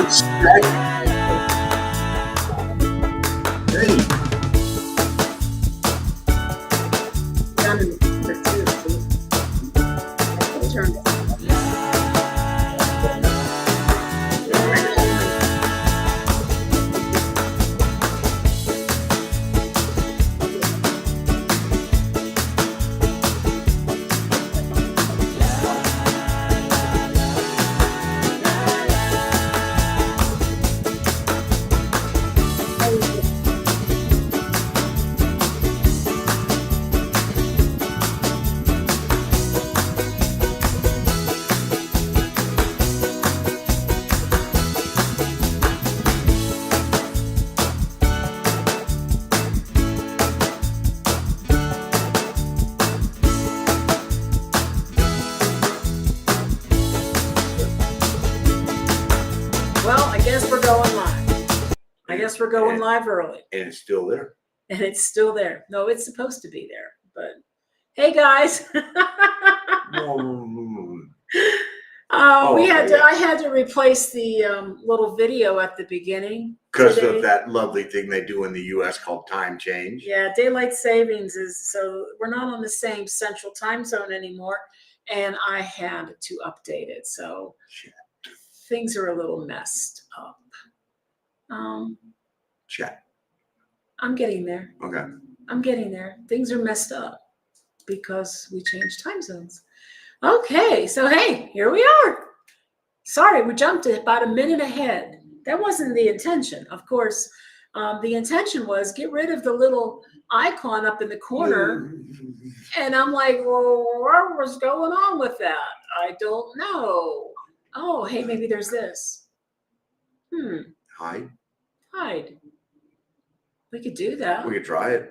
is hey. We're going live early. And it's still there. And it's still there. No, it's supposed to be there. But hey, guys. I had to replace the little video at the beginning. Because of that lovely thing they do in the U.S. called time change. Yeah, daylight savings is, so we're not on the same central time zone anymore. And I had to update it. So things are a little messed up. Chat. I'm getting there. Okay. I'm getting there. Things are messed up because we changed time zones. Okay, so hey, here we are. Sorry, we jumped about a minute ahead. That wasn't the intention. Of course, the intention was get rid of the little icon up in the corner. And I'm like, well, what was going on with that? I don't know. Oh, hey, maybe there's this. Hide. We could do that. We could try it.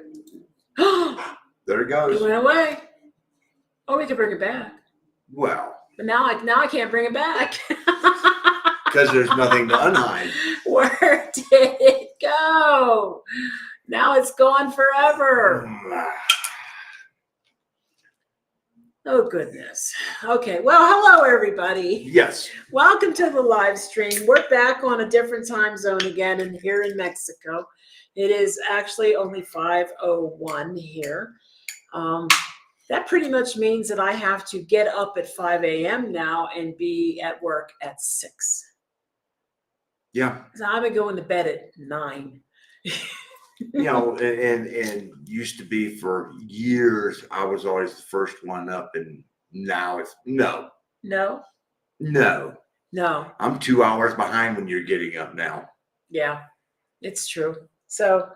There it goes. It went away. Oh, we could bring it back. Well. But now I can't bring it back. Because there's nothing to unhide. Where did it go? Now it's gone forever. Oh, goodness. Okay. Well, hello, everybody. Yes. Welcome to the live stream. We're back on a different time zone again and here in Mexico. It is actually only 5:01 here. That pretty much means that I have to get up at 5 a.m. now and be at work at 6. Yeah. So I've been going to bed at 9. You know, and used to be for years, I was always the first one up, and now it's no. I'm 2 hours behind when you're getting up now. Yeah, it's true. So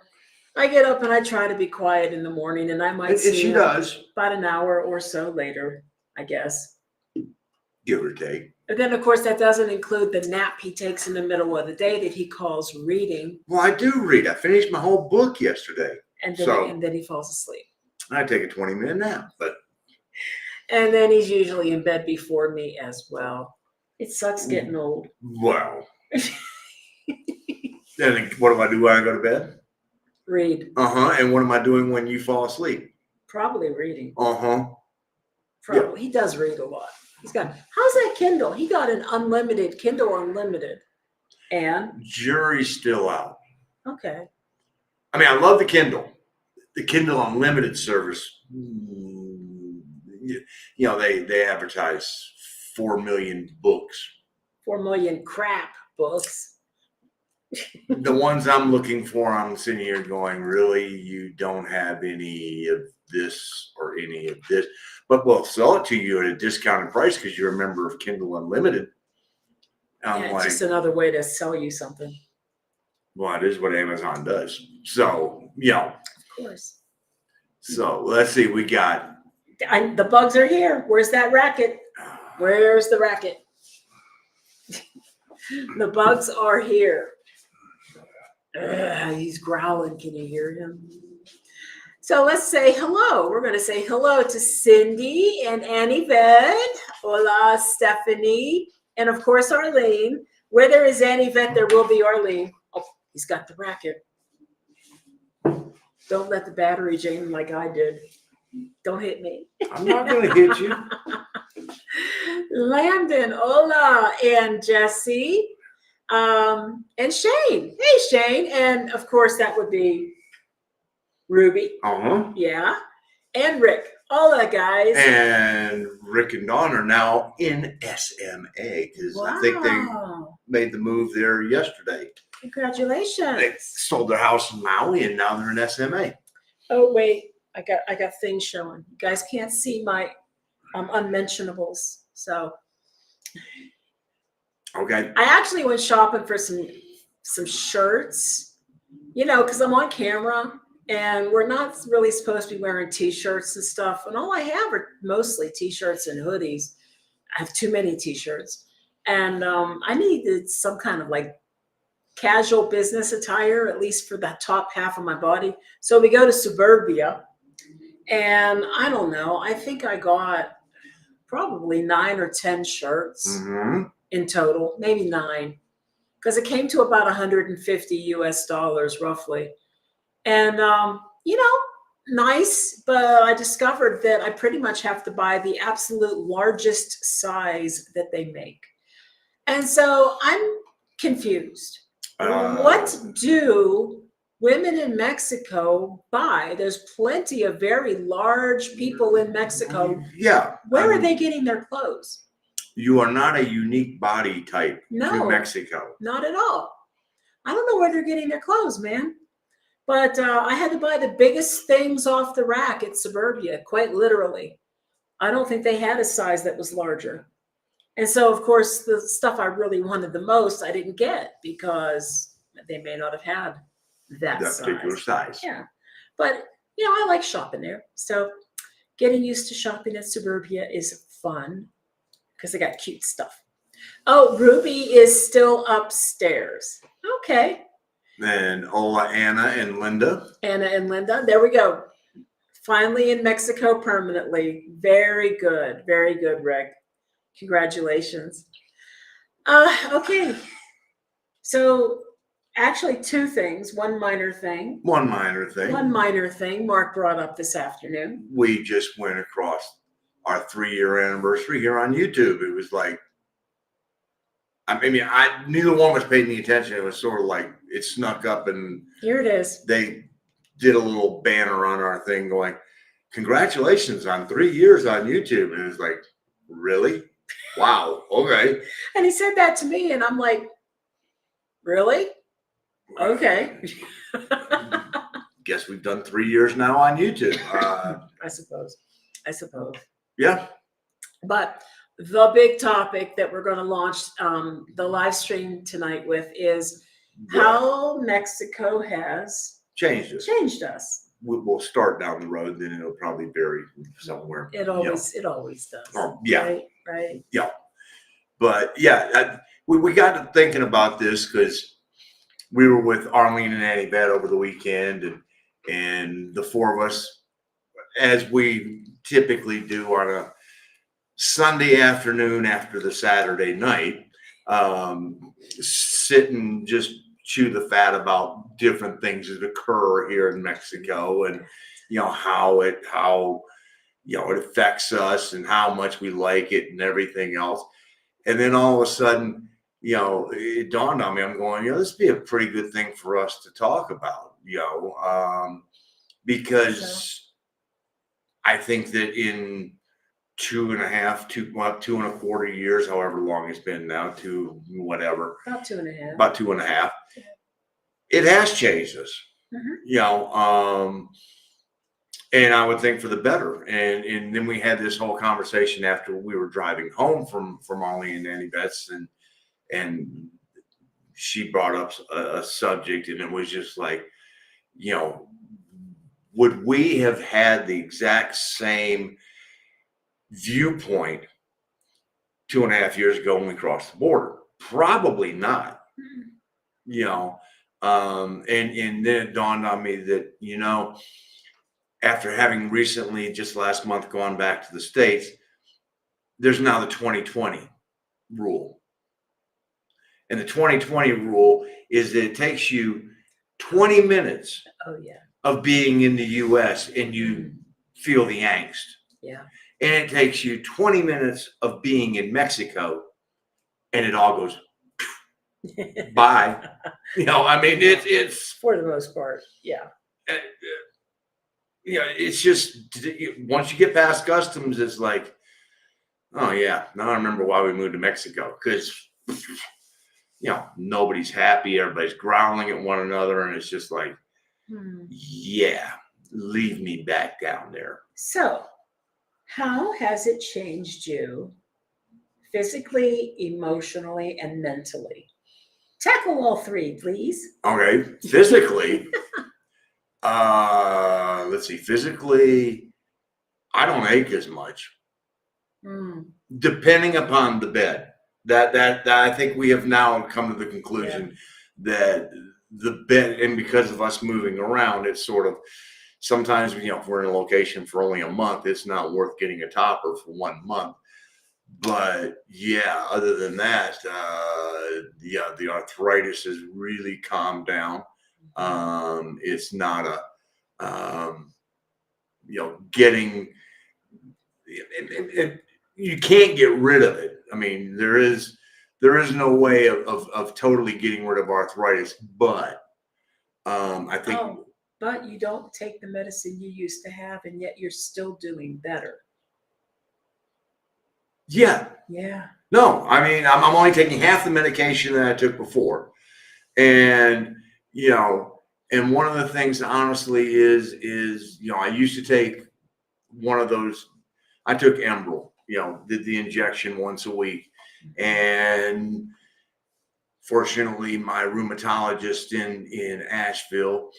I get up and I try to be quiet in the morning, and I might see she does about an hour or so later, I guess. Give or take. And then, of course, that doesn't include the nap he takes in the middle of the day that he calls reading. Well, I do read. I finished my whole book yesterday. And then he falls asleep. I take a 20-minute nap, but. And then he's usually in bed before me as well. It sucks getting old. Wow. Then what do I do when I go to bed? Read. And what am I doing when you fall asleep? Probably reading. Probably. Yeah. He does read a lot. He's got, how's that Kindle? He got an unlimited, Kindle Unlimited. And? Jury's still out. Okay. I mean, I love the Kindle. The Kindle Unlimited service, you know, they advertise 4 million books. 4 million crap books. The ones I'm looking for, I'm sitting here going, really, you don't have any of this or any of this, but we'll sell it to you at a discounted price because you're a member of Kindle Unlimited. It's just another way to sell you something. Well, it is what Amazon does. So, you know. Of course. So let's see, we got. The bugs are here. Where's that racket? Where's the racket? The bugs are here. He's growling. Can you hear him? So let's say hello. We're going to say hello to Cindy and Annie Ved. Hola, Stephanie. And of course, Arlene. Where there is Annie Ved, there will be Arlene. Oh, he's got the racket. Don't let the battery jam like I did. Don't hit me. I'm not going to hit you. Landon, hola. And Jesse. And Shane. Hey, Shane. And of course, that would be Ruby. Uh-huh. Yeah. And Rick. All the guys. And Rick and Dawn are now in SMA because I think they made the move there yesterday. Congratulations. They sold their house in Maui and now they're in SMA. Oh, wait. I got things showing. You guys can't see my unmentionables. So okay. I actually went shopping for some shirts, because I'm on camera and we're not really supposed to be wearing t-shirts and stuff. And all I have are mostly t-shirts and hoodies. I have too many t-shirts. And I needed some kind of like casual business attire, at least for the top half of my body. So we go to Suburbia and I don't know, I think I got probably 9 or 10 shirts in total, maybe 9, because it came to about $150 US roughly. And, nice, but I discovered that I pretty much have to buy the absolute largest size that they make. And so I'm confused. What do women in Mexico buy? There's plenty of very large people in Mexico. Yeah. Where are they getting their clothes? You are not a unique body type to Mexico. Not at all. I don't know where they're getting their clothes, man. But I had to buy the biggest things off the rack at Suburbia, quite literally. I don't think they had a size that was larger. And so, of course, the stuff I really wanted the most, I didn't get because they may not have had that particular size. Yeah. But, I like shopping there. So getting used to shopping at Suburbia is fun because they got cute stuff. Oh, Ruby is still upstairs. Okay. And Ola, Anna, and Linda. Anna and Linda. There we go. Finally in Mexico permanently. Very good. Very good, Rick. Congratulations. Okay. So actually 2 things. One minor thing. One minor thing. One minor thing Mark brought up this afternoon. We just went across our 3-year anniversary here on YouTube. It was like, neither one was paying any attention. It was sort of like it snuck up and here it is. They did a little banner on our thing going, congratulations on 3 years on YouTube. And it was like, really? Wow. Okay. And he said that to me and I'm like, really? Okay. Guess we've done 3 years now on YouTube. I suppose. Yeah. But the big topic that we're going to launch the live stream tonight with is how Mexico has changed us. We'll start down the road, then it'll probably vary somewhere. It always does. Yeah. Right. Yeah. But yeah, we got to thinking about this because we were with Arlene and Annie Beth over the weekend, and the 4 of us, as we typically do on a Sunday afternoon after the Saturday night, sit and just chew the fat about different things that occur here in Mexico, and how it affects us and how much we like it and everything else. And then all of a sudden, it dawned on me, I'm going, this would be a pretty good thing for us to talk about, because I think that in 2.25 years, however long it's been now, about 2.5, it has changed us. And I would think for the better. And then we had this whole conversation after we were driving home from Ollie and Annie Beth's, and she brought up a subject, and it was just like, would we have had the exact same viewpoint 2.5 years ago when we crossed the border? Probably not. And then it dawned on me that, after having recently, just last month, gone back to the States, there's now the 2020 rule. And the 2020 rule is that it takes you 20 minutes of being in the US and you feel the angst. Yeah. And it takes you 20 minutes of being in Mexico and it all goes. bye. I mean, it's for the most part, yeah. uh, it's just once you get past customs, it's like, oh yeah, now I remember why we moved to Mexico, because nobody's happy, everybody's growling at one another, and it's just like, yeah, leave me back down there. So, how has it changed you physically, emotionally, and mentally? Tackle all three, please. Okay, physically, let's see, physically, I don't ache as much, depending upon the bed. That I think we have now come to the conclusion that the bed, and because of us moving around, it's sort of sometimes, if we're in a location for only a month, it's not worth getting a topper for 1 month. But yeah, other than that, the arthritis has really calmed down. It's not getting you can't get rid of it. I mean, there is no way of totally getting rid of arthritis, but I think. Oh, but you don't take the medicine you used to have, and yet you're still doing better. Yeah. Yeah. No, I mean, I'm only taking half the medication that I took before. And, and one of the things, honestly, is, I used to take one of those, I took Enbrel, did the injection once a week. And fortunately, my rheumatologist in Asheville,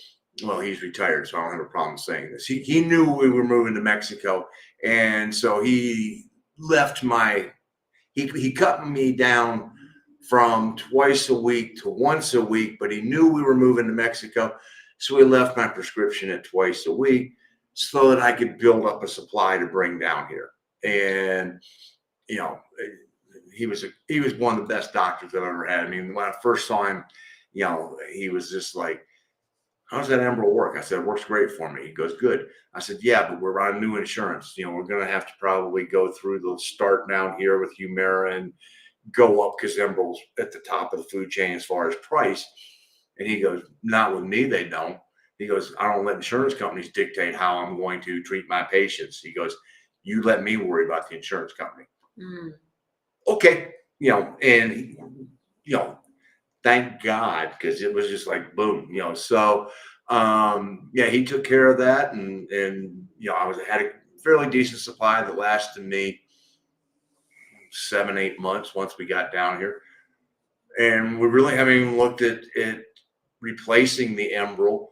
well, he's retired, so I don't have a problem saying this. He knew we were moving to Mexico. And so he left he cut me down from twice a week to once a week, but he knew we were moving to Mexico. So he left my prescription at twice a week so that I could build up a supply to bring down here. And, he was one of the best doctors I've ever had. I mean, when I first saw him, he was just like, how's that Enbrel work? I said, it works great for me. He goes, good. I said, yeah, but we're on new insurance. We're going to have to probably go through the start down here with Humira and go up because Enbrel's at the top of the food chain as far as price. And he goes, not with me, they don't. He goes, I don't let insurance companies dictate how I'm going to treat my patients. He goes, you let me worry about the insurance company. Okay. And, thank God, because it was just like boom, so he took care of that, and I had a fairly decent supply that lasted me 7-8 months once we got down here, and we really haven't even looked at replacing the Enbrel,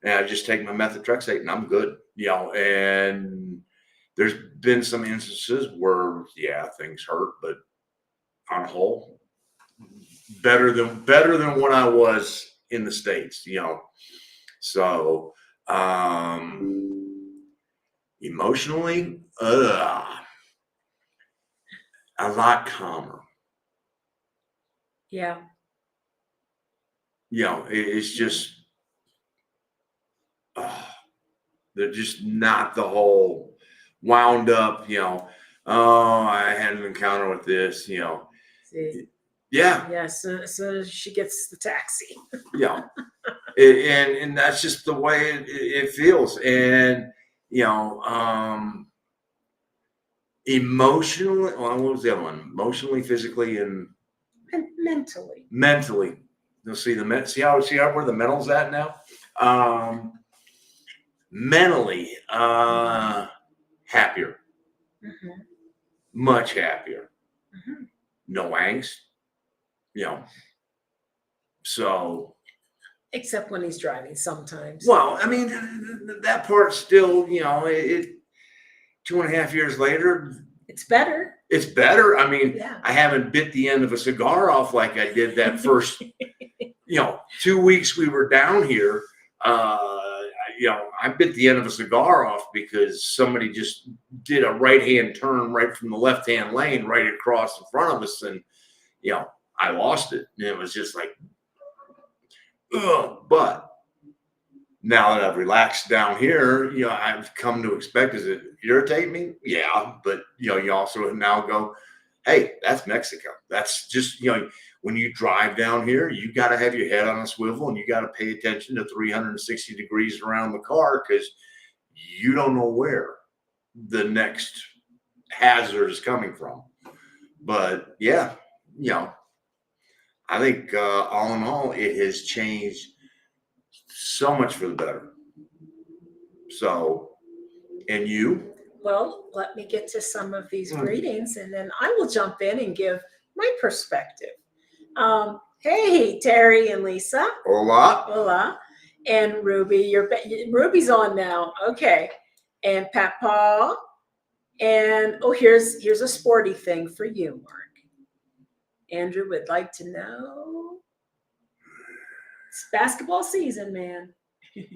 and I just take my methotrexate and I'm good, and there's been some instances where things hurt, but on the whole, better than when I was in the States, So emotionally, a lot calmer. Yeah. It's just they're just not the whole wound up, oh, I had an encounter with this, See. Yeah. Yeah. So she gets the taxi. Yeah. And that's just the way it feels. And, emotionally, well, what was the other one? Emotionally, physically, and mentally. Mentally. You'll see see how where the mental's at now? Mentally, happier. Much happier. No angst. So, except when he's driving sometimes. Well, I mean, that part still, 2.5 years later, it's better. It's better. I mean, I haven't bit the end of a cigar off like I did that first, 2 weeks we were down here. I bit the end of a cigar off because somebody just did a right-hand turn right from the left-hand lane right across in front of us. And, I lost it. And it was just like, ugh. But now that I've relaxed down here, I've come to expect, does it irritate me? Yeah. But, you also now go, hey, that's Mexico. That's just, when you drive down here, you got to have your head on a swivel and you got to pay attention to 360 degrees around the car because you don't know where the next hazard is coming from. But yeah, I think all in all, it has changed so much for the better. So, and you? Well, let me get to some of these greetings and then I will jump in and give my perspective. Hey, Terry and Lisa. Hola. Hola. And Ruby, Ruby's on now. Okay. And Pat Paul. And here's a sporty thing for you, Mark. Andrew would like to know. It's basketball season, man. It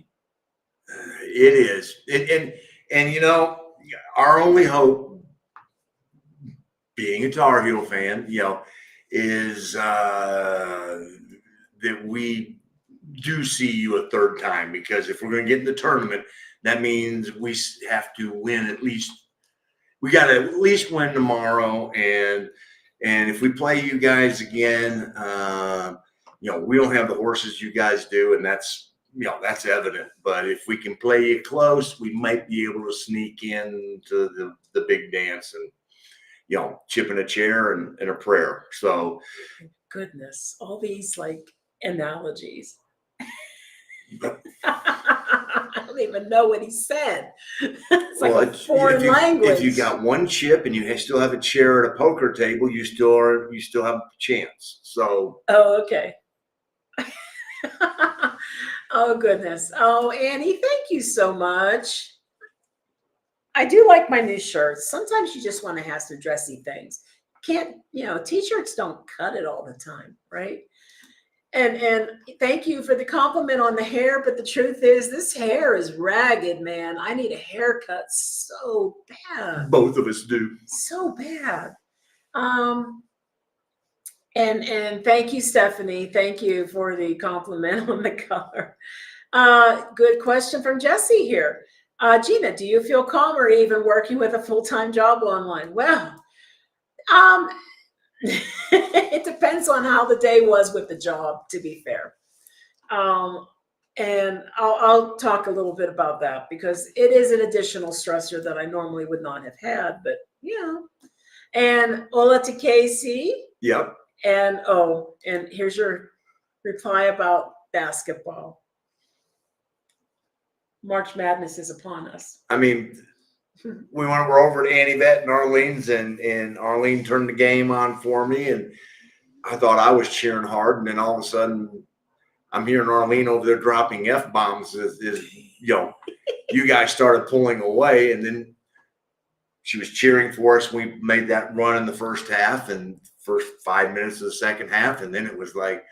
is. And our only hope, being a Tar Heel fan, is that we do see you a third time, because if we're going to get in the tournament, that means we have to win at least. We got to at least win tomorrow, and if we play you guys again, we don't have the horses you guys do, and that's evident. But if we can play you close, we might be able to sneak into the big dance and chip in a chair and a prayer. So, goodness, all these like analogies. I don't even know what he said. It's like a foreign language. If you got one chip and you still have a chair at a poker table, you still have a chance. So. Oh, okay. Oh, goodness. Oh, Annie, thank you so much. I do like my new shirts. Sometimes you just want to have some dressy things. Can't, t-shirts don't cut it all the time, right? And thank you for the compliment on the hair, but the truth is this hair is ragged, man. I need a haircut so bad. Both of us do. So bad. And thank you, Stephanie. Thank you for the compliment on the color. Good question from Jesse here. Gina, do you feel calmer even working with a full-time job online? Well, it depends on how the day was with the job, to be fair. And I'll talk a little bit about that because it is an additional stressor that I normally would not have had, but And hola to Casey. Yep. And here's your reply about basketball. March Madness is upon us. I mean, we're over at Annie Vet and Arlene's, and Arlene turned the game on for me, and I thought I was cheering hard, and then all of a sudden I'm hearing Arlene over there dropping F-bombs as you guys started pulling away, and then she was cheering for us. We made that run in the first half and first 5 minutes of the second half, and then it was like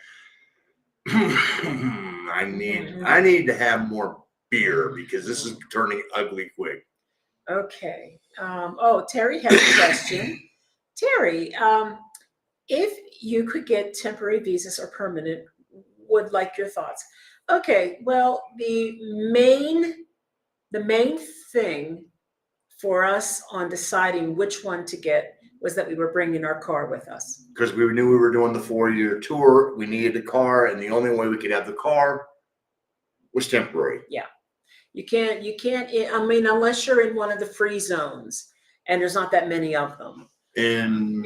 I need to have more beer because this is turning ugly quick. Okay. Terry has a question. Terry, if you could get temporary visas or permanent, would like your thoughts. Okay. Well, the main thing for us on deciding which one to get was that we were bringing our car with us. Because we knew we were doing the 4-year tour. We needed a car, and the only way we could have the car was temporary. Yeah. You can't, I mean, unless you're in one of the free zones, and there's not that many of them. And,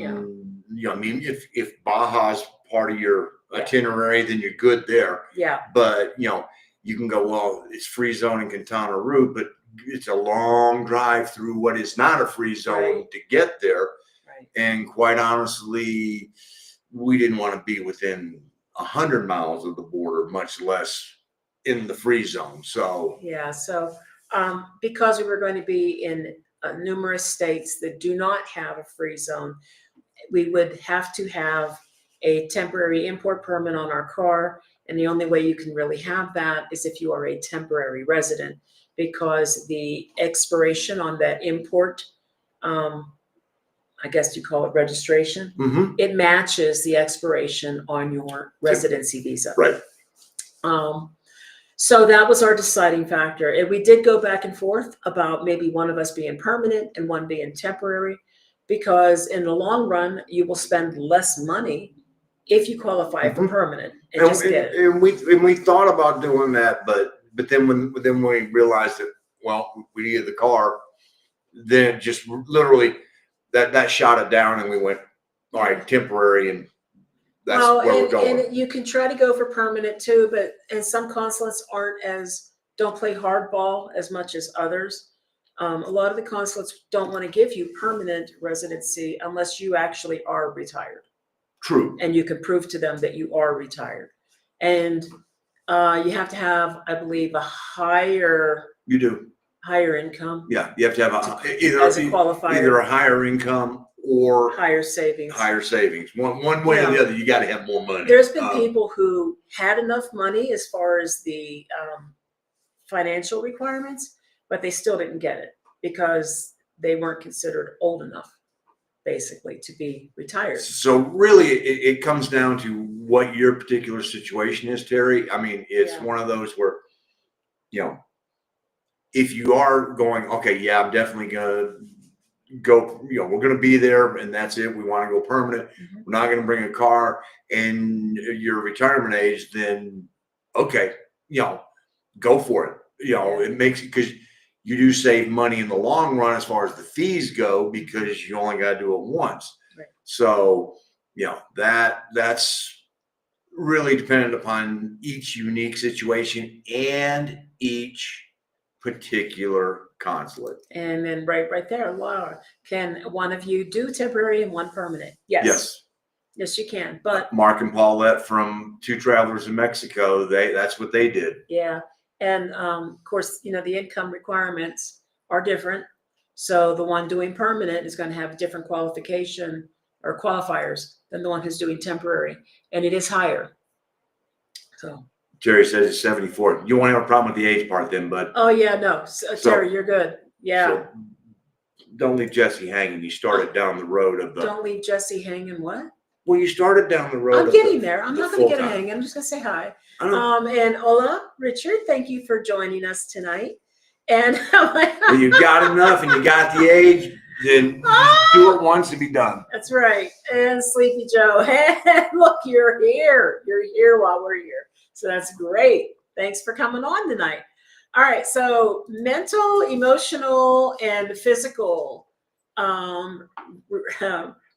I mean, if Baja's part of your itinerary, then you're good there. Yeah. But, you can go, well, it's free zone in Quintana Roo, but it's a long drive through what is not a free zone to get there. Right. And quite honestly, we didn't want to be within 100 miles of the border, much less in the free zone. So because we were going to be in numerous states that do not have a free zone, we would have to have a temporary import permit on our car, and the only way you can really have that is if you are a temporary resident, because the expiration on that import, I guess you call it registration, it matches the expiration on your residency visa. Right. So that was our deciding factor. And we did go back and forth about maybe one of us being permanent and one being temporary, because in the long run, you will spend less money if you qualify for Mhm. permanent and just get it. And we thought about doing that, but then when we realized that, well, we needed the car, then it just literally that shot it down, and we went, all right, temporary, and that's Well, where we're going. and you can try to go for permanent too, but and some consulates don't play hardball as much as others. A lot of the consulates don't want to give you permanent residency unless you actually are retired. True. And you can prove to them that you are retired. And you have to have, I believe, You do. higher income. Yeah, you have to have as a qualifier, either a higher income or higher savings. One way or the other. You got to have more money. There's been people who had enough money as far as the financial requirements, but they still didn't get it because they weren't considered old enough, basically, to be retired. So really, it comes down to what your particular situation is, Terry. I mean, it's one of those where, if you are going, okay, yeah, I'm definitely gonna go, we're gonna be there and that's it. We want to go permanent. Mm-hmm. We're not gonna bring a car, and your retirement age, then okay, go for it. It makes it, because you do save money in the long run as far as the fees go, because you only got to do it once. Right. So, that's really dependent upon each unique situation and each particular consulate. And then right there, Laura, can one of you do temporary and one permanent? Yes. Yes, you can. But Mark and Paulette from Two Travelers in Mexico, that's what they did. Yeah. And of course, the income requirements are different. So the one doing permanent is going to have a different qualification or qualifiers than the one who's doing temporary. And it is higher. So Jerry says it's 74. You won't have a problem with the age part then, bud. Oh, yeah, no. Terry, you're good. Yeah. So don't leave Jesse hanging. You started down the road of the. Don't leave Jesse hanging what? Well, you started down the road. I'm getting there. I'm not going to get hanging. I'm just going to say hi. And Ola, Richard, thank you for joining us tonight. And well, you got enough and you got the age, then do it once and be done. That's right. And Sleepy Joe, hey, look, you're here. You're here while we're here. So that's great. Thanks for coming on tonight. All right. So mental, emotional, and physical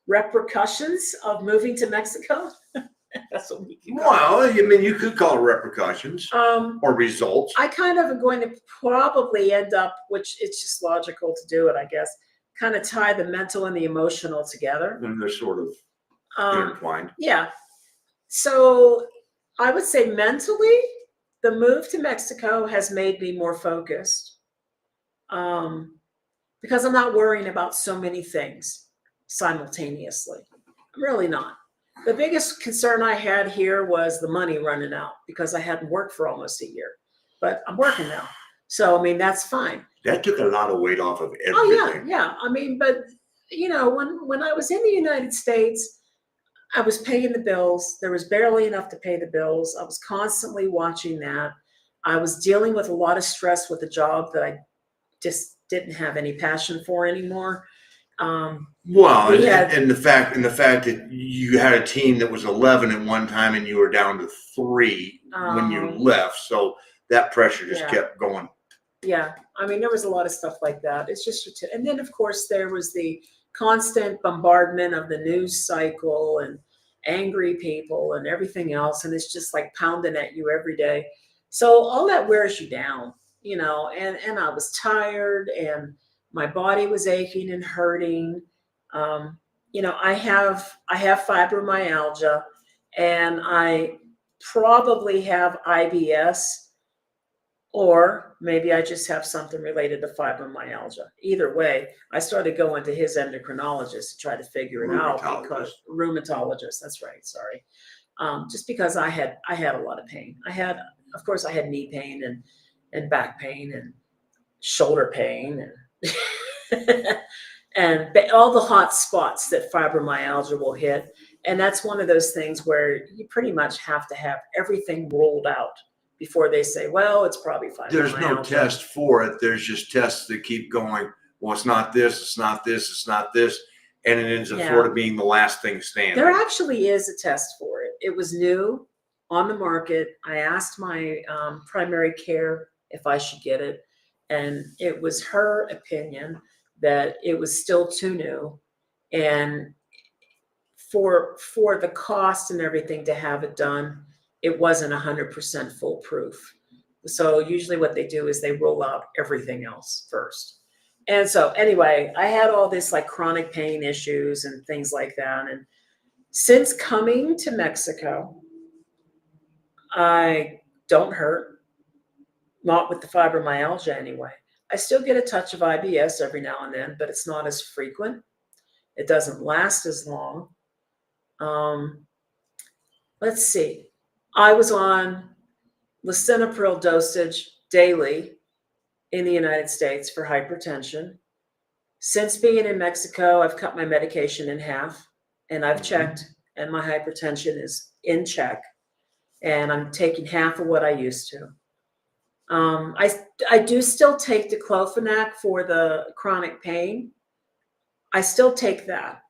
repercussions of moving to Mexico. That's what we can call it. I mean, you could call it repercussions or results. I kind of am going to probably end up, which it's just logical to do it, I guess, kind of tie the mental and the emotional together. And they're sort of intertwined. Yeah. So I would say mentally, the move to Mexico has made me more focused because I'm not worrying about so many things simultaneously. I'm really not. The biggest concern I had here was the money running out because I hadn't worked for almost a year, but I'm working now. So, I mean, that's fine. That took a lot of weight off of everything. Oh, yeah. I mean, but, when I was in the United States, I was paying the bills. There was barely enough to pay the bills. I was constantly watching that. I was dealing with a lot of stress with a job that I just didn't have any passion for anymore. And the fact that you had a team that was 11 at one time and you were down to 3 when you left, so that pressure just kept going. Yeah, I mean, there was a lot of stuff like that. It's just, and then of course there was the constant bombardment of the news cycle and angry people and everything else, and it's just like pounding at you every day. So all that wears you down, and I was tired and my body was aching and hurting. I have fibromyalgia, and I probably have IBS, or maybe I just have something related to fibromyalgia. Either way, I started going to his endocrinologist to try to figure it out. Because rheumatologist, that's right. Sorry, just because I had a lot of pain. Of course, I had knee pain and back pain and shoulder pain and and all the hot spots that fibromyalgia will hit. And that's one of those things where you pretty much have to have everything rolled out before they say, well, it's probably fibromyalgia. There's no test for it. There's just tests that keep going. Well, it's not this, it's not this, it's not this. And it ends up sort of being the last thing standing. There actually is a test for it. It was new on the market. I asked my primary care if I should get it, and it was her opinion that it was still too new, and for the cost and everything to have it done, it wasn't 100% foolproof. So usually what they do is they roll out everything else first. And so anyway, I had all this like chronic pain issues and things like that. And since coming to Mexico, I don't hurt, not with the fibromyalgia anyway. I still get a touch of IBS every now and then, but it's not as frequent. It doesn't last as long. Let's see. I was on lisinopril dosage daily in the United States for hypertension. Since being in Mexico, I've cut my medication in half, and I've checked, and my hypertension is in check, and I'm taking half of what I used to. I do still take diclofenac for the chronic pain. I still take that.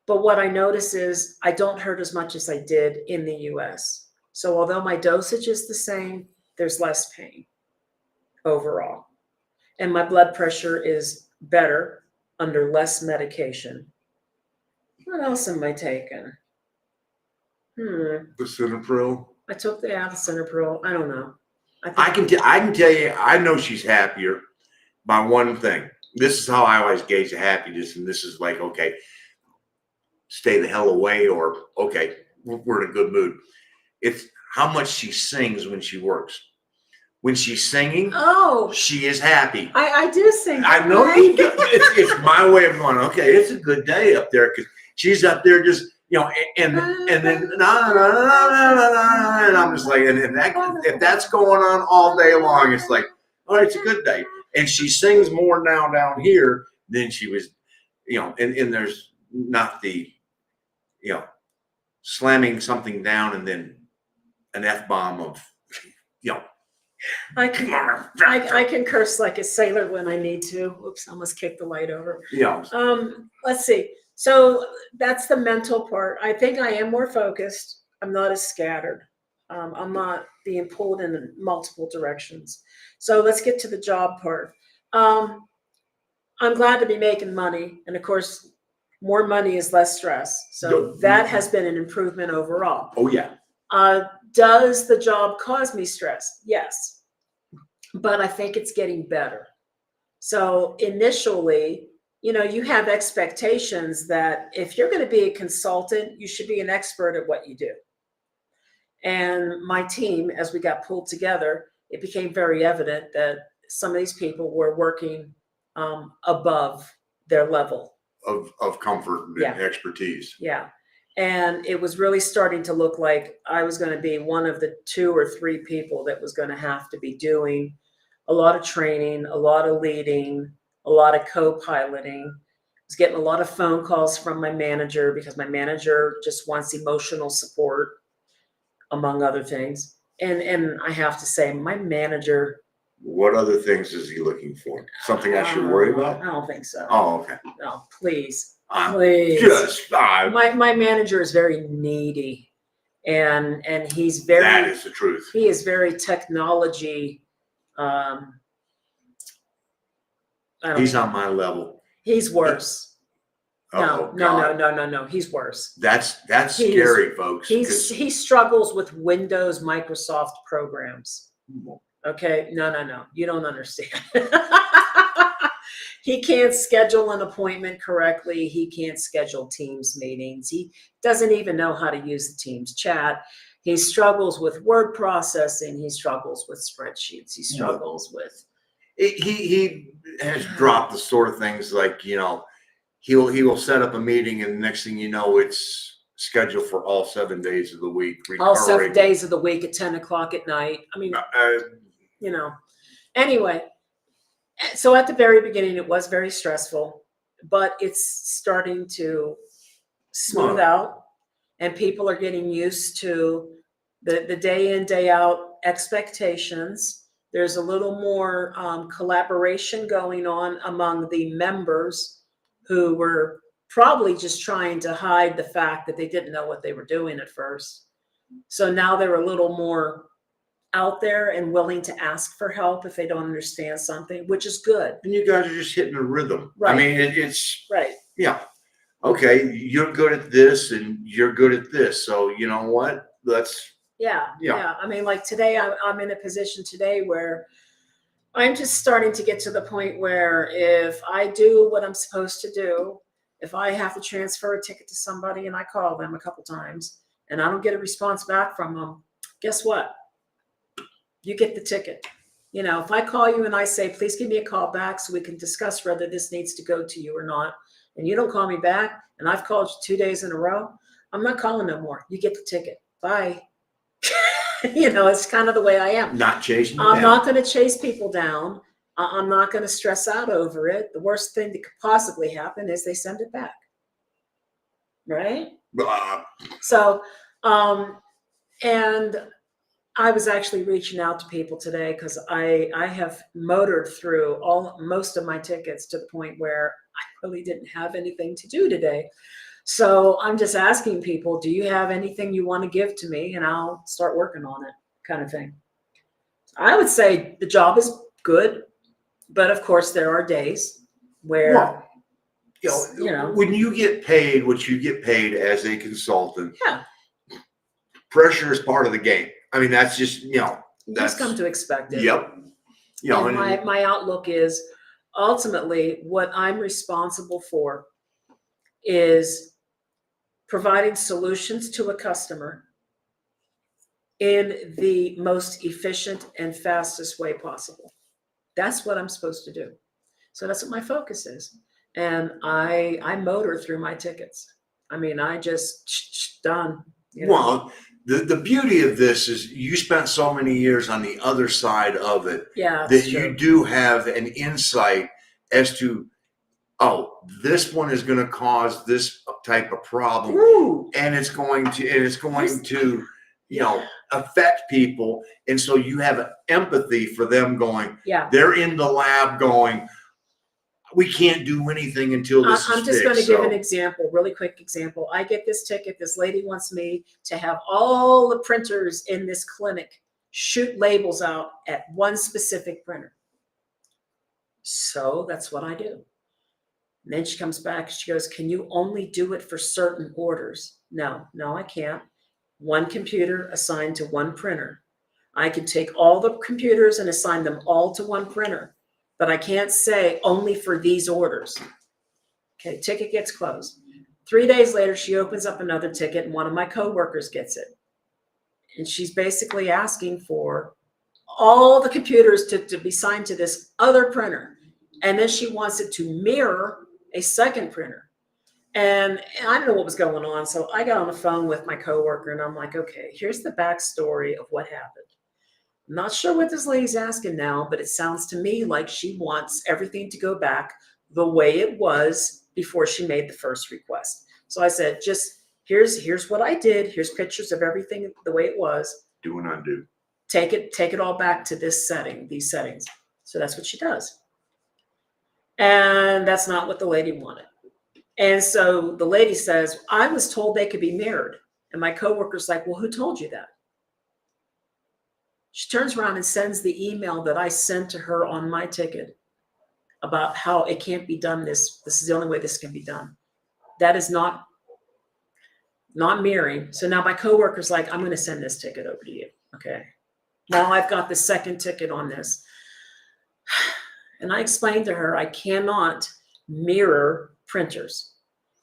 But what I notice is I don't hurt as much as I did in the US. So although my dosage is the same, there's less pain overall. And my blood pressure is better under less medication. What else am I taking? Lisinopril. I took the Lisinopril. I don't know. I can tell you, I know she's happier by one thing. This is how I always gauge the happiness, and this is like, okay, stay the hell away, or okay, we're in a good mood. It's how much she sings when she works. When she's singing, she is happy. I do sing. I know you do. It's my way of going, okay, it's a good day up there, because she's up there just, you know, and then and I'm just like, and that, if that's going on all day long, it's like, all right, it's a good day. And she sings more now down here than she was, you know, and there's not the, you know, slamming something down and then an F-bomb of, you know. I can curse like a sailor when I need to. Oops, I almost kicked the light over. Yeah. Let's see. So that's the mental part. I think I am more focused. I'm not as scattered. I'm not being pulled in multiple directions. So let's get to the job part. I'm glad to be making money. And of course, more money is less stress. So that has been an improvement overall. Oh, yeah. Does the job cause me stress? Yes. But I think it's getting better. So initially, you know, you have expectations that if you're going to be a consultant, you should be an expert at what you do. And my team, as we got pulled together, it became very evident that some of these people were working above their level of comfort and expertise. Yeah. And it was really starting to look like I was going to be one of the 2 or 3 people that was going to have to be doing a lot of training, a lot of leading, a lot of co-piloting. I was getting a lot of phone calls from my manager because my manager just wants emotional support, among other things. And I have to say, my manager. What other things is he looking for? Something I should worry about? I don't think so. Oh, okay. No, please. Please. Just my manager is very needy, and he's very. That is the truth. He is very technology. He's on my level. He's worse. No. He's worse. That's scary, folks. He struggles with Windows, Microsoft programs. Okay, no, you don't understand. He can't schedule an appointment correctly. He can't schedule Teams meetings. He doesn't even know how to use the Teams chat. He struggles with word processing. He struggles with spreadsheets. He struggles with. He has dropped the sort of things like, you know, he will set up a meeting, and the next thing you know, it's scheduled for all 7 days of the week. All 7 days of the week at 10 o'clock at night. I mean, you know. Anyway. So at the very beginning, it was very stressful, but it's starting to smooth out, and people are getting used to the day in, day out expectations. There's a little more collaboration going on among the members who were probably just trying to hide the fact that they didn't know what they were doing at first. So now they're a little more out there and willing to ask for help if they don't understand something, which is good. And you guys are just hitting a rhythm. I Right. mean, it's, Right. yeah. Okay, you're good at this and you're good at this. So you know what? Yeah. I mean, like today, I'm in a position today where I'm just starting to get to the point where if I do what I'm supposed to do, if I have to transfer a ticket to somebody and I call them a couple times and I don't get a response back from them, guess what? You get the ticket. You know, if I call you and I say, please give me a call back so we can discuss whether this needs to go to you or not, and you don't call me back, and I've called you 2 days in a row, I'm not calling no more. You get the ticket. Bye. You know, it's kind of the way I am. not chasing you I'm down. not going to chase people down. I'm not going to stress out over it. The worst thing that could possibly happen is they send it back. Right? So, and I was actually reaching out to people today because I have motored through most of my tickets to the point where I really didn't have anything to do today. So I'm just asking people, do you have anything you want to give to me? And I'll start working on it, kind of thing. I would say the job is good, but of course there are days where, well, you know, when you get paid what you get paid as a consultant, yeah, pressure is part of the game. I mean, that's just, you just come to expect it. Yep. You know, And my outlook is ultimately what I'm responsible for is providing solutions to a customer in the most efficient and fastest way possible. That's what I'm supposed to do. So that's what my focus is. And I motor through my tickets. I mean, I just done. You know? well, the beauty of this is you spent so many years on the other side of it Yeah, that you do have an insight as to, oh, this one is going to cause this type of problem. Ooh. And it's going to, you know, affect people. And so you have empathy for them going, Yeah. they're in the lab going, we can't do anything until this is I'm just fixed. going to give an example, really quick example. I get this ticket. This lady wants me to have all the printers in this clinic shoot labels out at one specific printer. So that's what I do. And then she comes back, she goes, can you only do it for certain orders? No, I can't. One computer assigned to one printer. I could take all the computers and assign them all to one printer, but I can't say only for these orders. Okay, ticket gets closed. 3 days later, she opens up another ticket and one of my coworkers gets it. And she's basically asking for all the computers to be signed to this other printer. And then she wants it to mirror a second printer. And I don't know what was going on. So I got on the phone with my coworker and I'm like, okay, here's the backstory of what happened. I'm not sure what this lady's asking now, but it sounds to me like she wants everything to go back the way it was before she made the first request. So I said, just here's what I did. Here's pictures of everything the way it was. Do and undo. Take it all back to this setting, these settings. So that's what she does. And that's not what the lady wanted. And so the lady says, I was told they could be mirrored. And my coworker's like, well, who told you that? She turns around and sends the email that I sent to her on my ticket about how it can't be done. This is the only way this can be done. That is not mirroring. So now my coworker's like, I'm going to send this ticket over to you. Okay. Now I've got the second ticket on this. And I explained to her, I cannot mirror printers.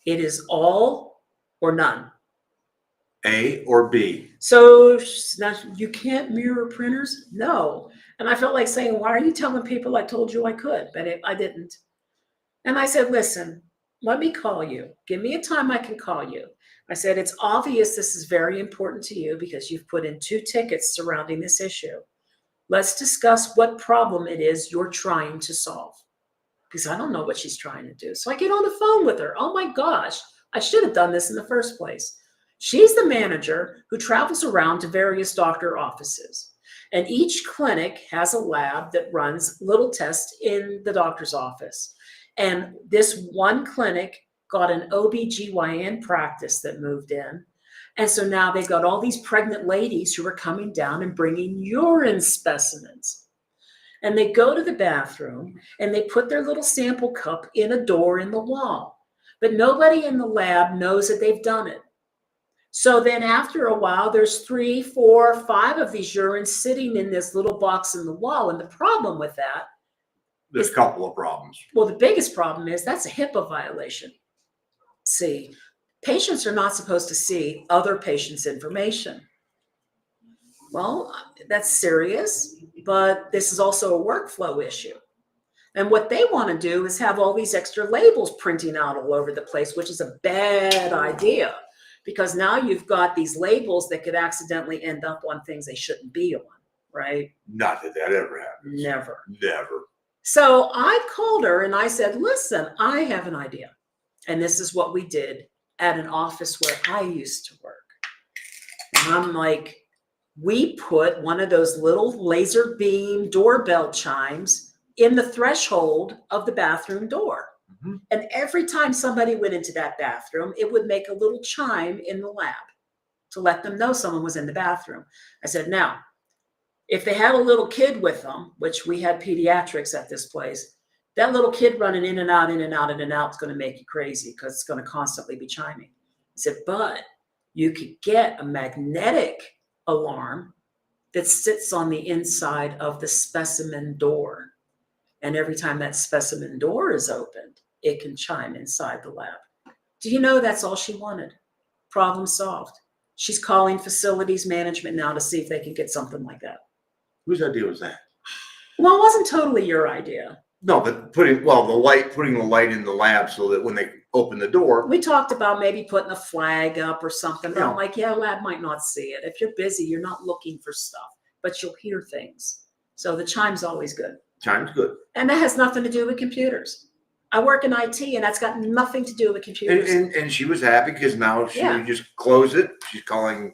It is all or none. A or B. So now you can't mirror printers? No. And I felt like saying, why are you telling people I told you I could? But I didn't. And I said, listen, let me call you. Give me a time I can call you. I said, it's obvious this is very important to you because you've put in 2 tickets surrounding this issue. Let's discuss what problem it is you're trying to solve. Because I don't know what she's trying to do. So I get on the phone with her. Oh my gosh, I should have done this in the first place. She's the manager who travels around to various doctor offices. And each clinic has a lab that runs little tests in the doctor's office. And this one clinic got an OBGYN practice that moved in. And so now they've got all these pregnant ladies who are coming down and bringing urine specimens. And they go to the bathroom and they put their little sample cup in a door in the wall. But nobody in the lab knows that they've done it. So then after a while, there's 3, 4, 5 of these urines sitting in this little box in the wall. And the problem with that, There's a couple of problems. well, the biggest problem is that's a HIPAA violation. See, patients are not supposed to see other patients' information. Well, that's serious, but this is also a workflow issue. And what they want to do is have all these extra labels printing out all over the place, which is a bad idea, because now you've got these labels that could accidentally end up on things they shouldn't be on, right? Not that that ever happens. Never. Never. So I called her and I said, listen, I have an idea. And this is what we did at an office where I used to work. And I'm like, we put one of those little laser beam doorbell chimes in the threshold of the bathroom door. Mm-hmm. And every time somebody went into that bathroom, it would make a little chime in the lab to let them know someone was in the bathroom. I said, now, if they had a little kid with them, which we had pediatrics at this place, that little kid running in and out, in and out, in and out is going to make you crazy because it's going to constantly be chiming. I said, but you could get a magnetic alarm that sits on the inside of the specimen door. And every time that specimen door is opened, it can chime inside the lab. Do you know that's all she wanted? Problem solved. She's calling facilities management now to see if they can get something like that. Whose idea was that? Well, it wasn't totally your idea. No, but putting the light in the lab so that when they open the door. We talked about maybe putting a flag up or something. Yeah. I'm like, yeah, lab might not see it. If you're busy, you're not looking for stuff, but you'll hear things. So the chime's always good. Chime's good. And that has nothing to do with computers. I work in IT, and that's got nothing to do with computers. And she was happy because now she Yeah. would just close it. She's calling,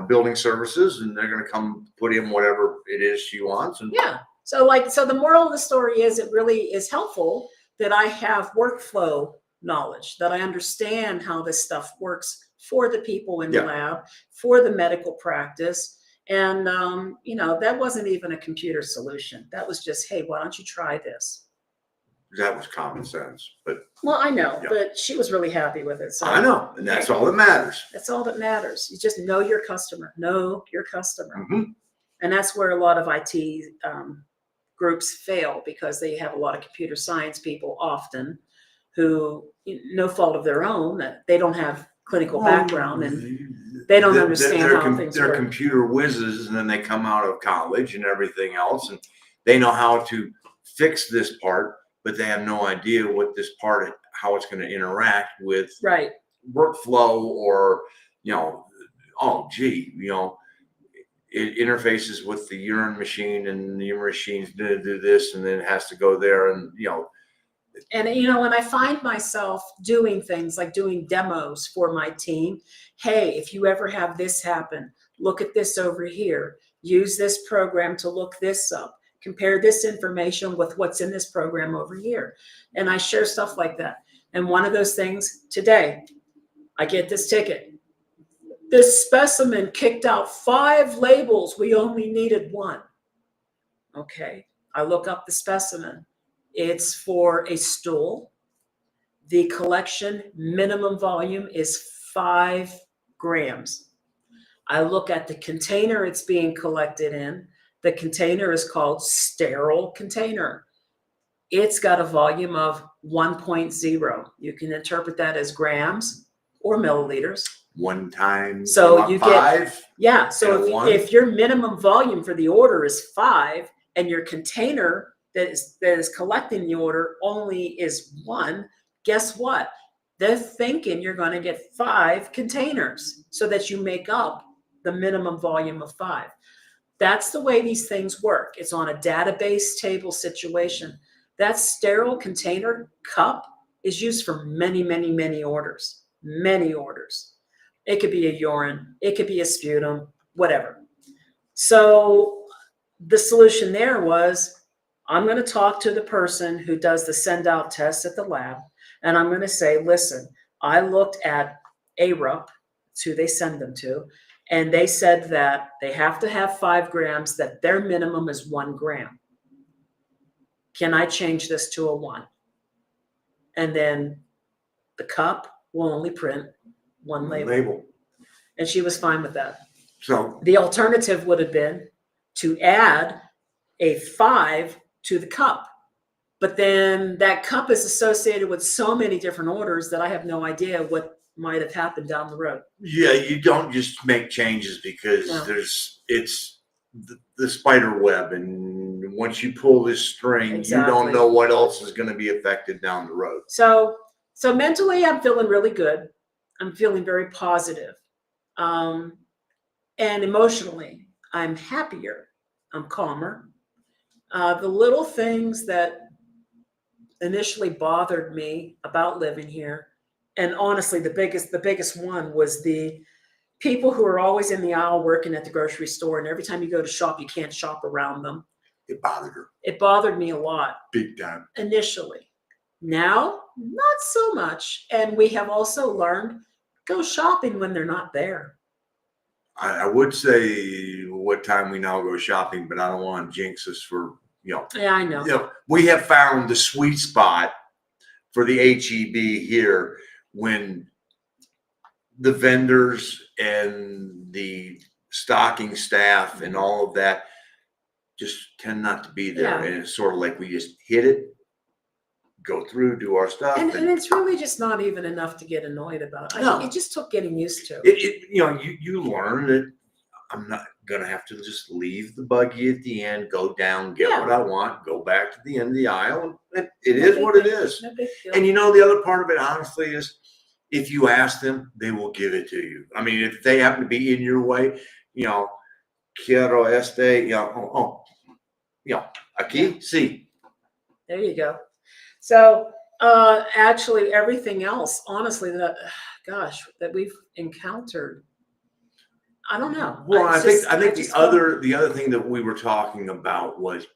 building services, and they're going to come put in whatever it is she wants. And Yeah. So the moral of the story is it really is helpful that I have workflow knowledge, that I understand how this stuff works for the people in the lab, for the medical practice. And, that wasn't even a computer solution. That was just, hey, why don't you try this? that was common sense. But Well, I know, Yeah. but she was really happy with it. So I know, and that's all that matters. that's all that matters. You just know your customer, Mm-hmm. And that's where a lot of IT groups fail, because they have a lot of computer science people often who, no fault of their own, that they don't have clinical background and they don't understand how things They're work. computer whizzes, and then they come out of college and everything else, and they know how to fix this part, but they have no idea what this part, how it's going to interact with Right. workflow, or it interfaces with the urine machine, and the urine machine's going to do this, and then it has to go there, and And, when I find myself doing things like doing demos for my team, hey, if you ever have this happen, look at this over here, use this program to look this up, compare this information with what's in this program over here. And I share stuff like that. And one of those things today, I get this ticket. This specimen kicked out 5 labels. We only needed 1. Okay. I look up the specimen. It's for a stool. The collection minimum volume is 5 grams. I look at the container it's being collected in. The container is called sterile container. It's got a volume of 1.0. You can interpret that as grams or milliliters. one time. So you get 5. Yeah. So And if your minimum volume for the order is 5 and your container that is collecting the order only is 1, guess what? They're thinking you're going to get 5 containers so that you make up the minimum volume of 5. That's the way these things work. It's on a database table situation. That sterile container cup is used for many, many, many orders. Many orders. It could be a urine, it could be a sputum, whatever. So the solution there was, I'm going to talk to the person who does the send out tests at the lab. And I'm going to say, listen, I looked at ARUP, it's who they send them to, and they said that they have to have 5 grams, that their minimum is 1 gram. Can I change this to a 1? And then the cup will only print 1 label. And she was fine with that. So the alternative would have been to add a 5 to the cup. But then that cup is associated with so many different orders that I have no idea what might have happened down the road. yeah, you don't just make changes because No. it's the spider web, and once you pull this string, you Exactly. don't know what else is going to be affected down the road. So mentally, I'm feeling really good. I'm feeling very positive. And emotionally, I'm happier. I'm calmer. The little things that initially bothered me about living here, and honestly, the biggest one was the people who are always in the aisle working at the grocery store, and every time you go to shop, you can't shop around them. It bothered her It bothered me a lot big time. initially. Now, not so much. And we have also learned, go shopping when they're not there. I would say what time we now go shopping, but I don't want to jinx us for, Yeah, I know. We have found the sweet spot for the HEB here when the vendors and the stocking staff and all of that just tend not to be there. Yeah. And it's sort of like we just hit it, go through, do our stuff. And it's really just not even enough to get annoyed about. No. It just took getting used to. You learn that I'm not going to have to just leave the buggy at the end, go down, get what I want, go back to the end of the aisle. It is what it is. No big deal. And the other part of it, honestly, is if you ask them, they will give it to you. I mean, if they happen to be in your way, quiero este, aquí, sí. There you go. So actually everything else, honestly, that we've encountered, I don't know. Well, I think the other thing that we were talking about was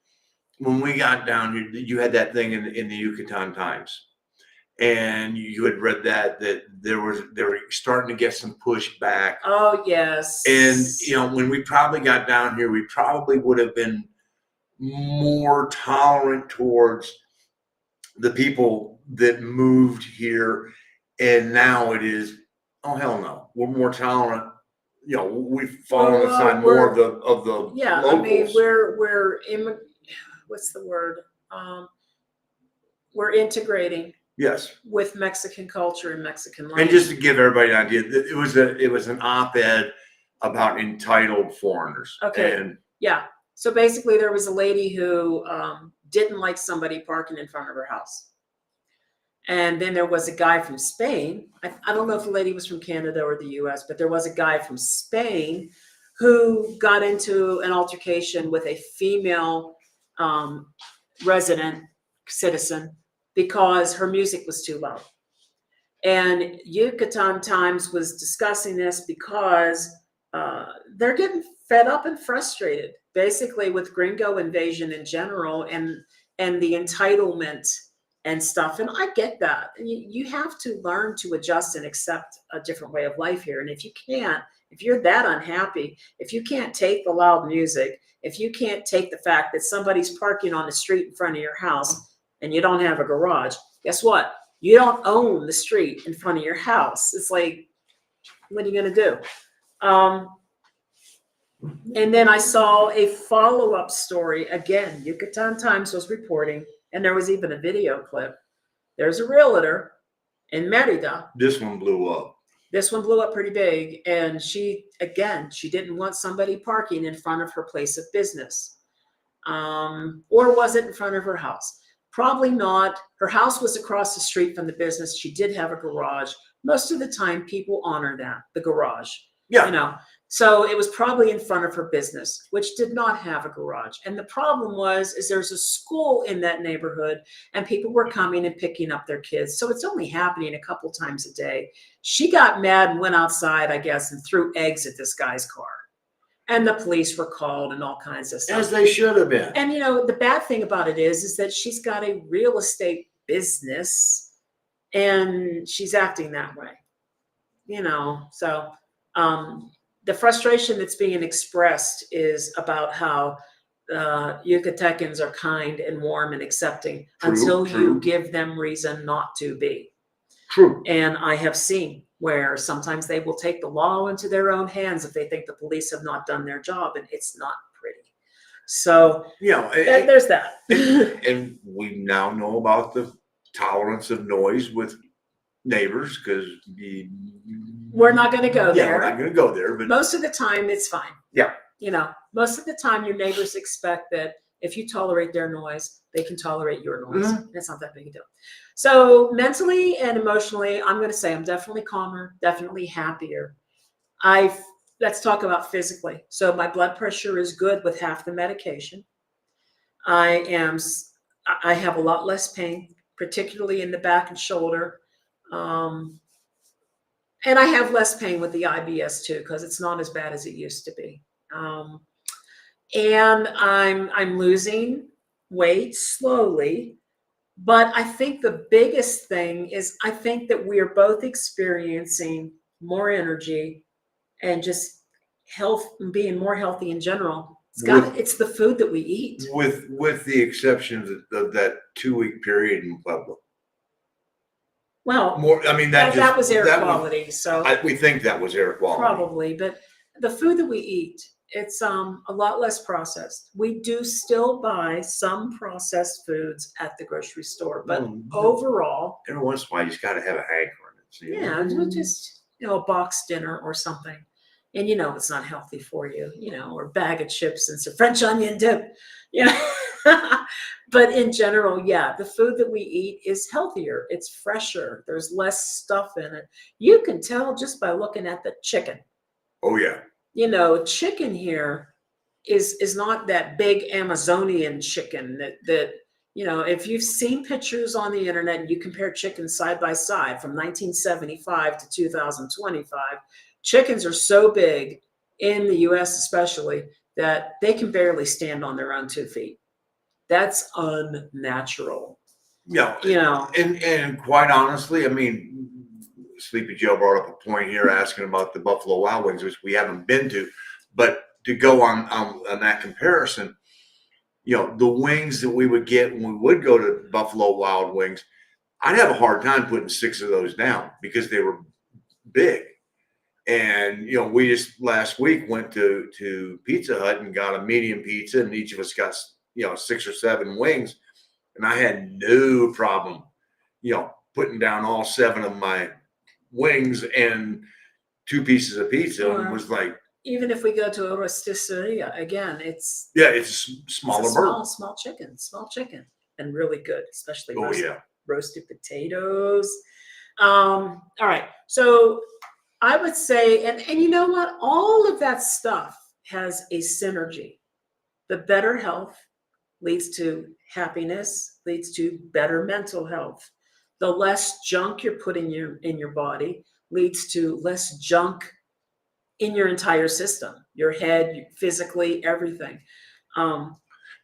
when we got down here, you had that thing in the Yucatan Times, and you had read that they were starting to get some pushback. Oh yes. And when we probably got down here, we probably would have been more tolerant towards the people that moved here, and now it is, oh hell no, we're more tolerant. We've fallen aside more of the locals. I mean, what's the word? We're integrating. Yes. With Mexican culture and Mexican life. And just to give everybody an idea, it was an op-ed about entitled foreigners. Okay. And yeah. So basically, there was a lady who didn't like somebody parking in front of her house. And then there was a guy from Spain. I don't know if the lady was from Canada or the US, but there was a guy from Spain who got into an altercation with a female resident citizen because her music was too loud. And Yucatan Times was discussing this because they're getting fed up and frustrated, basically, with gringo invasion in general and the entitlement and stuff. And I get that. You have to learn to adjust and accept a different way of life here. And if you can't, if you're that unhappy, if you can't take the loud music, if you can't take the fact that somebody's parking on the street in front of your house and you don't have a garage, guess what? You don't own the street in front of your house. It's like, what are you going to do? And then I saw a follow-up story. Again, Yucatan Times was reporting, and there was even a video clip. There's a realtor in Merida. this one blew up. This one blew up pretty big. And she didn't want somebody parking in front of her place of business. Or was it in front of her house? Probably not. Her house was across the street from the business. She did have a garage. Most of the time, people honor that, the garage. Yeah. So it was probably in front of her business, which did not have a garage. And the problem is there's a school in that neighborhood and people were coming and picking up their kids. So it's only happening a couple times a day. She got mad and went outside, I guess, and threw eggs at this guy's car. And the police were called and all kinds of stuff. As they should have been. And, the bad thing about it is that she's got a real estate business and she's acting that way, so the frustration that's being expressed is about how Yucatecans are kind and warm and accepting until you give them reason not to be. True. And I have seen where sometimes they will take the law into their own hands if they think the police have not done their job, and it's not pretty. So there's that. And we now know about the tolerance of noise with neighbors, because we're not going to go there. We're not going to go there, but most of the time it's fine. Yeah. Most of the time your neighbors expect that if you tolerate their noise, they can tolerate your noise. It's not that big a deal. So mentally and emotionally, I'm going to say I'm definitely calmer, definitely happier. Let's talk about physically. So my blood pressure is good with half the medication. I have a lot less pain, particularly in the back and shoulder. And I have less pain with the IBS too, because it's not as bad as it used to be. And I'm losing weight slowly, but I think the biggest thing is I think that we are both experiencing more energy and just health, being more healthy in general. It's the food that we eat. With the exception of that 2-week period in Pueblo. Well, that was air quality. We think that was air quality. Probably, but the food that we eat, it's a lot less processed. We do still buy some processed foods at the grocery store, but overall, every once in a while, you just got to have a hankering. Just a box dinner or something, and it's not healthy for you, or a bag of chips and some French onion dip, But in general, the food that we eat is healthier. It's fresher. There's less stuff in it. You can tell just by looking at the chicken. Oh yeah. Chicken here is not that big Amazonian chicken that if you've seen pictures on the internet and you compare chickens side by side from 1975 to 2025, chickens are so big in the US especially that they can barely stand on their own 2 feet. That's unnatural. And quite honestly, Sleepy Joe brought up a point here asking about the Buffalo Wild Wings, which we haven't been to, but to go on that comparison, the wings that we would get when we would go to Buffalo Wild Wings, I'd have a hard time putting 6 of those down because they were big. And, we just last week went to Pizza Hut and got a medium pizza, and each of us got, 6 or 7 wings. And I had no problem, putting down all 7 of my wings and 2 pieces of pizza, and was like, even if we go to a rosticeria again, it's smaller bird, small chicken, and really good, especially roasted potatoes. All right, so I would say, and you know what, all of that stuff has a synergy. The better health leads to happiness, leads to better mental health. The less junk you're putting in your body leads to less junk in your entire system, your head, physically, everything.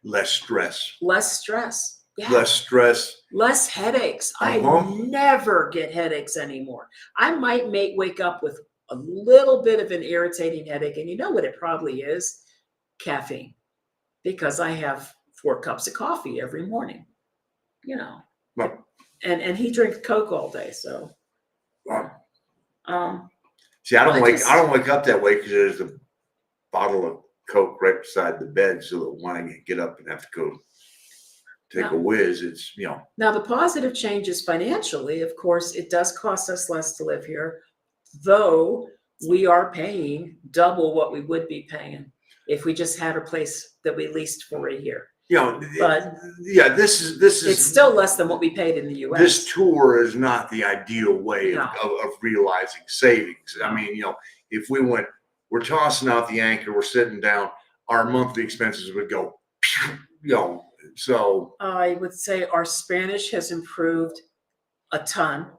Less stress. Yeah. Less stress. Less headaches. I never get headaches anymore. I might wake up with a little bit of an irritating headache. And you know what it probably is? Caffeine. Because I have 4 cups of coffee every morning. Well, and he drinks Coke all day. So, see, I don't wake up that way because there's a bottle of Coke right beside the bed, so that when I get up and have to go take a whiz, it's Now the positive change is financially. Of course, it does cost us less to live here, though we are paying double what we would be paying if we just had a place that we leased for a year. But this is it's still less than what we paid in the US. This tour is not the ideal way of realizing savings. If we we're tossing out the anchor, we're sitting down, our monthly expenses would go, so I would say our Spanish has improved a ton.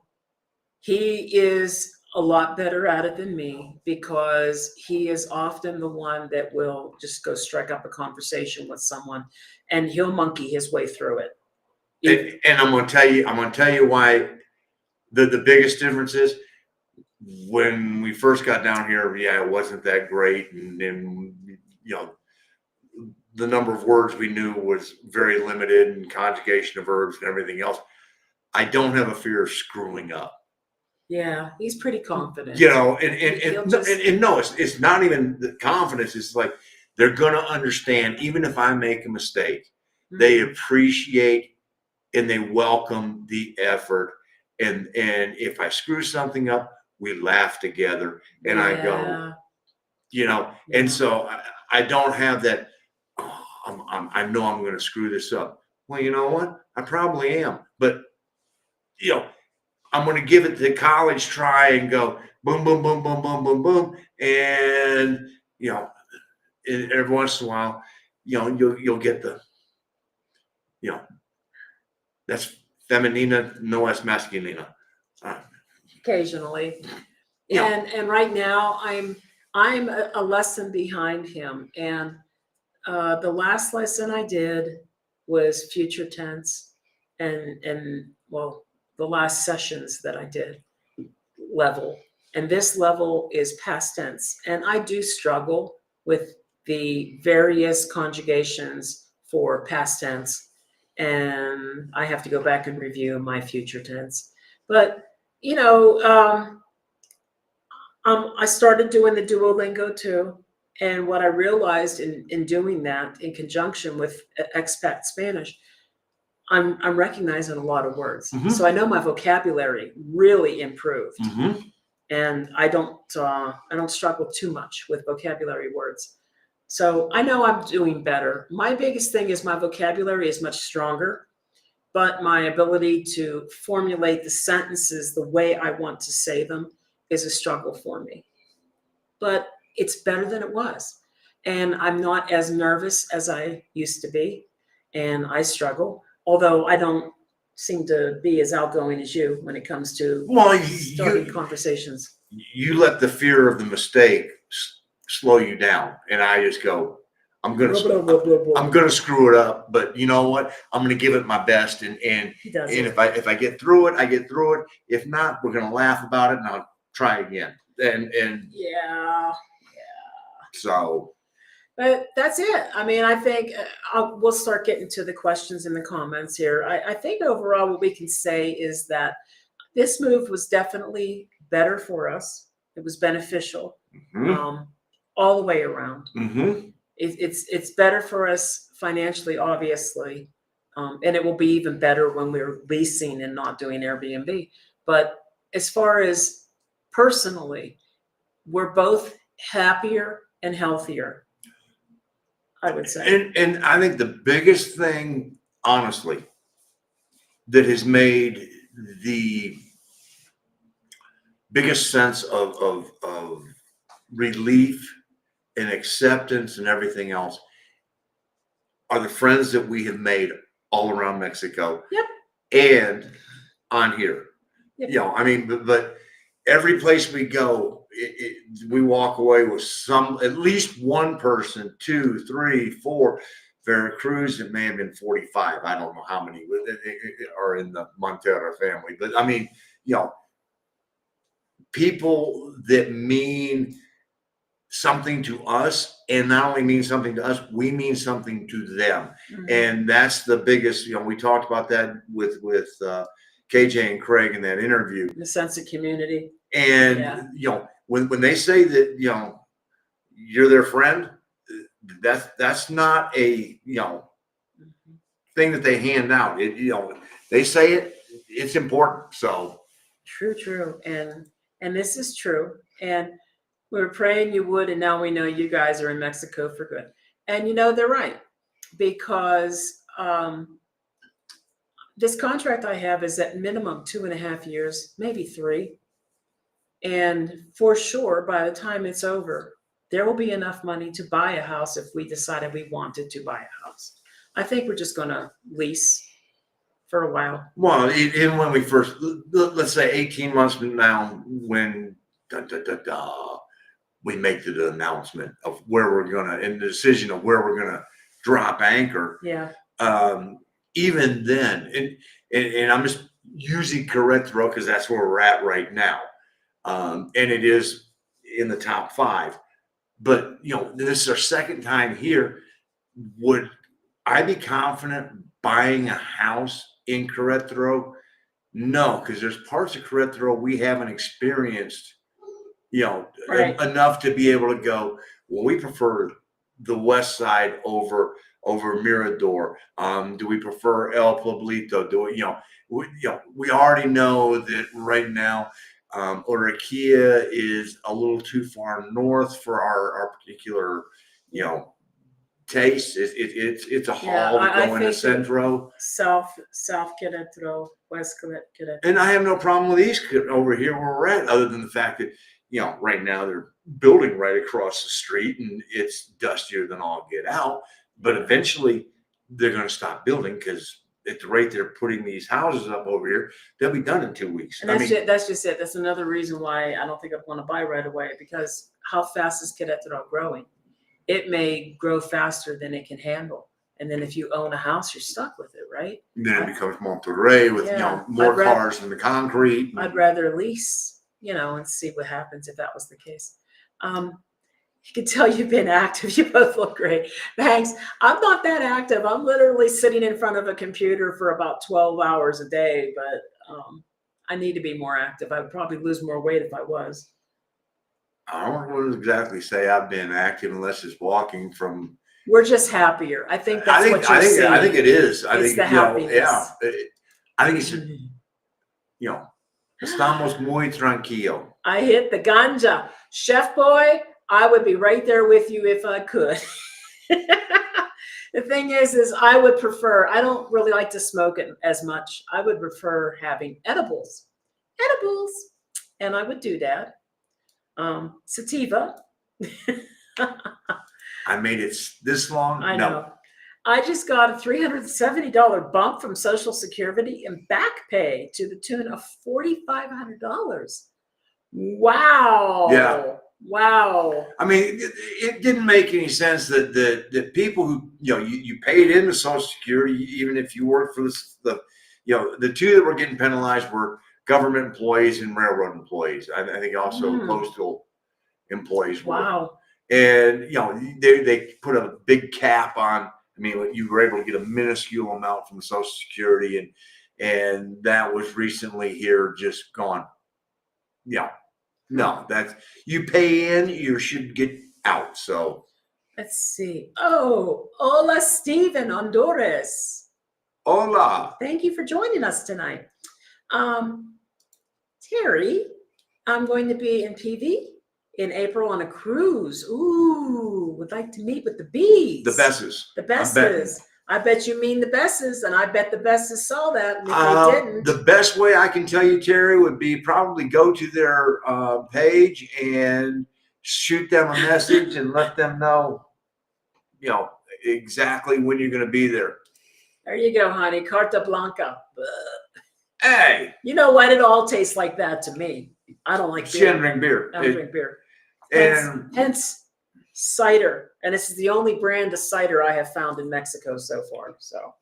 He is a lot better at it than me because he is often the one that will just go strike up a conversation with someone and he'll monkey his way through it. And I'm going to tell you why The biggest difference is when we first got down here, yeah, it wasn't that great. And then, you know, the number of words we knew was very limited and conjugation of verbs and everything else. I don't have a fear of screwing up. Yeah, he's pretty confident. You know, He'll and, just- and no, it's not even the confidence. It's like they're going to understand, even if I make a mistake, they appreciate and they welcome the effort. And if I screw something up, we laugh together. And I go, Yeah. you know, Yeah. and so I don't have that. Oh, I know I'm going to screw this up. Well, you know what? I probably am, but you know, I'm going to give it the college try and go boom, boom, boom, boom, boom, boom, boom, and you know, every once in a while, you know, you'll get the, you know, that's feminina, no es masculina. Occasionally. Yeah. And right now I'm a lesson behind him. And the last lesson I did was future tense, and well, the last sessions that I did level. And this level is past tense. And I do struggle with the various conjugations for past tense. And I have to go back and review my future tense. But, you know, I started doing the Duolingo too. And what I realized in doing that in conjunction with expat Spanish, I'm recognizing a lot of words. Mhm. So I know my vocabulary really improved. Mm-hmm. And I don't struggle too much with vocabulary words. So I know I'm doing better. My biggest thing is my vocabulary is much stronger, but my ability to formulate the sentences the way I want to say them is a struggle for me. But it's better than it was. And I'm not as nervous as I used to be. And I struggle, although I don't seem to be as outgoing as you when it comes to Well, starting conversations. you let the fear of the mistake slow you down, and I just go, I'm gonna screw it up, but you know what? I'm gonna give it my best, and He does and it. if I get through it, I get through it. If not, we're gonna laugh about it, and I'll try again. And Yeah. so, But that's it. I mean, I think we'll start getting to the questions in the comments here. I think overall what we can say is that this move was definitely better for us. It was beneficial all the way around. mm-hmm. It's better for us financially, obviously, and it will be even better when we're leasing and not doing Airbnb. But as far as personally, we're both happier and healthier, I would say. And I think the biggest thing, honestly, that has made the biggest sense of relief and acceptance and everything else are the friends that we have made all around Mexico. Yep. And on here. Yep. You know, I mean, but every place we go, we walk away with at least one person, 2, 3, 4. Veracruz, it may have been 45. I don't know how many are in the Montero family, but I mean, you know, people that mean something to us, and not only mean something to us, we mean something to them. Mm-hmm. And that's the biggest, you know, we talked about that with KJ and Craig in that interview. The sense of community. And, you know, when they say that, you know, you're their friend, that's not a, you know, thing that they hand out. It, you know, they say it, it's important. So True. And this is true. And we were praying you would, and now we know you guys are in Mexico for good. And you know, they're right, because this contract I have is at minimum 2.5 years, maybe 3. And for sure, by the time it's over, there will be enough money to buy a house if we decided we wanted to buy a house. I think we're just going to lease for a while. Well, even when we first, let's say 18 months from now, when we make the announcement of where we're going to, and the decision of where we're going to drop anchor. Yeah. Even then, and I'm just using Querétaro because that's where we're at right now. And it is in the top 5. But, this is our second time here. Would I be confident buying a house in Querétaro? No, because there's parts of Querétaro we haven't experienced, Right. enough to be able to go, well, we prefer the west side over Mirador. Do we prefer El Pueblito? We already know that right now, Orquilla is a little too far north for our particular, taste. It's a Yeah, haul to I go into think that Centro. South Querétaro, West Querétaro. And I have no problem with East over here where we're at, other than the fact that, right now they're building right across the street and it's dustier than all get out. But eventually they're going to stop building because at the rate they're putting these houses up over here, they'll be done in 2 weeks. And that's just it. That's another reason why I don't think I'd want to buy right away, because how fast is Querétaro growing? It may grow faster than it can handle. And then if you own a house, you're stuck with it, right? Then it becomes Monterrey with more cars than the concrete. I'd rather lease, and see what happens if that was the case. You can tell you've been active. You both look great. Thanks. I'm not that active. I'm literally sitting in front of a computer for about 12 hours a day, but I need to be more active. I would probably lose more weight if I was. I don't exactly say I've been active unless it's walking from. We're just happier. I think that's what you're saying. I think it is. I It's think the happiness. I think it's estamos muy tranquilo. I hit the ganja. Chef boy, I would be right there with you if I could. The thing is I would prefer, I don't really like to smoke it as much. I would prefer having edibles. And I would do that. Sativa. I made it this long. I know. I just got a $370 bump from Social Security and back pay to the tune of $4,500. Wow. Yeah. Wow. I mean, it didn't make any sense that people who, you paid into Social Security, even if you worked for the two that were getting penalized were government employees and railroad employees. I think also postal employees were. Wow. And, they put a big cap on. I mean, you were able to get a minuscule amount from Social Security, and that was recently here just gone. Yeah. No, that's you pay in, you should get out. So let's see. Oh, hola, Steven Honduras. Hola. Thank you for joining us tonight. Terry, I'm going to be in PV in April on a cruise. Ooh, would like to meet with the bees. The Besses. The Besses. I bet you mean the Besses, and I bet the Besses saw that. And if they didn't, the best way I can tell you, Terry, would be probably go to their page and shoot them a message and let them know, exactly when you're going to be there. There you go, honey. Carta Blanca. Hey. You know what? It all tastes like that to me. I don't like beer. She doesn't drink beer. I don't drink beer. And hence cider. And this is the only brand of cider I have found in Mexico so far. So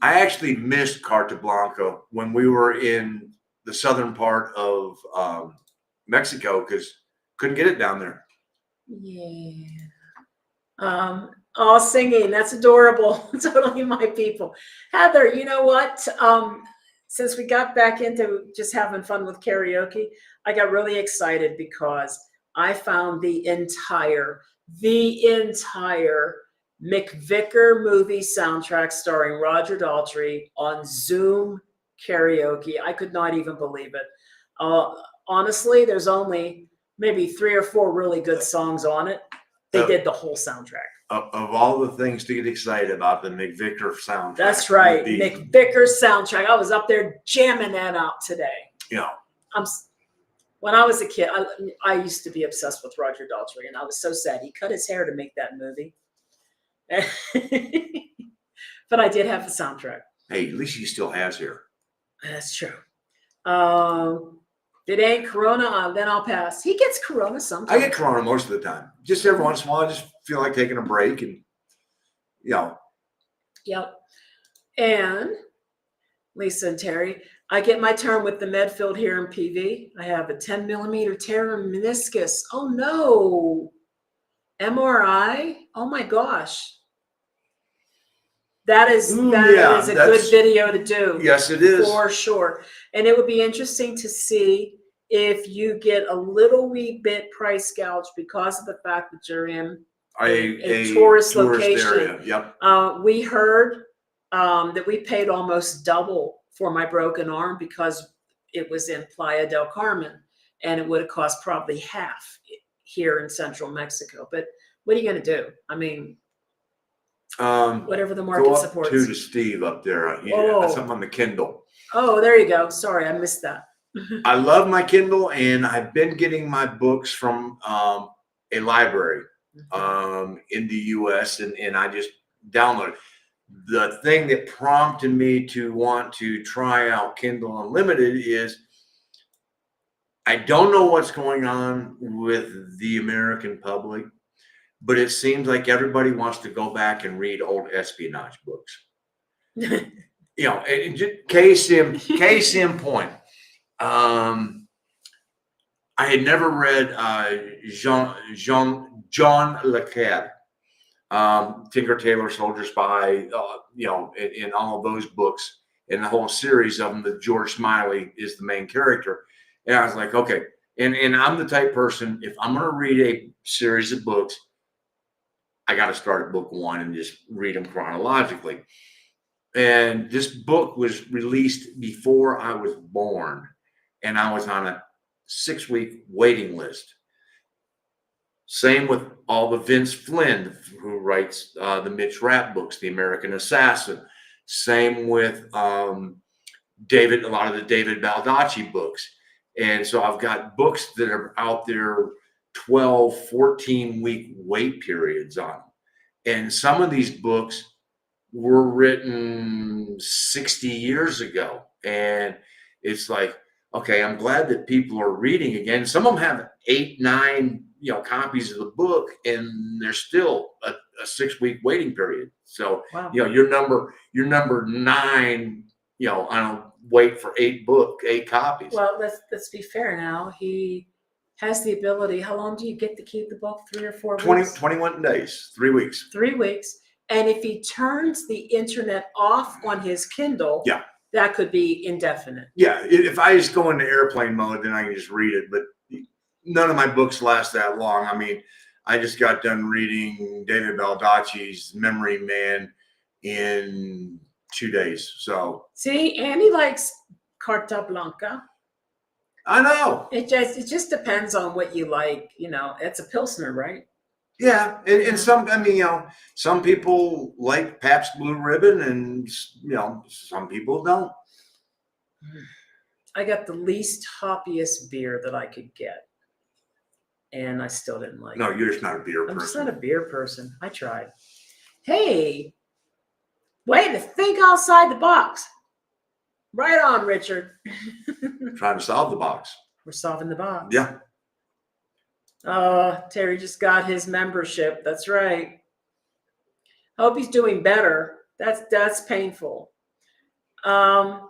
I actually missed Carta Blanca when we were in the southern part of Mexico because couldn't get it down there. Yeah. All singing. That's adorable. Totally my people. Heather, you know what? Since we got back into just having fun with karaoke, I got really excited because I found the entire McVicker movie soundtrack starring Roger Daltrey on Zoom karaoke. I could not even believe it. Honestly, there's only maybe 3 or 4 really good songs on it. They did the whole soundtrack. Of all the things to get excited about, the McVicker soundtrack. That's right. McVicker soundtrack. I was up there jamming that out today. Yeah. When I was a kid, I used to be obsessed with Roger Daltrey, and I was so sad. He cut his hair to make that movie. But I did have the soundtrack. Hey, at least he still has hair. That's true. If it ain't Corona, then I'll pass. He gets Corona sometimes. I get Corona most of the time. Just every once in a while, I just feel like taking a break and, Yep. And Lisa and Terry, I get my turn with the Medfield here in PV. I have a 10 millimeter tear in meniscus. Oh no. MRI? Oh my gosh. That is a good video to do. Yes, it is. For sure. And it would be interesting to see if you get a little wee bit price gouge because of the fact that you're in a tourist location. Area. Yep. We heard that we paid almost double for my broken arm because it was in Playa del Carmen, and it would have cost probably half here in central Mexico. But what are you going to do? I mean, whatever the market go up supports. To Steve up there. Something on the Kindle. Oh, there you go. Sorry, I missed that. I love my Kindle, and I've been getting my books from a library in the U.S. and I just download it. The thing that prompted me to want to try out Kindle Unlimited is I don't know what's going on with the American public, but it seems like everybody wants to go back and read old espionage books. Case in point. I had never read John Le Carre, Tinker Tailor Soldier Spy, in all of those books and the whole series of them. That George Smiley is the main character, and I was like, okay. And I'm the type person, if I'm going to read a series of books, I got to start at book one and just read them chronologically. And this book was released before I was born, and I was on a 6-week waiting list. Same with all the Vince Flynn, who writes the Mitch Rapp books, The American Assassin. Same with a lot of the David Baldacci books. And so I've got books that are out there 12, 14-week wait periods on them. And some of these books were written 60 years ago. And it's like, okay, I'm glad that people are reading again. Some of them have 8, 9, copies of the book, and there's still a 6-week waiting period. So, wow. Your number 9, I don't wait for 8 copies. Well, let's be fair now. He has the ability. How long do you get to keep the book? 3 or 4 weeks? 21 days, 3 weeks. 3 weeks. And if he turns the internet off on his Kindle, yeah, that could be indefinite. Yeah, if I just go into airplane mode, then I can just read it. But none of my books last that long. I mean, I just got done reading David Baldacci's Memory Man in 2 days. So see, Andy likes Carta Blanca. I know. It just depends on what you like. It's a Pilsner, right? Yeah, and some people like Pabst Blue Ribbon, and some people don't. I got the least hoppiest beer that I could get, and I still didn't like it. No, you're just not a beer person. I'm just not a beer person. I tried. Hey, way to think outside the box. Right on, Richard. Trying to solve the box. We're solving the box. Yeah. Oh, Terry just got his membership. That's right. Hope he's doing better. That's painful. Let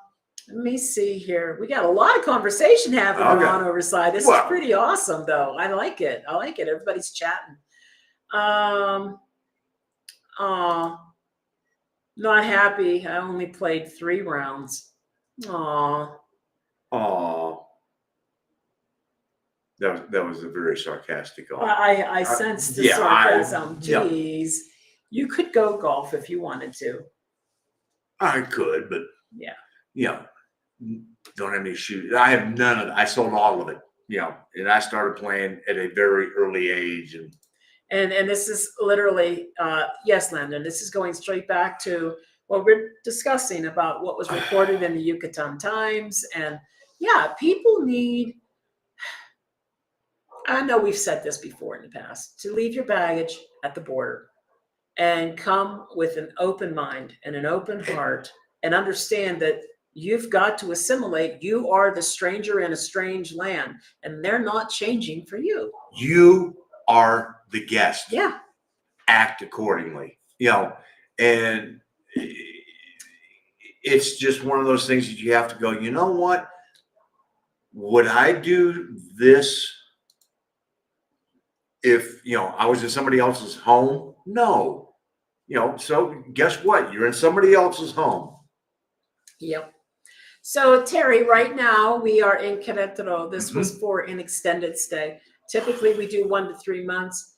me see here. We got a lot of conversation happening on overside. This is pretty awesome, though. I like it. Everybody's chatting. Not happy. I only played 3 rounds. Aw. That was a very sarcastic. I sensed the sarcasm. Jeez. You could go golf if you wanted to. I could, but don't have any shoes. I have none of it. I sold all of it, and I started playing at a very early age. And this is literally, yes, Landon, this is going straight back to what we're discussing about what was reported in the Yucatan Times. And people need, I know we've said this before in the past, to leave your baggage at the border and come with an open mind and an open heart and understand that you've got to assimilate. You are the stranger in a strange land, and they're not changing for you. You are the guest. Yeah. Act accordingly. And it's just one of those things that you have to go, you know what? Would I do this if, I was in somebody else's home? No. So guess what? You're in somebody else's home. Yep. So Terry, right now we are in Querétaro. This was for an extended stay. Typically we do 1 to 3 months.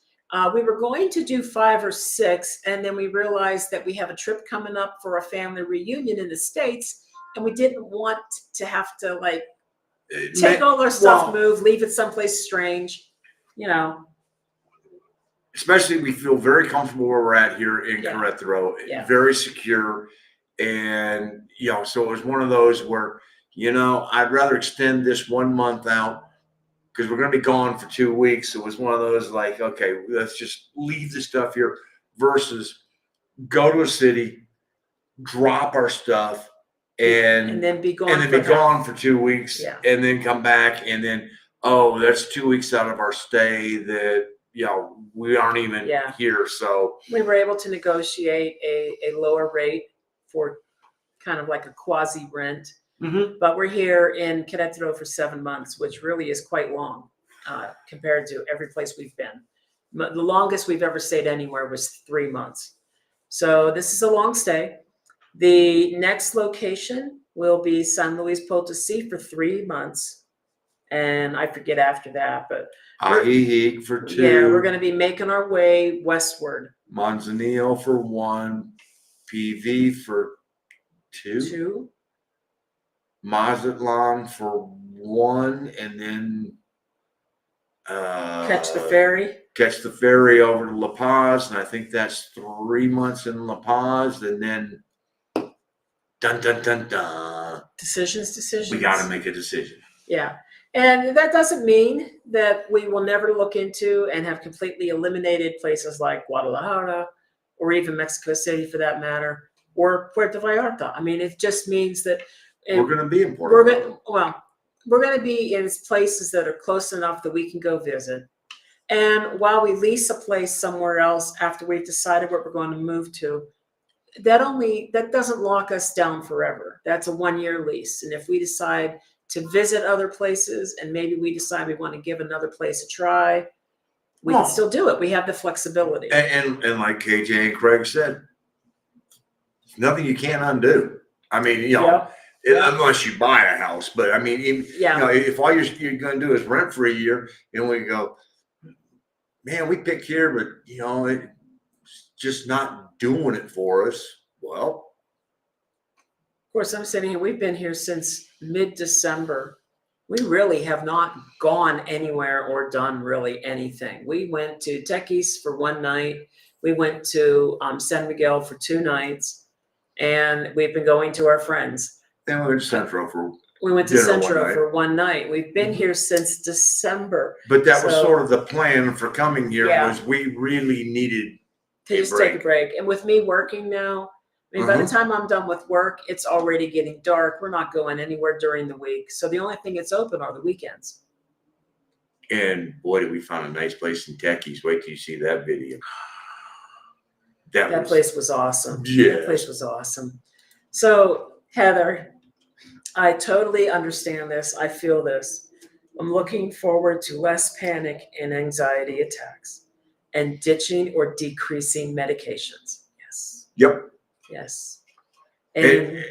We were going to do 5 or 6, and then we realized that we have a trip coming up for a family reunion in the States, and we didn't want to have to take all our stuff, move, leave it someplace strange, Especially, we feel very comfortable where we're at here in Querétaro, very secure. And, so it was one of those where, I'd rather extend this 1 month out because we're going to be gone for 2 weeks. It was one of those okay, let's just leave the stuff here versus go to a city, drop our stuff, and then be gone, gone for 2 weeks, and then come back, and then, that's 2 weeks out of our stay that, we aren't even here. So we were able to negotiate a lower rate for kind of like a quasi rent. But we're here in Querétaro for 7 months, which really is quite long compared to every place we've been. The longest we've ever stayed anywhere was 3 months. So this is a long stay. The next location will be San Luis Potosí for 3 months. And I forget after that, but Ajijic for 2. Yeah, we're going to be making our way westward. Manzanillo for 1. PV for 2. Mazatlan for 1, and then catch the ferry. Catch the ferry over to La Paz, and I think that's 3 months in La Paz, and then dun dun dun dun. Decisions. We got to make a decision. Yeah, and that doesn't mean that we will never look into and have completely eliminated places like Guadalajara or even Mexico City, for that matter, or Puerto Vallarta. I mean, it just means that we're going to be in Puerto Vallarta. We're going to be in places that are close enough that we can go visit. And while we lease a place somewhere else after we've decided what we're going to move to, that doesn't lock us down forever. That's a 1-year lease. And if we decide to visit other places and maybe we decide we want to give another place a try, we can still do it. We have the flexibility. And like KJ and Craig said, nothing you can't undo. I mean, unless you buy a house. But I mean, if all you're going to do is rent for a year, and we go, man, we picked here, but it's just not doing it for us. Well, of course, I'm sitting here. We've been here since mid-December. We really have not gone anywhere or done really anything. We went to Tequis for 1 night. We went to San Miguel for 2 nights, and we've been going to our friends. Then we went to Centro for Centro for 1 night. We've been here since December. But that was sort of the plan for coming here. Was we really needed to just take a break. And with me working now, I mean, by the time I'm done with work, it's already getting dark. We're not going anywhere during the week. So the only thing that's open are the weekends. And boy, did we find a nice place in Tequis. Wait till you see that video. That place was awesome. Yeah. That place was awesome. So, Heather, I totally understand this. I feel this. I'm looking forward to less panic and anxiety attacks and ditching or decreasing medications. Yes. Yep. Yes. And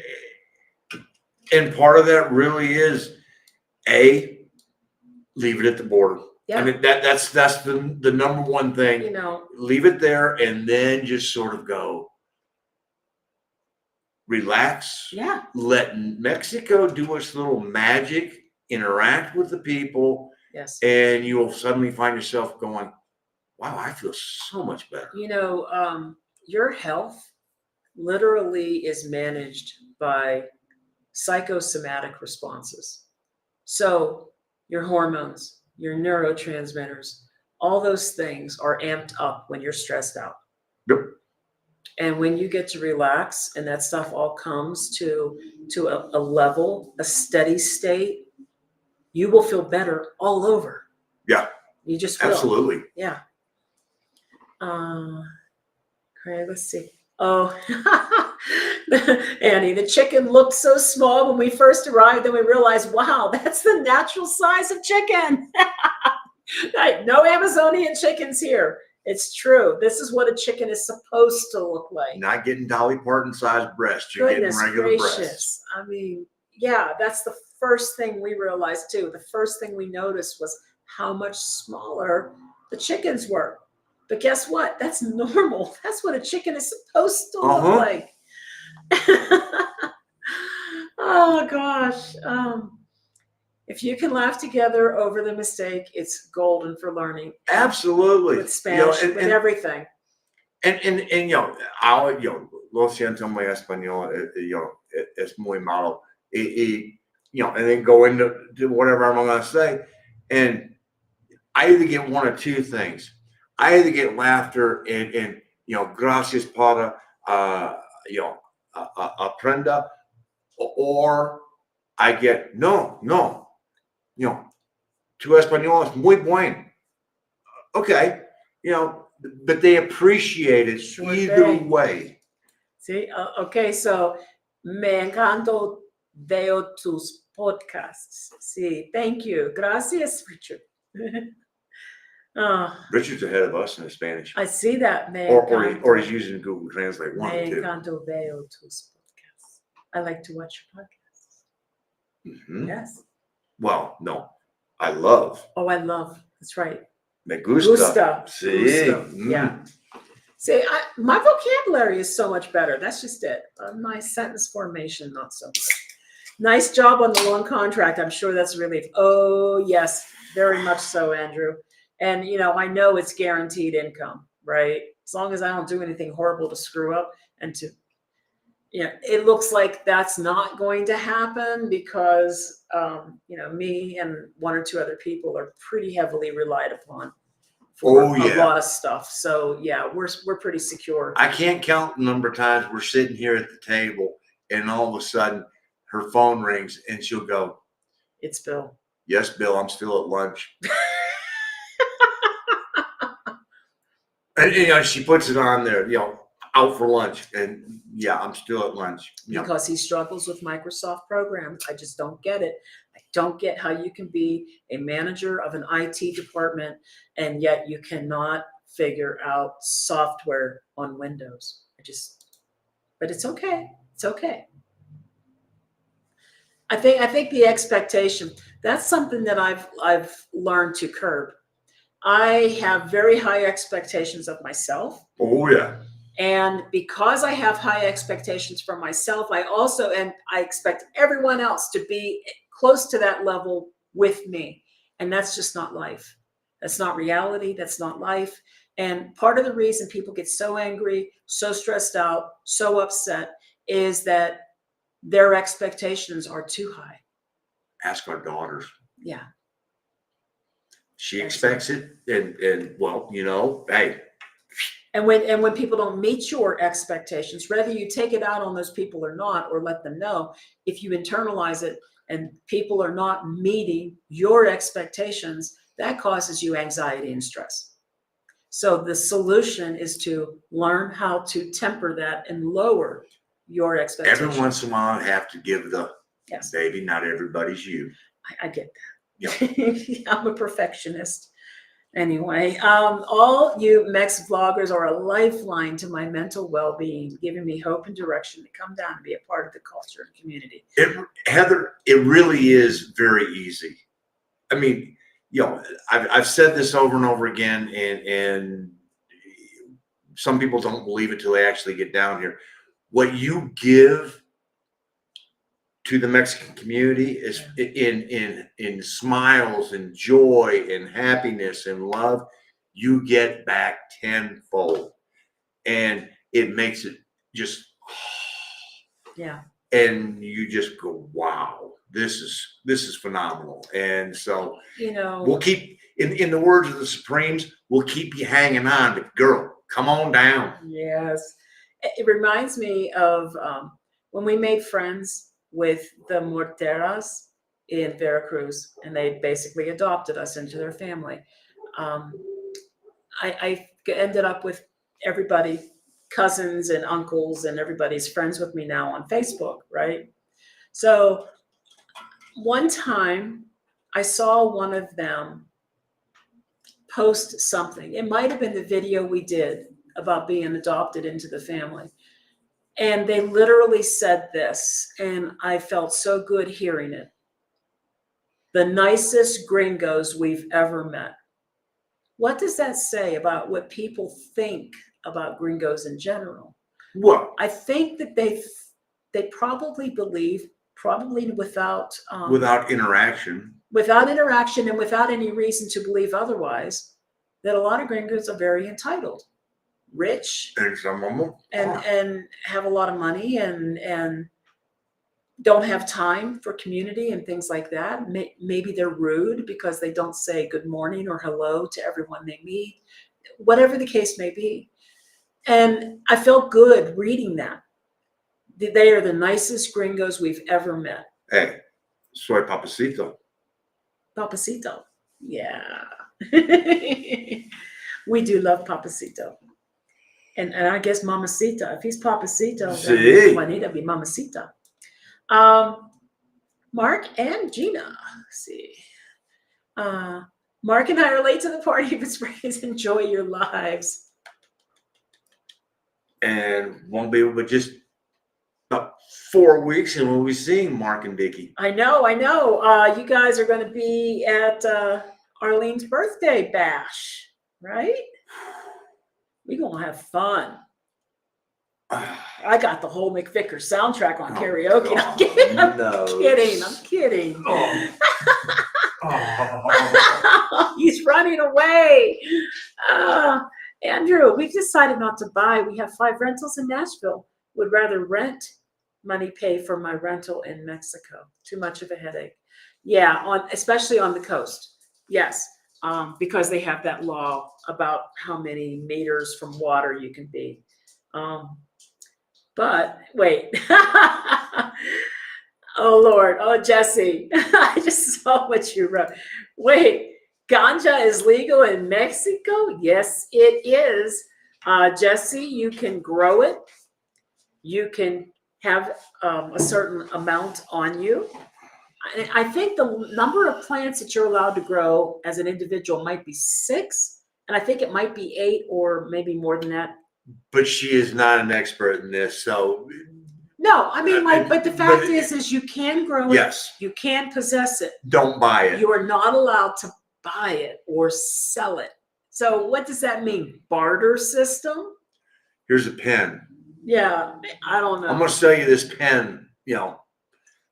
part of that really is leave it at the border. Yeah. I mean, that's the number one thing. Leave it there and then just sort of go relax. Yeah. Let Mexico do its little magic, interact with the people. Yes. And you will suddenly find yourself going, wow, I feel so much better. Your health literally is managed by psychosomatic responses. So your hormones, your neurotransmitters, all those things are amped up when you're stressed out. Yep. And when you get to relax and that stuff all comes to a level, a steady state, you will feel better all over. Yeah. You just will. Absolutely. Yeah. Craig, let's see. Oh, Annie, the chicken looked so small when we first arrived, then we realized, wow, that's the natural size of chicken. Right, no Amazonian chickens here. It's true. This is what a chicken is supposed to look like. Not getting Dolly Parton sized breasts. You're getting Goodness regular gracious. breasts. I mean, yeah, that's the first thing we realized too. The first thing we noticed was how much smaller the chickens were. But guess what? That's normal. That's what a chicken is supposed to look like. Oh gosh. If you can laugh together over the mistake, it's golden for learning. Absolutely. With Spanish, and, with everything. And lo siento muy español, es muy malo. And then go into whatever I'm going to say. And I either get one or two things. I either get laughter and gracias para, aprenda, or I get, no, tu español es muy bueno. Okay, but they appreciate it either way. See, okay, so me encanto veo tus podcasts. Sí, thank you. Gracias, Richard. Richard's ahead of us in the Spanish. I see that, me or he's using Google Translate. One Me or two. encanto veo tus podcasts. I like to watch your podcasts. Mm-hmm. Yes. Well, no, I love. Oh, I love. That's right. Me gusta. Sí. Gusta. Yeah. See, my vocabulary is so much better. That's just it. My sentence formation, not so much. Nice job on the long contract. I'm sure that's a relief. Oh, yes, very much so, Andrew. And, I know it's guaranteed income, right? As long as I don't do anything horrible to screw up and it looks like that's not going to happen because, me and one or two other people are pretty heavily relied upon for a lot of stuff. So yeah, we're pretty secure. I can't count the number of times we're sitting here at the table and all of a sudden her phone rings and she'll go, "It's Bill." "Yes, Bill, I'm still at lunch." And she puts it on there, out for lunch, and yeah, I'm still at lunch. Because he struggles with Microsoft programs. I just don't get it. I don't get how you can be a manager of an IT department and yet you cannot figure out software on Windows. But it's okay. It's okay. I think the expectation, that's something that I've learned to curb. I have very high expectations of myself. Oh yeah. And because I have high expectations for myself, I expect everyone else to be close to that level with me. And that's just not life. That's not reality. That's not life. And part of the reason people get so angry, so stressed out, so upset is that their expectations are too high. Ask our daughters. Yeah. She expects it, and well, hey. And when people don't meet your expectations, whether you take it out on those people or not, or let them know, if you internalize it and people are not meeting your expectations, that causes you anxiety and stress. So the solution is to learn how to temper that and lower your expectations. Every once in a while, I have to give the yes. Baby, not everybody's you. I get that. Yep. I'm a perfectionist. Anyway, all you Mex vloggers are a lifeline to my mental well-being, giving me hope and direction to come down and be a part of the culture and community. Heather, it really is very easy. I mean, I've said this over and over again, and some people don't believe it till they actually get down here. What you give to the Mexican community is in smiles and joy and happiness and love, you get back tenfold, and it makes it just and you just go, wow, this is phenomenal. And so we'll keep in the words of the Supremes, we'll keep you hanging on, but girl, come on down. Yes, it reminds me of when we made friends with the Morteras in Veracruz, and they basically adopted us into their family. I ended up with everybody cousins and uncles and everybody's friends with me now on Facebook, right? So one time I saw one of them post something. It might have been the video we did about being adopted into the family. And they literally said this, and I felt so good hearing it. The nicest gringos we've ever met. What does that say about what people think about gringos in general? What? I think that they probably believe, probably without interaction, and without any reason to believe otherwise, that a lot of gringos are very entitled, rich, and some of them and have a lot of money and don't have time for community and things like that. Maybe they're rude because they don't say good morning or hello to everyone they meet, whatever the case may be. And I felt good reading that. They are the nicest gringos we've ever met. Hey, soy papacito. Papacito. Yeah. We do love Papacito. And I guess Mamacita. If he's Papacito, then Juanita be Mamacita. Mark and Gina. Let's see. Mark and I are late to the party, but please enjoy your lives. And won't be able to just about 4 weeks and we'll be seeing Mark and Vicky. I know. You guys are going to be at Arlene's birthday bash, right? We're going to have fun. I got the whole McVicker soundtrack on karaoke. I'm kidding. Oh. He's running away. Andrew, we've decided not to buy. We have 5 rentals in Nashville. Would rather rent, money pay for my rental in Mexico. Too much of a headache. Yeah, especially on the coast. Yes, because they have that law about how many meters from water you can be. But wait. Oh, Lord. Oh, Jesse. I just saw what you wrote. Wait, ganja is legal in Mexico? Yes, it is. Jesse, you can grow it. You can have a certain amount on you. I think the number of plants that you're allowed to grow as an individual might be 6. And I think it might be 8 or maybe more than that. But she is not an expert in this, so. No, I mean, but the fact is you can grow it. Yes. You can possess it. Don't buy it. You are not allowed to buy it or sell it. So what does that mean? Barter system? Here's a pen. Yeah, I don't know. I'm going to sell you this pen,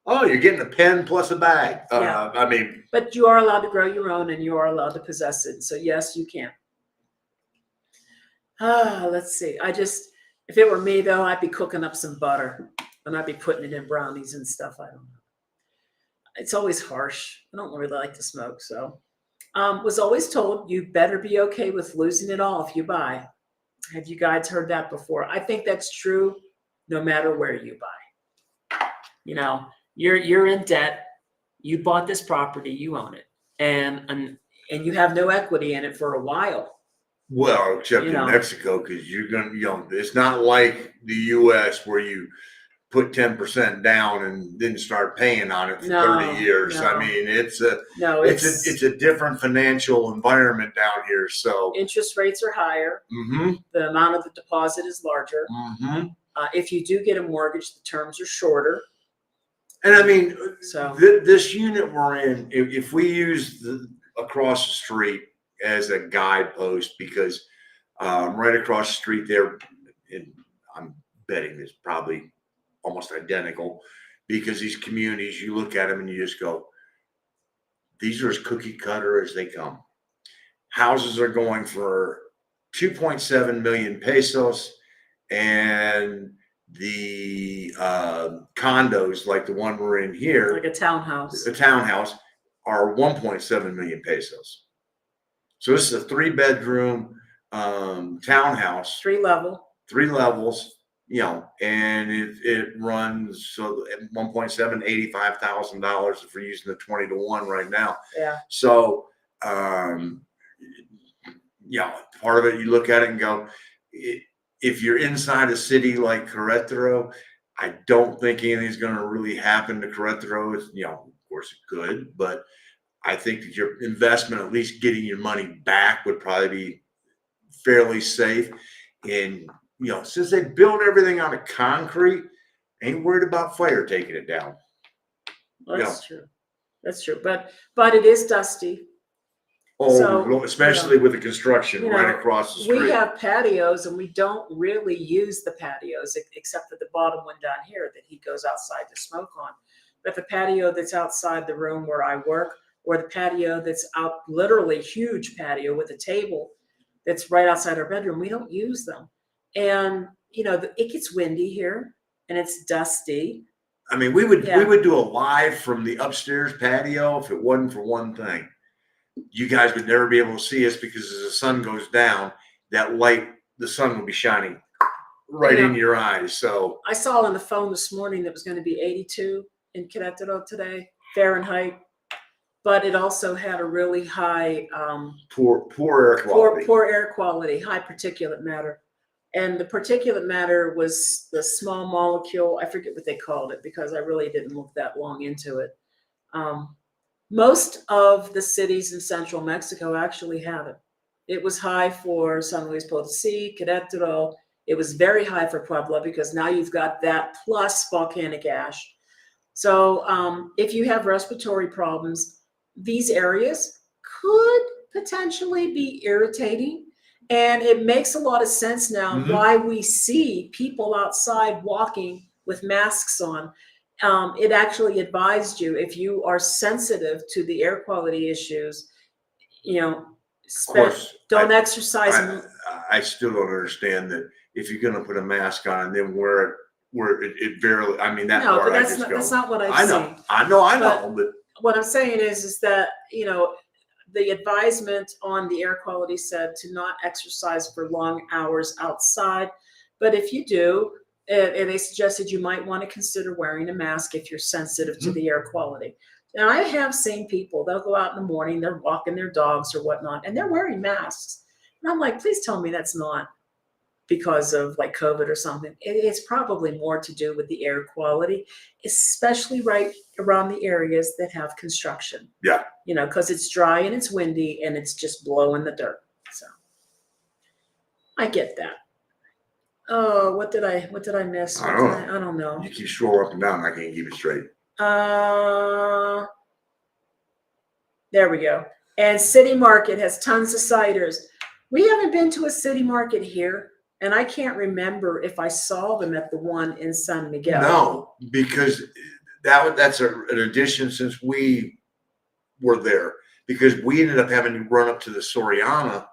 Oh, you're getting a pen plus a bag. Yeah. I mean. But you are allowed to grow your own and you are allowed to possess it. So yes, you can. Let's see. If it were me though, I'd be cooking up some butter and I'd be putting it in brownies and stuff. I don't know. It's always harsh. I don't really like to smoke. So, was always told you better be okay with losing it all if you buy. Have you guys heard that before? I think that's true no matter where you buy. You're in debt. You bought this property, you own it. And you have no equity in it for a while. Well, except in Mexico, because you're going to, it's not like the U.S. where you put 10% down and then start paying on it for 30 years. No. I mean, it's a different financial environment down here. So interest rates are higher. Mm-hmm. The amount of the deposit is larger. Mm-hmm. If you do get a mortgage, the terms are shorter. And I mean, so this unit we're in, if we use across the street as a guidepost, because right across the street there, and I'm betting it's probably almost identical, because these communities, you look at them and you just go, these are as cookie cutter as they come. Houses are going for 2.7 million pesos, and the condos, like the one we're in here, like a townhouse, are 1.7 million pesos. So this is a 3-bedroom townhouse, 3 levels, and it runs so at 1.7, $85,000 if we're using the 20-to-1 right now. Yeah. So, part of it, you look at it and go, if you're inside a city like Querétaro, I don't think anything's going to really happen to Querétaro. It's, of course it could, but I think that your investment, at least getting your money back, would probably be fairly safe. And, since they build everything out of concrete, ain't worried about fire taking it down. That's true. That's true. But it is dusty. Oh, So, especially with the construction right across the street. We have patios and we don't really use the patios except for the bottom one down here that he goes outside to smoke on. But the patio that's outside the room where I work, or the patio that's out, literally huge patio with a table that's right outside our bedroom, we don't use them. And, it gets windy here and it's dusty. I mean, we would do a live from the upstairs patio if it wasn't for one thing. You guys would never be able to see us because as the sun goes down, that light, the sun will be shining right in your eyes. So I saw on the phone this morning that it was going to be 82 in Querétaro today, Fahrenheit, but it also had a really high poor air quality. Poor air quality, high particulate matter. And the particulate matter was the small molecule. I forget what they called it because I really didn't look that long into it. Most of the cities in central Mexico actually have it. It was high for San Luis Potosí, Querétaro. It was very high for Puebla because now you've got that plus volcanic ash. So if you have respiratory problems, these areas could potentially be irritating. And it makes a lot of sense now why we see people outside walking with masks on. It actually advised you if you are sensitive to the air quality issues, don't exercise. I still don't understand that if you're going to put a mask on and then wear it where it barely, I mean, that no, part but that's not what I've seen. I know, but what I'm saying is that, the advisement on the air quality said to not exercise for long hours outside. But if you do, and they suggested you might want to consider wearing a mask if you're sensitive to the air quality. And I have seen people, they'll go out in the morning, they're walking their dogs or whatnot, and they're wearing masks. And I'm like, please tell me that's not because of like COVID or something. It's probably more to do with the air quality, especially right around the areas that have construction. Yeah. Because it's dry and it's windy and it's just blowing the dirt. So I get that. Oh, what did I miss? I don't know. You keep scrolling up and down. I can't keep it straight. There we go. And City Market has tons of ciders. We haven't been to a city market here, and I can't remember if I saw them at the one in San Miguel. No, because that's an addition since we were there, because we ended up having to run up to the Soriana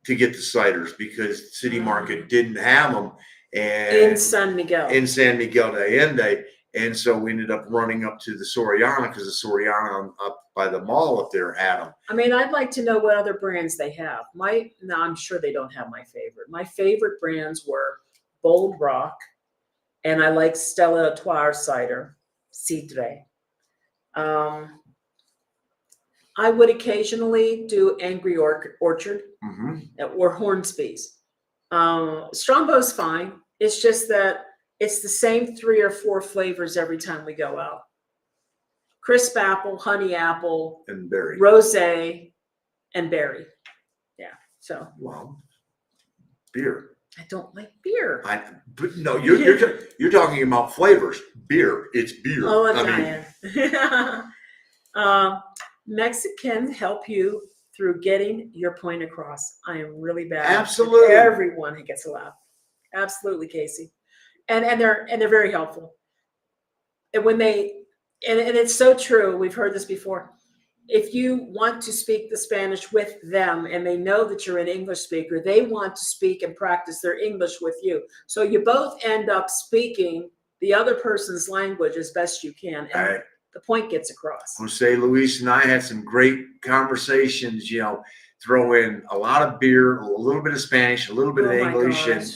to get the ciders because City Market didn't have them. And in San Miguel de Allende. And so we ended up running up to the Soriana because the Soriana up by the mall up there had them. I mean, I'd like to know what other brands they have. I'm sure they don't have my favorite. My favorite brands were Bold Rock, and I like Stella Artois cider, Cidre. I would occasionally do Angry Orchard or Hornsby's. Strombow's fine. It's just that it's the same 3 or 4 flavors every time we go out. Crisp apple, honey apple, and berry, rosé, and berry. Yeah. So. Well, beer. I don't like beer. But no, you're talking about flavors. Beer. It's beer. Oh, Italian. Mexican help you through getting your point across. I am really bad. Absolutely. Everyone gets a laugh. Absolutely, Casey. And they're very helpful. And when and it's so true, we've heard this before. If you want to speak the Spanish with them and they know that you're an English speaker, they want to speak and practice their English with you. So you both end up speaking the other person's language as best you can. And the point gets across. Jose Luis and I had some great conversations, throw in a lot of beer, a little bit of Spanish, a little bit of English. And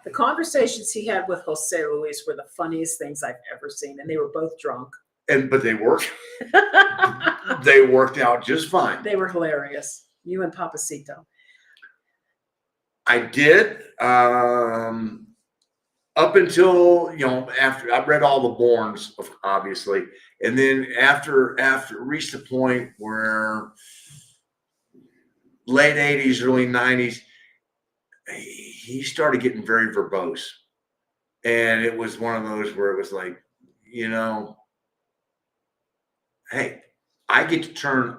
the conversations he had with Jose Luis were the funniest things I've ever seen. And they were both drunk. But they worked. They worked out just fine. They were hilarious. You and Papacito. I did. Up until, after I read all the Bournes, obviously, and then after reached the point where late 80s, early 90s, he started getting very verbose. And it was one of those where it was like, hey, I get to turn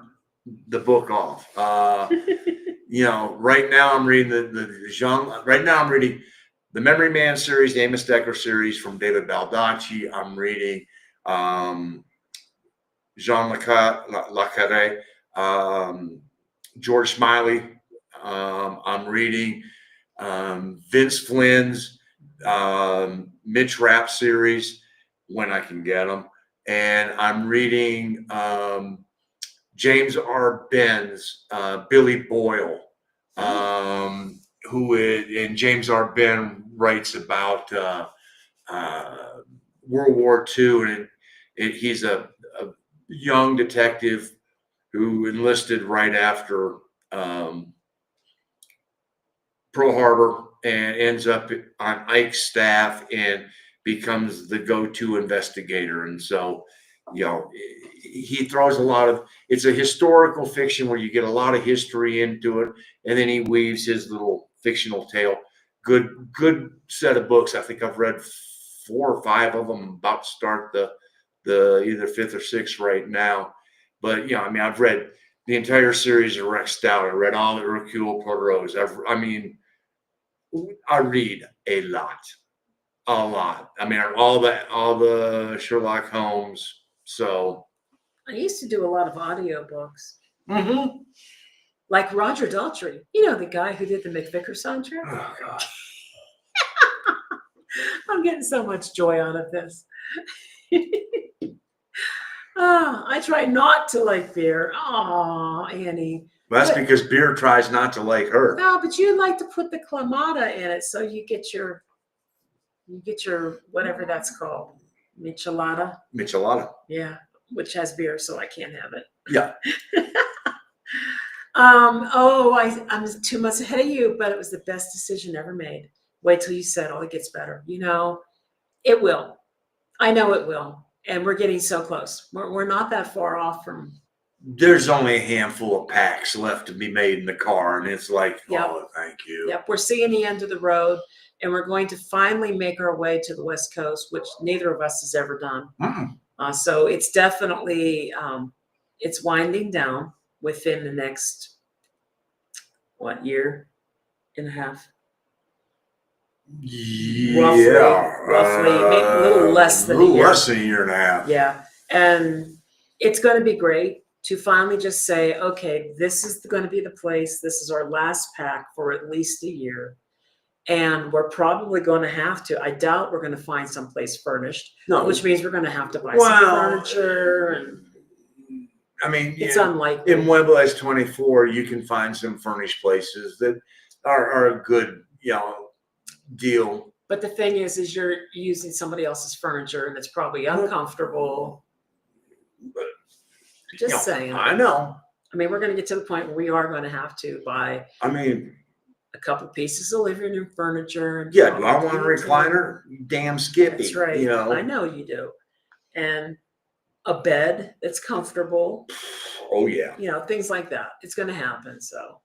the book off. Right now I'm reading the genre. Right now I'm reading the Memory Man series, the Amos Decker series from David Baldacci. I'm reading Jean Le Carré, George Smiley. I'm reading Vince Flynn's Mitch Rapp series when I can get them. And I'm reading James R. Ben's Billy Boyle, and James R. Ben writes about World War II, and he's a young detective who enlisted right after Pearl Harbor and ends up on Ike's staff and becomes the go-to investigator. And so, he throws a lot of, it's a historical fiction where you get a lot of history into it, and then he weaves his little fictional tale. Good set of books. I think I've read 4 or 5 of them. I'm about to start the either 5th or 6th right now. But I've read the entire series of Rex Stout. I read all the Hercule Poirot's. I read a lot. I mean, all the Sherlock Holmes. So I used to do a lot of audiobooks. Mm-hmm. Like Roger Daltrey, the guy who did the McVicker soundtrack. Oh gosh. I'm getting so much joy out of this. I try not to like beer. Oh, Annie. Well, that's because beer tries not to like her. No, but you like to put the clamato in it, so you get your whatever that's called, michelada. Michelada. Yeah, which has beer, so I can't have it. Yeah. I'm 2 months ahead of you, but it was the best decision ever made. Wait till you settle; it gets better. It will. I know it will, and we're getting so close. We're not that far off from. There's only a handful of packs left to be made in the car, and it's like, Yep. Oh, thank you. Yep, we're seeing the end of the road, and we're going to finally make our way to the West Coast, which neither of us has ever done. Mm. So it's definitely it's winding down within the next year and a half. Yeah, roughly, maybe a little less than less than a year and a half. Yeah, and it's going to be great to finally just say, okay, this is going to be the place. This is our last pack for at least a year. And we're probably going to have to, I doubt we're going to find someplace furnished, which means we're going to have to buy some furniture. And I mean, it's unlikely. In Muebles 24, you can find some furnished places that are a good, deal. But the thing is you're using somebody else's furniture, and it's probably uncomfortable. Just saying. I know. I mean, we're going to get to the point where we are going to have to buy. A couple pieces of living room furniture. Yeah, do I want a recliner? Damn Skippy. That's right. I know you do. And a bed that's comfortable. Oh yeah. Things like that. It's going to happen. So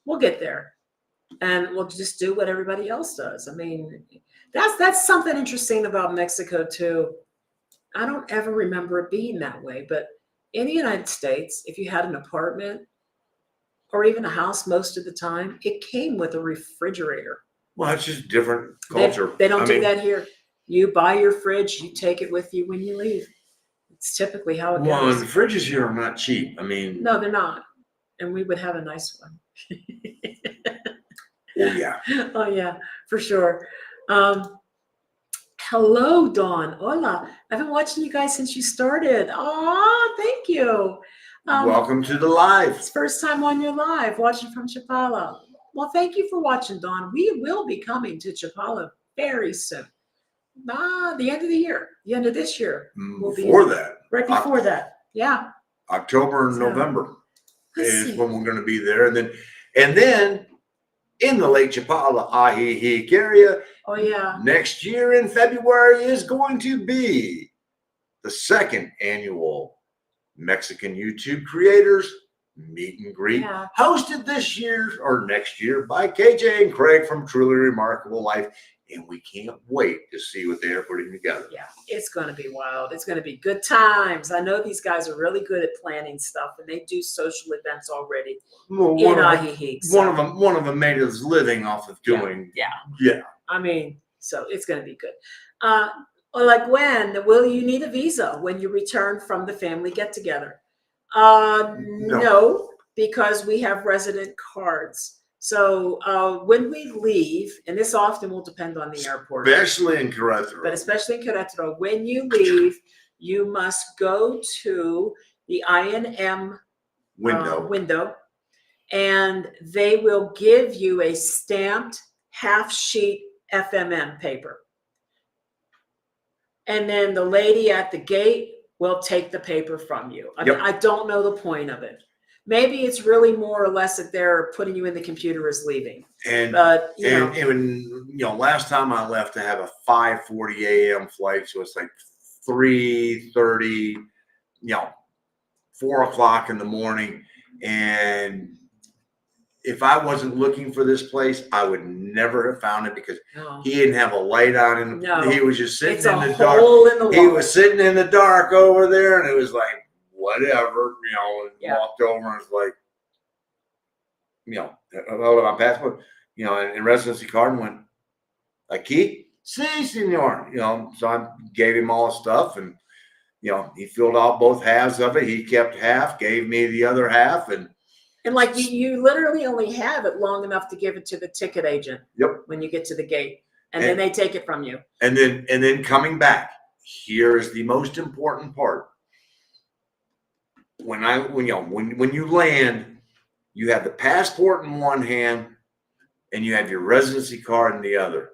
we'll get there, and we'll just do what everybody else does. I mean, that's something interesting about Mexico too. I don't ever remember it being that way, but in the United States, if you had an apartment or even a house, most of the time, it came with a refrigerator. Well, it's just different culture. They don't do that here. You buy your fridge, you take it with you when you leave. It's typically how it goes. Well, and the fridges here are not cheap. I mean, no, they're not. And we would have a nice one. Oh yeah. Oh yeah, for sure. Hello, Dawn. Hola. I've been watching you guys since you started. Oh, thank you. Welcome to the live. It's first time on your live, watching from Chapala. Well, thank you for watching, Dawn. We will be coming to Chapala very soon. The end of the year, the end of this year. Right before that. Yeah. October and November is when we're going to be there. And then in the Lake Chapala, Ajijic area. Oh, yeah. Next year in February is going to be the second annual Mexican YouTube Creators Meet and Greet, Yeah. hosted this year or next year by KJ and Craig from Truly Remarkable Life. And we can't wait to see what they are putting together. Yeah, it's going to be wild. It's going to be good times. I know these guys are really good at planning stuff, and they do social events already Well, in Ajijic. One of them made his living off of doing. Yeah. I mean, so it's going to be good. Like when will you need a visa when you return from the family get together? No, because we have resident cards. So when we leave, and this often will depend on the airport, Especially in Querétaro. but especially in Querétaro, when you leave, you must go to the INM window, and they will give you a stamped half sheet FMM paper. And then the lady at the gate will take the paper from you. I mean, I don't know the point of it. Maybe it's really more or less that they're putting you in the computer as leaving. And but last time I left to have a 5:40 a.m. flight, so it's like 3:30, 4 o'clock in the morning. And if I wasn't looking for this place, I would never have found it because he didn't have a light on. He was just sitting in the dark. He was sitting in the dark over there, and it was like, whatever, and walked over and was like, held up my passport, and residency card, and went, aquí, sí, senor. So I gave him all his stuff, and he filled out both halves of it. He kept half, gave me the other half, and like you literally only have it long enough to give it to the ticket agent. Yep. When you get to the gate, and then they take it from you. And then coming back, here is the most important part. When you land, you have the passport in one hand, and you have your residency card in the other.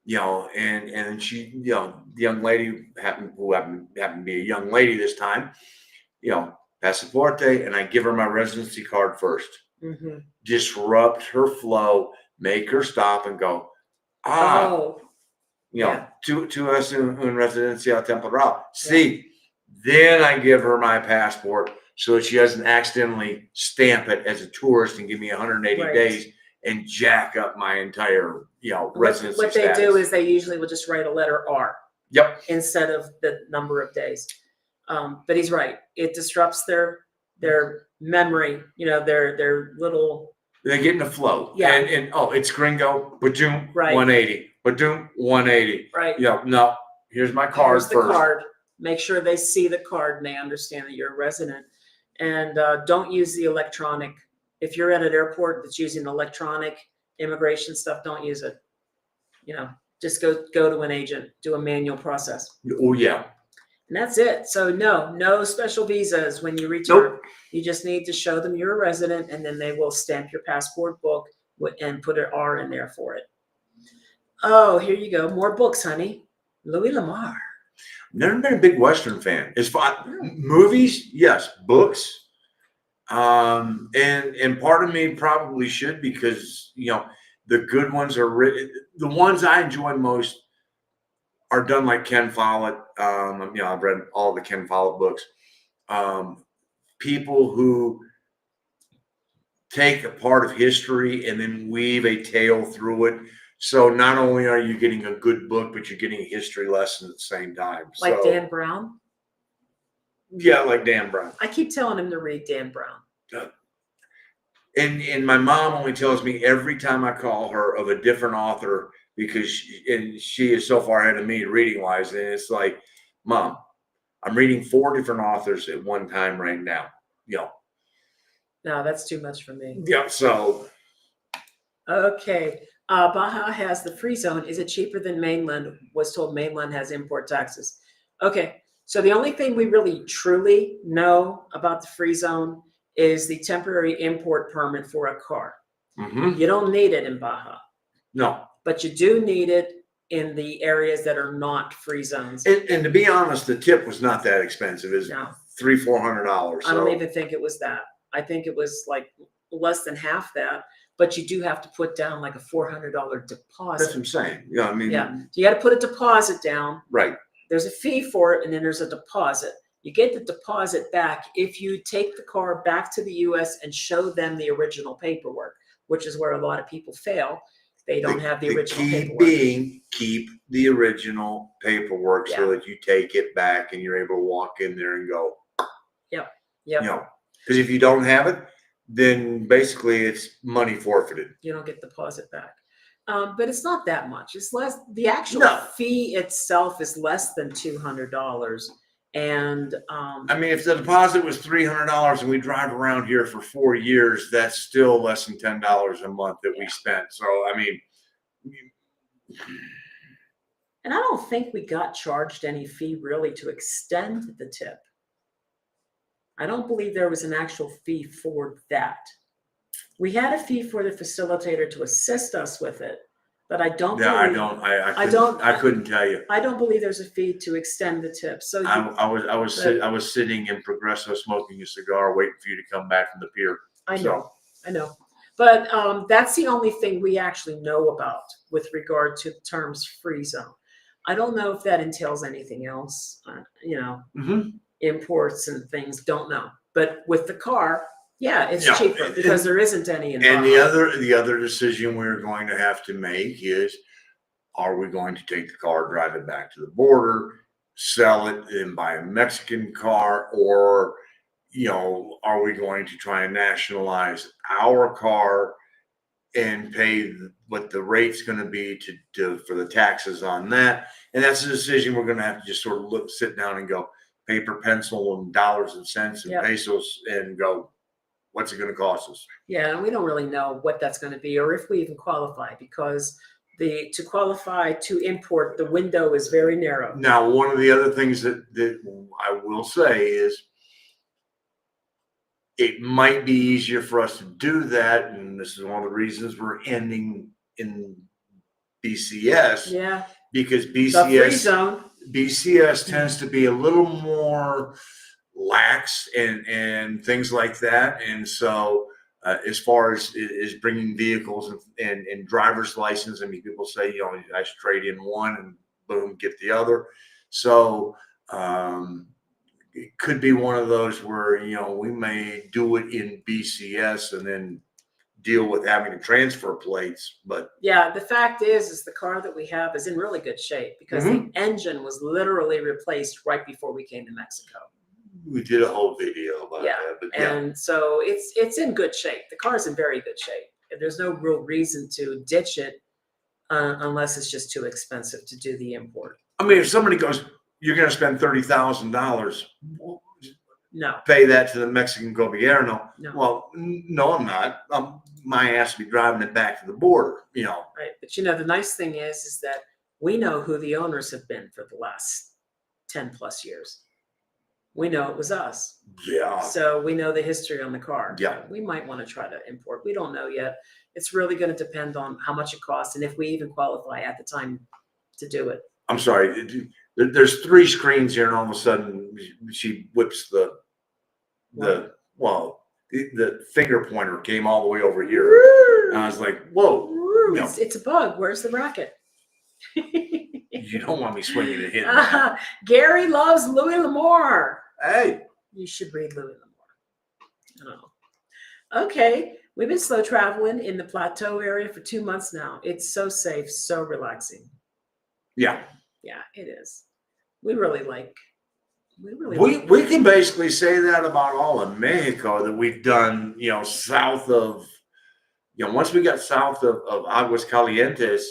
And she, the young lady happened to be a young lady this time, pasaporte, and I give her my residency card first. Disrupt her flow, make her stop and go, to us in residencia temporal. See, then I give her my passport so that she doesn't accidentally stamp it as a tourist and give me 180 days and jack up my entire, residency What they do is they usually will just write a letter R. Yep. Instead of the number of days. But he's right. It disrupts their memory, their little. They get in the flow. Yeah. And it's Gringo, Badoom, right. 180. Badoom, 180. Right. No, here's my card Here's first. the card. Make sure they see the card and they understand that you're a resident. And don't use the electronic. If you're at an airport that's using electronic immigration stuff, don't use it. Just go to an agent, do a manual process. Oh, yeah. And that's it. So no special visas when you return. Nope. You just need to show them you're a resident, and then they will stamp your passport book and put an R in there for it. Oh, here you go. More books, honey. Louis Lamar. Never been a big Western fan. As far movies, yes. Books, and part of me probably should, because the good ones are written. The ones I enjoy most are done like Ken Follett. I've read all the Ken Follett books. People who take a part of history and then weave a tale through it. So not only are you getting a good book, but you're getting a history lesson at the same time. Like Dan Brown? Yeah, like Dan Brown. I keep telling him to read Dan Brown. And my mom only tells me every time I call her of a different author, because she is so far ahead of me reading wise. And it's like, Mom, I'm reading 4 different authors at one time right now. No, that's too much for me. Yeah, so. Okay. Baja has the free zone. Is it cheaper than mainland? Was told mainland has import taxes. Okay. So the only thing we really truly know about the free zone is the temporary import permit for a car. You don't need it in Baja. No. But you do need it in the areas that are not free zones. And to be honest, the tip was not that expensive. It was $300-400. I don't even think it was that. I think it was like less than half that. but you do have to put down like a $400 That's deposit. what I'm saying. Yeah, I mean, Yeah, so you got to put a deposit down. right. There's a fee for it, and then there's a deposit. You get the deposit back if you take the car back to the U.S. and show them the original paperwork, which is where a lot of people fail. They don't have the original key paperwork. being keep the original paperwork Yeah. so that you take it back and you're able to walk in there and go. Yep. You know, because if you don't have it, then basically it's money forfeited. You don't get the deposit back. But it's not that much. It's less. The actual No. fee itself is less than $200. And I mean, if the deposit was $300 and we drive around here for 4 years, that's still less than $10 a month that we spent. So, I mean, and I don't think we got charged any fee really to extend the tip. I don't believe there was an actual fee for that. We had a fee for the facilitator to assist us with it, but I don't. yeah, I couldn't tell you. I don't believe there's a fee to extend the tip. So I was sitting in Progresso smoking a cigar, waiting for you to come back from the pier. I know. But that's the only thing we actually know about with regard to the terms free zone. I don't know if that entails anything else, imports and things, don't know. But with the car, yeah, it's cheaper because there isn't any involved. And the other decision we're going to have to make is, are we going to take the car, drive it back to the border, sell it and buy a Mexican car, or are we going to try and nationalize our car and pay what the rate's going to be for the taxes on that? And that's a decision we're going to have to just sort of sit down and go paper, pencil, and dollars and cents and pesos and go, what's it going to cost us? Yeah, and we don't really know what that's going to be or if we even qualify, because to qualify to import, the window is very narrow. Now, one of the other things that I will say is, it might be easier for us to do that, and this is one of the reasons we're ending in BCS. Yeah. Because The free zone. BCS tends to be a little more lax and things like that, and so as far as bringing vehicles and driver's license, I mean, people say I should trade in one and boom, get the other. So it could be one of those where we may do it in BCS and then deal with having to transfer plates. But yeah, the fact is the car that we have is in really good shape because the engine was literally replaced right before we came to Mexico. We did a whole video about that. But and so it's in good shape. The car is in very good shape. There's no real reason to ditch it unless it's just too expensive to do the import. I mean, if somebody goes, you're going to spend $30,000. No. Pay that to the Mexican gobierno. No. Well, no, I'm not. My ass will be driving it back to the border, Right. But the nice thing is that we know who the owners have been for the last 10 plus years. We know it was us. Yeah. So we know the history on the car. Yeah. We might want to try to import. We don't know yet. It's really going to depend on how much it costs and if we even qualify at the time to do it. I'm sorry. There's 3 screens here, and all of a sudden she whips the finger pointer came all the way over here. And I was like, whoa. It's a bug. Where's the racket? You don't want me swinging and hitting that. Gary loves Louis L'Amour. Hey. You should read Louis L'Amour. Okay. We've been slow traveling in the plateau area for 2 months now. It's so safe, so relaxing. Yeah. Yeah, it is. We can basically say that about all of Mexico that we've done, south of, once we got south of Aguas Calientes,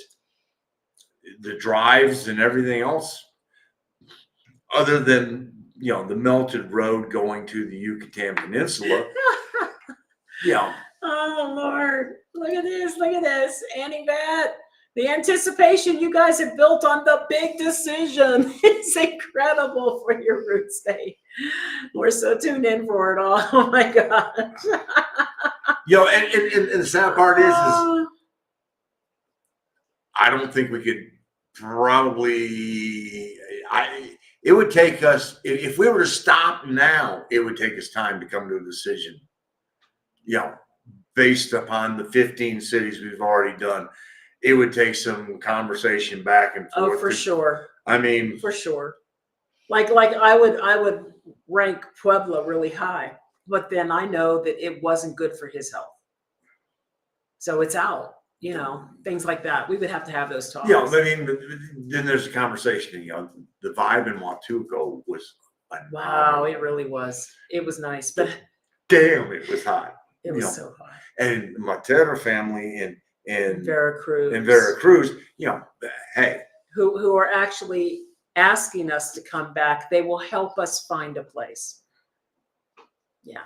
the drives and everything else, other than, the melted road going to the Yucatan Peninsula. Oh, Lord. Look at this. Annie Bat. The anticipation you guys have built on the big decision is incredible for your Roots Day. We're so tuned in for it all. Oh my gosh. And the sad part is I don't think we could it would take us, if we were to stop now, it would take us time to come to a decision. based upon the 15 cities we've already done, it would take some conversation back and forth. Oh, for sure. I mean, For sure. Like I would rank Puebla really high, but then I know that it wasn't good for his health. So it's out, things like that. We would have to have those talks. I mean, then there's a conversation, the vibe in Watuco was Wow, it really was. It was nice, but damn, it was hot. It was so hot. And my Terra family in Veracruz, hey, who are actually asking us to come back. They will help us find a place. Yeah.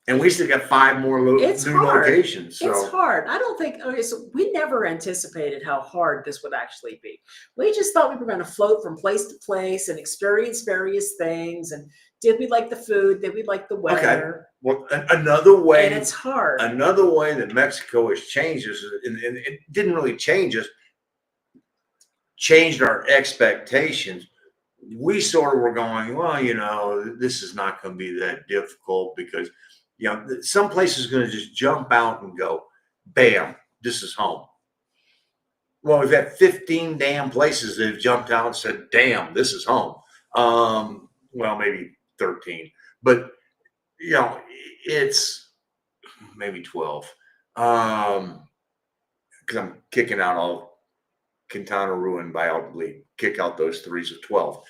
And we still got 5 more new locations. So. It's hard. I don't think, so we never anticipated how hard this would actually be. We just thought we were going to float from place to place and experience various things. And did we like the food? Did we like the weather? Okay. Well, another way. And it's hard. Another way that Mexico has changed us, and it didn't really change us, changed our expectations. We sort of were going, well, this is not going to be that difficult because, some places are going to just jump out and go, bam, this is home. Well, we've had 15 damn places that have jumped out and said, damn, this is home. Well, maybe 13, but it's maybe 12. Because I'm kicking out all Quintana Roo and Valladolid, kick out those 3s of 12.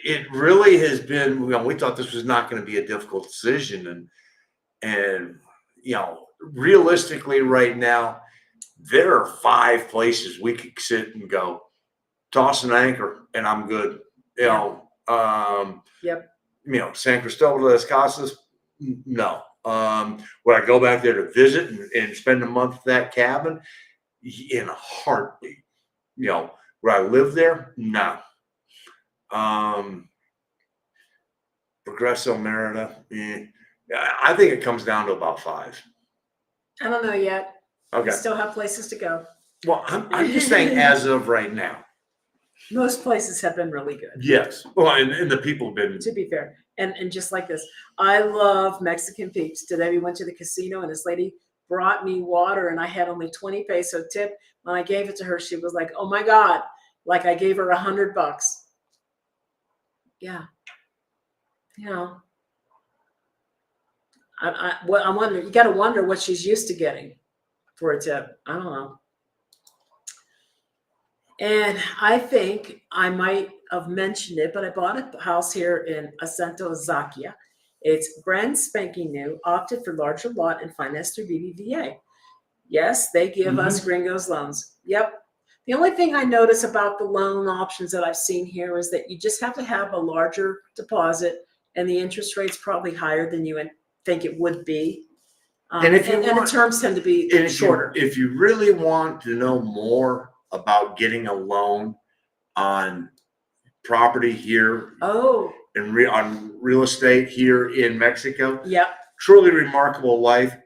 It really has been, we thought this was not going to be a difficult decision. And realistically right now, there are 5 places we could sit and go, toss an anchor and I'm good. Yep. San Cristobal de las Casas, no. Would I go back there to visit and spend a month at that cabin? In a heartbeat. Would I live there? No. Progreso Merida, I think it comes down to about 5. I don't know yet. Okay. We still have places to go. Well, I'm just saying as of right now. Most places have been really good. Yes. Well, and the people have been. To be fair. And just like this, I love Mexican peeps. Today we went to the casino and this lady brought me water and I had only 20 peso tip. When I gave it to her, she was like, oh my God, like I gave her $100. Yeah. I wonder, you got to wonder what she's used to getting for a tip. I don't know. And I think I might have mentioned it, but I bought a house here in Acento Zakia. It's brand spanking new, opted for larger lot and financed through BBVA. Yes, they give us Gringos loans. Yep. The only thing I notice about the loan options that I've seen here is that you just have to have a larger deposit and the interest rate's probably higher than you think it would be. And the terms tend to be shorter. If you really want to know more about getting a loan on property here and on real estate here in Mexico, truly remarkable life.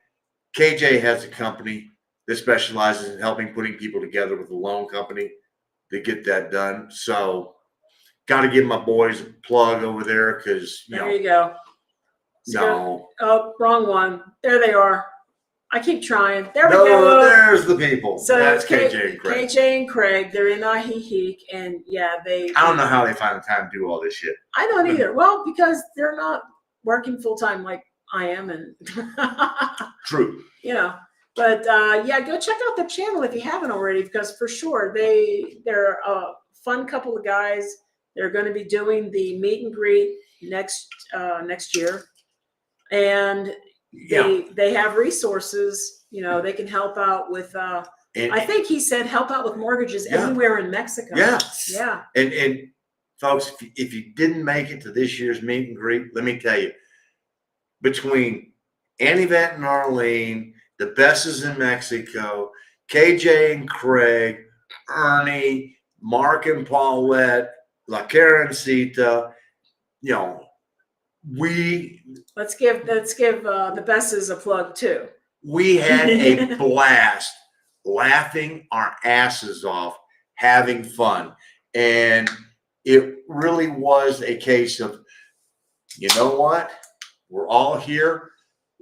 KJ has a company that specializes in helping putting people together with a loan company to get that done. So got to give my boys a plug over there because there you go. No. Oh, wrong one. There they are. I keep trying. There we go. There's the people. So that's KJ and Craig. KJ and Craig. They're in Ajijic, and I don't know how they find the time to do all this shit. I don't either. Well, because they're not working full time like I am, and True. But go check out the channel if you haven't already, because for sure they're a fun couple of guys. They're going to be doing the meet and greet next year, and they have resources. They can help out with. I think he said help out with mortgages anywhere in Mexico. Yeah. And folks, if you didn't make it to this year's meet and greet, let me tell you, between Anivette and Arlene, the Besses in Mexico, KJ and Craig, Ernie, Mark and Paulette, La Karencita, let's give the Besses a plug too. We had a blast laughing our asses off, having fun. And it really was a case of, you know what? We're all here.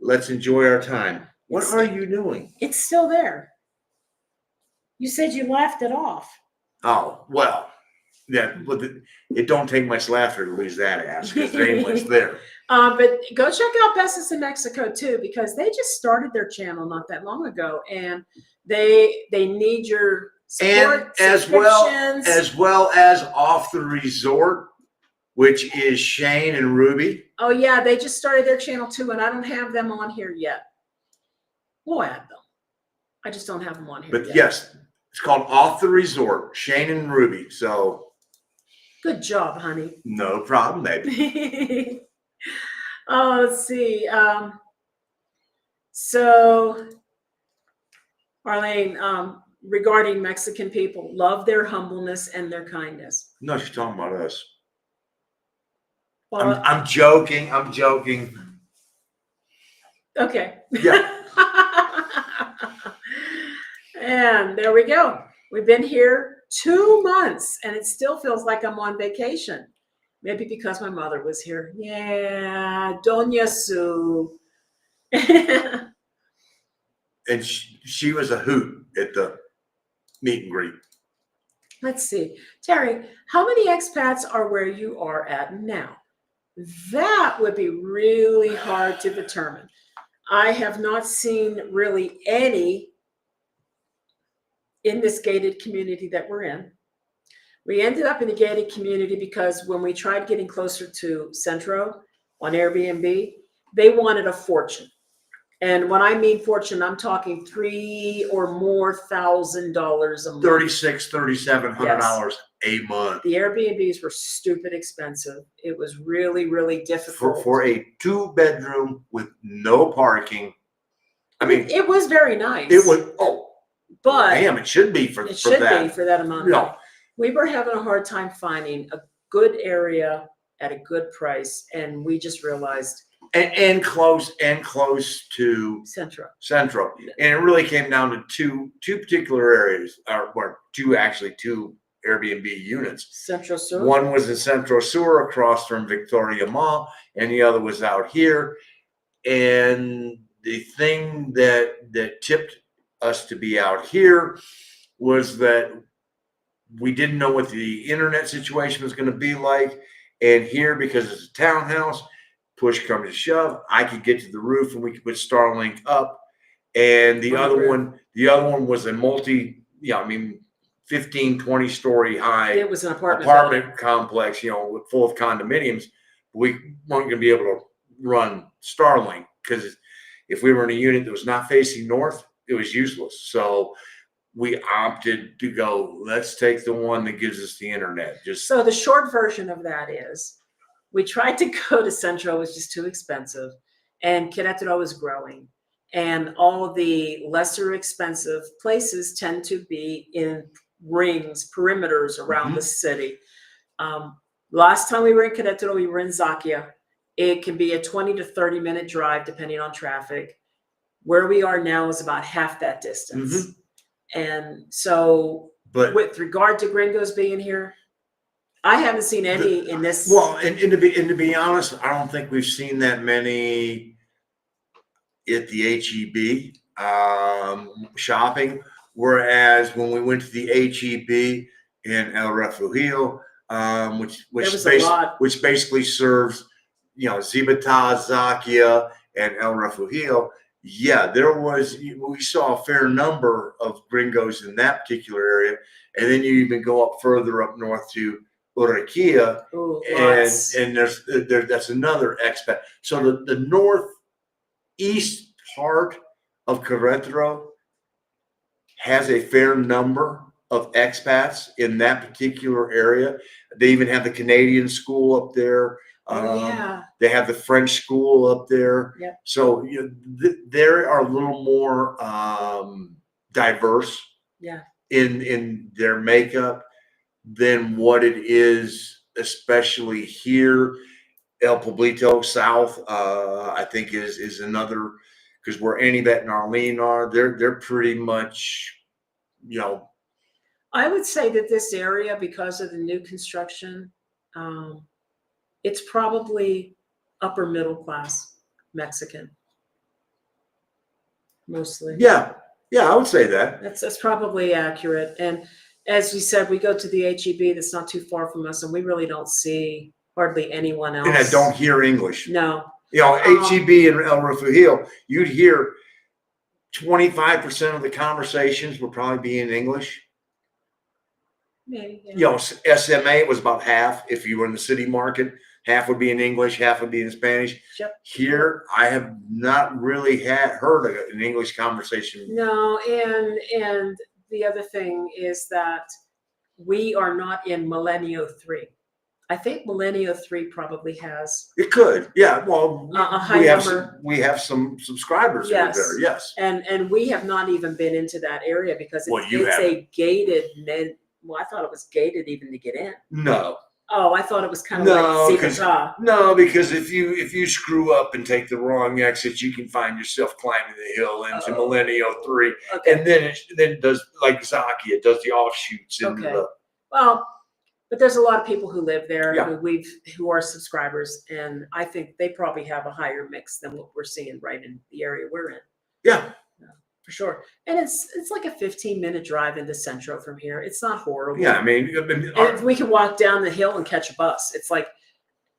let's enjoy our time. What It's- are you doing? It's still there. You said you laughed it off. Oh, well, yeah, but it don't take much laughter to lose that ass because there ain't much there. But go check out Besses in Mexico too, because they just started their channel not that long ago, and they need your support, And as well as Off the Resort, which is Shane and Ruby. Oh yeah, they just started their channel too, and I don't have them on here yet. We'll add them. I just don't have them on here But yet. yes, it's called Off the Resort, Shane and Ruby. So Good job, honey. no problem, baby. Oh, let's see. So, Arlene, regarding Mexican people, love their humbleness and their kindness. No, she's talking about us. Well, I'm joking. I'm joking. okay. Yeah. And there we go. We've been here 2 months and it still feels like I'm on vacation. Maybe because my mother was here. Yeah, Doña Sue. And she was a hoot at the meet and greet. Let's see. Terry, how many expats are where you are at now? That would be really hard to determine. I have not seen really any in this gated community that we're in. We ended up in a gated community because when we tried getting closer to Centro on Airbnb, they wanted a fortune. And when I mean fortune, I'm talking $3,000 or more a month. $3,600, $3,700 a month. The Airbnbs were stupid expensive. It was really, really difficult. For a 2-bedroom with no parking. I mean, it was very nice. it was, but damn, it should be for it should that. be for that amount. No. We were having a hard time finding a good area at a good price, and we just realized And close to Centro. And it really came down to two particular areas, or two Airbnb units. Centro Sur. One was in Centro Sur across from Victoria Mall, and the other was out here. And the thing that tipped us to be out here was that we didn't know what the internet situation was going to be like. And here, because it's a townhouse, push comes to shove, I could get to the roof and we could put Starlink up. And the other one was a 15, 20 story high. It was an apartment complex, full of condominiums. We weren't going to be able to run Starlink because if we were in a unit that was not facing north, it was useless. So we opted to go, let's take the one that gives us the internet. So the short version of that is we tried to go to Centro, it was just too expensive. And Querétaro was growing. And all the lesser expensive places tend to be in rings, perimeters around the city. Last time we were in Querétaro, we were in Zakia. It can be a 20 to 30 minute drive, depending on traffic. Where we are now is about half that distance. And so with regard to Gringos being here, I haven't seen any in this. Well, and to be honest, I don't think we've seen that many at the HEB shopping. Whereas when we went to the HEB in El Refugio, which basically serves, Zibata, Zakia, and El Refugio. Yeah, we saw a fair number of Gringos in that particular area. And then you even go up further up north to Urquía, and that's another expat. So the northeast part of Querétaro has a fair number of expats in that particular area. They even have the Canadian school up there. They have the French school up there. Yep. So they are a little more diverse in their makeup than what it is, especially here. El Pueblito South, I think is another, because where Anivet and Arlene are, they're pretty much, I would say that this area, because of the new construction, it's probably upper middle class Mexican. mostly. Yeah, I would say that. That's probably accurate. And as we said, we go to the HEB that's not too far from us, and we really don't see hardly anyone else. And I don't hear English. No. You know, HEB and El Refugio, you'd hear 25% of the conversations would probably be in English. Maybe. Yeah. You know, SMA was about half. If you were in the city market, half would be in English, half would be in Spanish. Yep. Here, I have not really heard an English conversation. No, and the other thing is that we are not in Millennial 3. I think Millennial 3 probably has. It could, yeah. Well, a high number. We have some subscribers who are there. Yes, and we have not even been into that area because it's a gated. Well, I thought it was gated even to get in. No. Oh, I thought it was kind of like Zipata. No, because if you screw up and take the wrong exit, you can find yourself climbing the hill into Millennial 3. Okay. And then it does, like Zaki, it does the offshoots. Well, but there's a lot of people who live there Yeah. who are subscribers, and I think they probably have a higher mix than what we're seeing right in the area we're in. Yeah. For sure. And it's like a 15-minute drive into Centro from here. It's not horrible. Yeah, I mean, and if we can walk down the hill and catch a bus, it's like,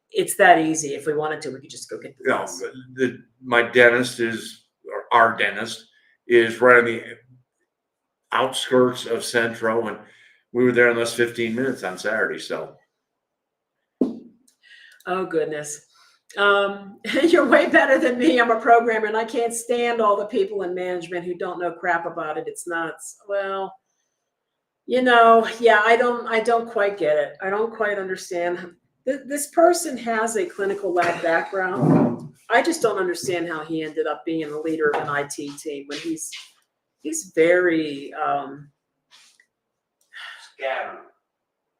it's that easy. If we wanted to, we could just go get the bus. My dentist our dentist is right on the outskirts of Centro, and we were there in less 15 minutes on Saturday. So. Oh, goodness. You're way better than me. I'm a programmer and I can't stand all the people in management who don't know crap about it. It's nuts. Well, yeah, I don't quite get it. I don't quite understand. This person has a clinical lab background. I just don't understand how he ended up being a leader of an IT team when he's very Scattered.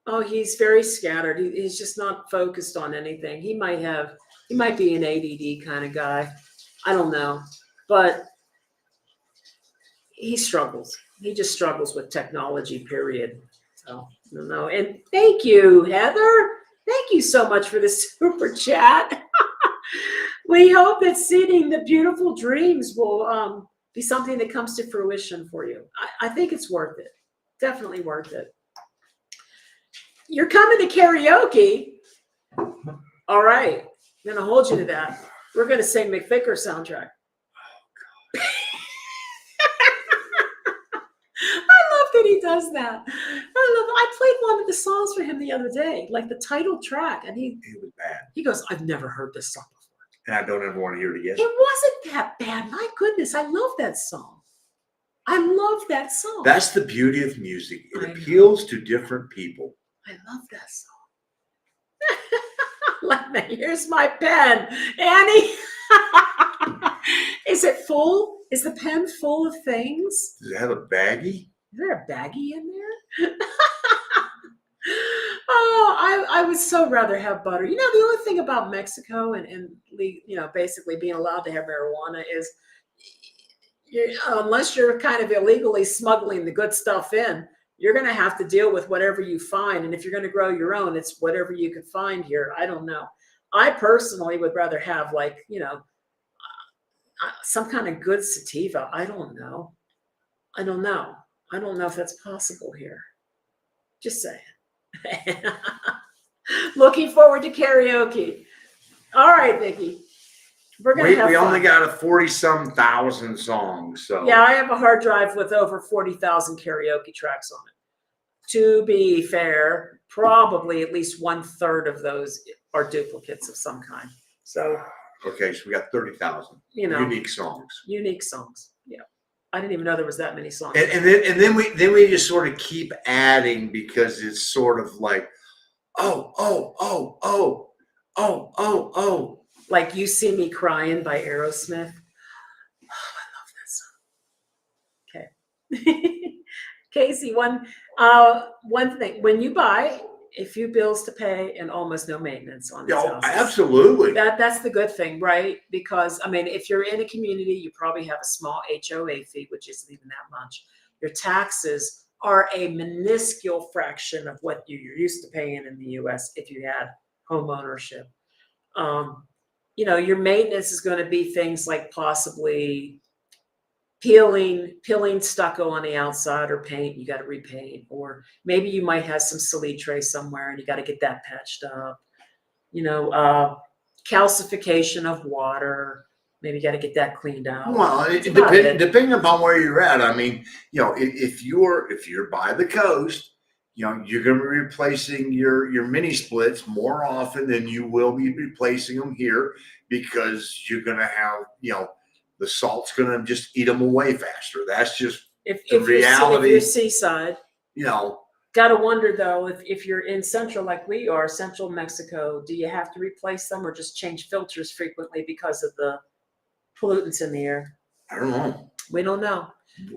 Oh, he's very scattered. He's just not focused on anything. He might be an ADD kind of guy. I don't know. But he struggles. He just struggles with technology, period. So, I don't know. And thank you, Heather. Thank you so much for this super chat. We hope that seeing the beautiful dreams will be something that comes to fruition for you. I think it's worth it. Definitely worth it. You're coming to karaoke. All right. I'm going to hold you to that. We're going to sing McVicker soundtrack. I love that he does that. I played one of the songs for him the other day, like the title track, and he was bad. He goes, "I've never heard this song before." And I don't ever want to hear it again. It wasn't that bad. My goodness, I love that song. I love that song. That's the beauty of music. It appeals to different people. I love that song. Here's my pen, Annie. Is it full? Is the pen full of things? Does it have a baggie? Is there a baggie in there? Oh, I would so rather have butter. The only thing about Mexico and basically being allowed to have marijuana is, unless you're kind of illegally smuggling the good stuff in, you're going to have to deal with whatever you find. And if you're going to grow your own, it's whatever you can find here. I don't know. I personally would rather have some kind of good sativa. I don't know. I don't know if that's possible here. Just saying. Looking forward to karaoke. All right, Vicki. We're going to have fun. We only got a 40-some thousand songs. So yeah, I have a hard drive with over 40,000 karaoke tracks on it. To be fair, probably at least 1/3 of those are duplicates of some kind. So okay, so we got 30,000 unique songs. Unique songs. Yeah, I didn't even know there was that many songs. And then we just sort of keep adding because it's sort of like, oh. Like You See Me Crying by Aerosmith. Oh, I love that song. Okay. Casey, one thing. When you buy, a few bills to pay and almost no maintenance on these houses. Absolutely. That's the good thing, right? Because, if you're in a community, you probably have a small HOA fee, which isn't even that much. Your taxes are a minuscule fraction of what you're used to paying in the U.S. if you had home ownership. Your maintenance is going to be things like possibly peeling stucco on the outside or paint, you got to repaint, or maybe you might have some salitre somewhere and you got to get that patched up. Calcification of water, maybe you got to get that cleaned out. Well, depending upon where you're at. I mean, if you're by the coast, you're going to be replacing your mini splits more often than you will be replacing them here, because you're going to have, the salt's going to just eat them away faster. That's just the reality. If you're seaside, got to wonder though, if you're in central like we are, central Mexico, do you have to replace them or just change filters frequently because of the pollutants in the air? I don't know. We don't know.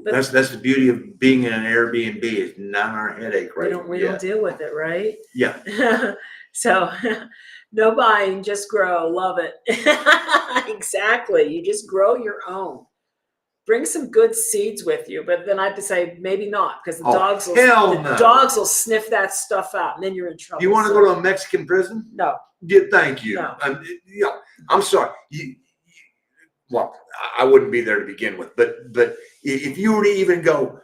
But that's the beauty of being in an Airbnb. It's not our headache, right? We don't deal with it, right? Yeah. So no buying, just grow. Love it. Exactly. You just grow your own. Bring some good seeds with you, but then I have to say maybe not, because the dogs will sniff that stuff out, and then you're in trouble. You want to go to a Mexican prison? No. Yeah, thank you. No. I'm sorry. Well, I wouldn't be there to begin with, but if you were to even go,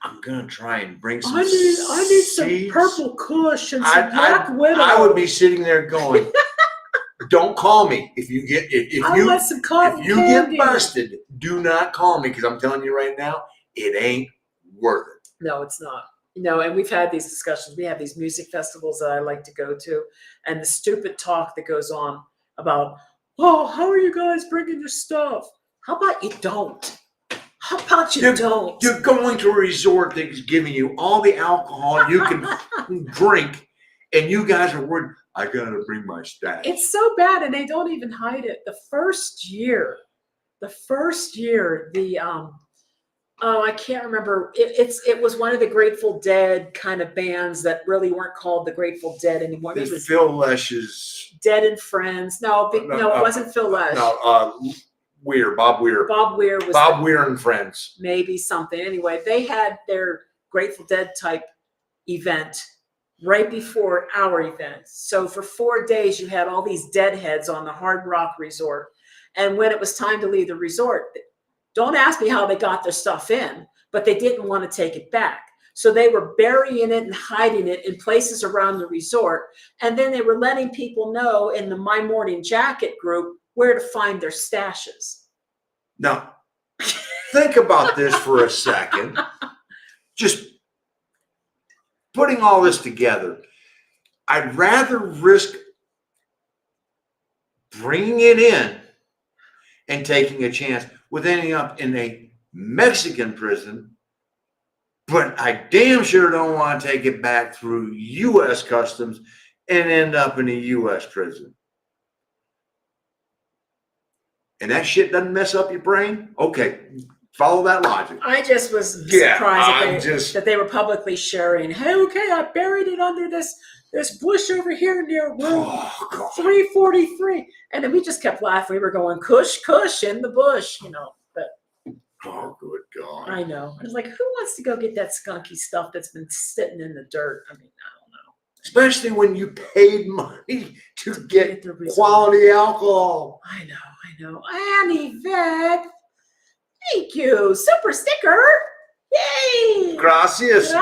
I'm gonna try and bring some. I need some purple Kush and some Black Widow. I would be sitting there going, don't call me if you get if you get busted. Do not call me, because I'm telling you right now, it ain't worth it. No, it's not. And we've had these discussions. We have these music festivals that I like to go to, and the stupid talk that goes on about, oh, how are you guys bringing your stuff? How about you don't? How about you don't? You're going to a resort that's giving you all the alcohol you can drink, and you guys are worried, I gotta bring my stash. It's so bad, and they don't even hide it. The first year, I can't remember. It was one of the Grateful Dead kind of bands that really weren't called the Grateful Dead anymore. It was Phil Lesch's Dead and Friends. No, it wasn't Phil Lesch. No, Bob Weir. Bob Weir was Bob Weir and Friends. Maybe something. Anyway, they had their Grateful Dead type event right before our event. So for 4 days, you had all these deadheads on the Hard Rock Resort. And when it was time to leave the resort, don't ask me how they got their stuff in, but they didn't want to take it back. So they were burying it and hiding it in places around the resort. And then they were letting people know in the My Morning Jacket group where to find their stashes. Now, think about this for a second. Just putting all this together, I'd rather risk bringing it in and taking a chance with ending up in a Mexican prison, but I damn sure don't want to take it back through U.S. customs and end up in a U.S. prison. And that shit doesn't mess up your brain? Okay, follow that logic. I just was surprised that they were publicly sharing, hey, okay, I buried it under this bush over here near room 343. And then we just kept laughing. We were going, Kush, in the bush, but. Oh, good God. I know. I was like, who wants to go get that skunky stuff that's been sitting in the dirt? I mean, I don't know. Especially when you paid money to get quality alcohol. I know. And Yvette, thank you. Super sticker. Yay. Gracias.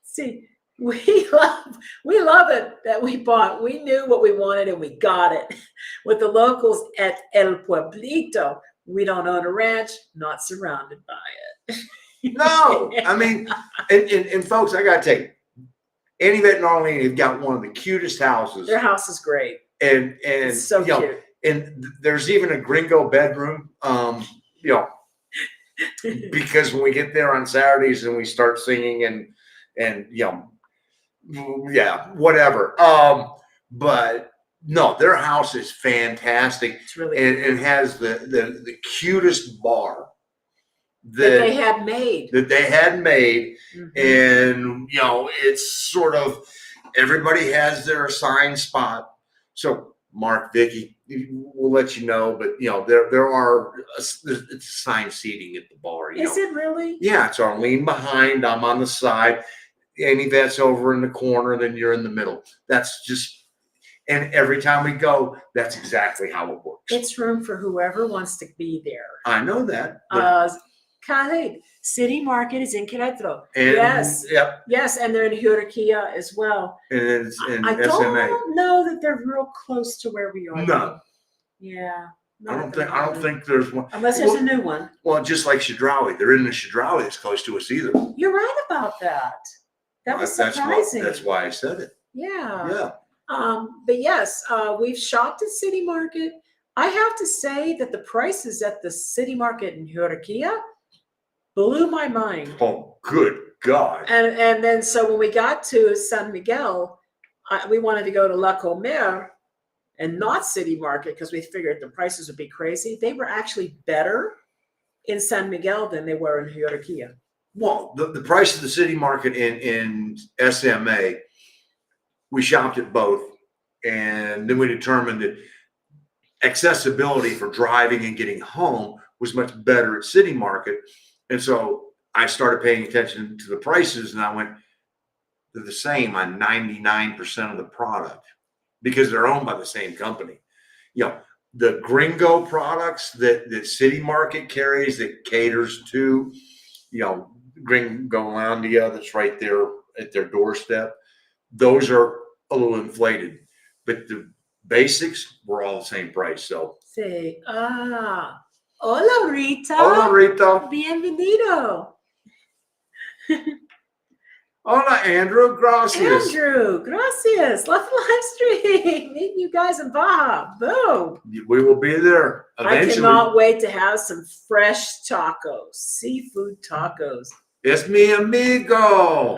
See, we love it that we bought. We knew what we wanted and we got it. With the locals at El Pueblito, we don't own a ranch, not surrounded by it. No, I mean, and folks, I gotta tell you, Annie, Yvette, and Arlene have got one of the cutest houses. Their house is great. And it's so cute. And there's even a Gringo bedroom, because when we get there on Saturdays and we start singing and whatever. But no, their house is fantastic. It's really it has the cutest bar that they had made. Mm-hmm. And it's sort of everybody has their assigned spot. So Mark, Vicky, we'll let you know, but there are it's assigned seating at the bar. Is it really? Yeah, it's Arlene behind, I'm on the side, and Yvette's over in the corner, then you're in the middle. That's just, and every time we go, that's exactly how it works. It's room for whoever wants to be there. I know that. But, Khalid, City Market is in Querétaro. and, Yes. Yep. Yes, and they're in Juriquilla as well. And it's in I SMA. don't know that they're real close to where we are. No. Yeah. I don't think there's one. Unless there's a new one. Well, just like Chedraui. There isn't a Chedraui that's close to us either. You're right about that. That was surprising. That's why I said it. Yeah. Yeah. But yes, we've shopped at City Market. I have to say that the prices at the City Market in Juriquilla blew my mind. Oh, good God. And then so when we got to San Miguel, we wanted to go to La Comer and not City Market because we figured the prices would be crazy. They were actually better in San Miguel than they were in Juriquilla. Well, the price of the City Market in SMA, we shopped at both, and then we determined that accessibility for driving and getting home was much better at City Market. And so I started paying attention to the prices, and I went, they're the same on 99% of the product because they're owned by the same company. You know, the Gringo products that City Market carries that caters to, you know, Gringolandia that's right there at their doorstep, those are a little inflated, but the basics were all the same price. So say, hola Rita. Hola Rita. Bienvenido. Hola Andrew, gracias. Andrew, gracias. Love the live stream. Meeting you guys in Baja. Boom. We will be there eventually. I cannot wait to have some fresh tacos, seafood tacos. Es mi amigo.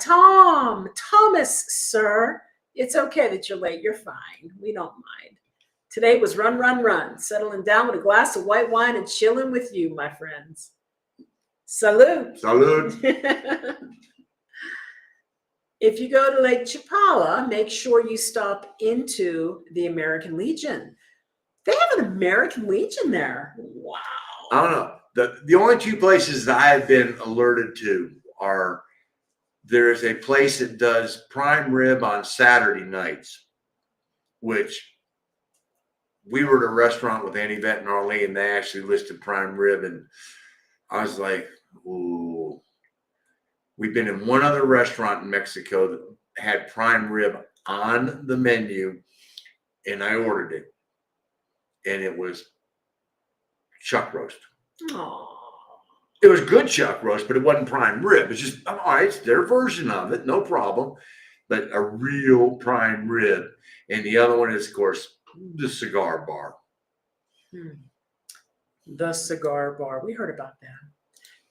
Thomas, sir. It's okay that you're late. You're fine. We don't mind. Today was run. Settling down with a glass of white wine and chilling with you, my friends. Salud. Salud. If you go to Lake Chapala, make sure you stop into the American Legion. They have an American Legion there. Wow. I don't know. The only two places that I have been alerted to are there's a place that does prime rib on Saturday nights, which we were at a restaurant with Annie Vet and Arlene, and they actually listed prime rib, and I was like, ooh. We've been in one other restaurant in Mexico that had prime rib on the menu, and I ordered it, and it was chuck roast. Aww. It was good chuck roast, but it wasn't prime rib. It's just, all right, it's their version of it, no problem. But a real prime rib. And the other one is, of course, the cigar bar. The cigar bar. We heard about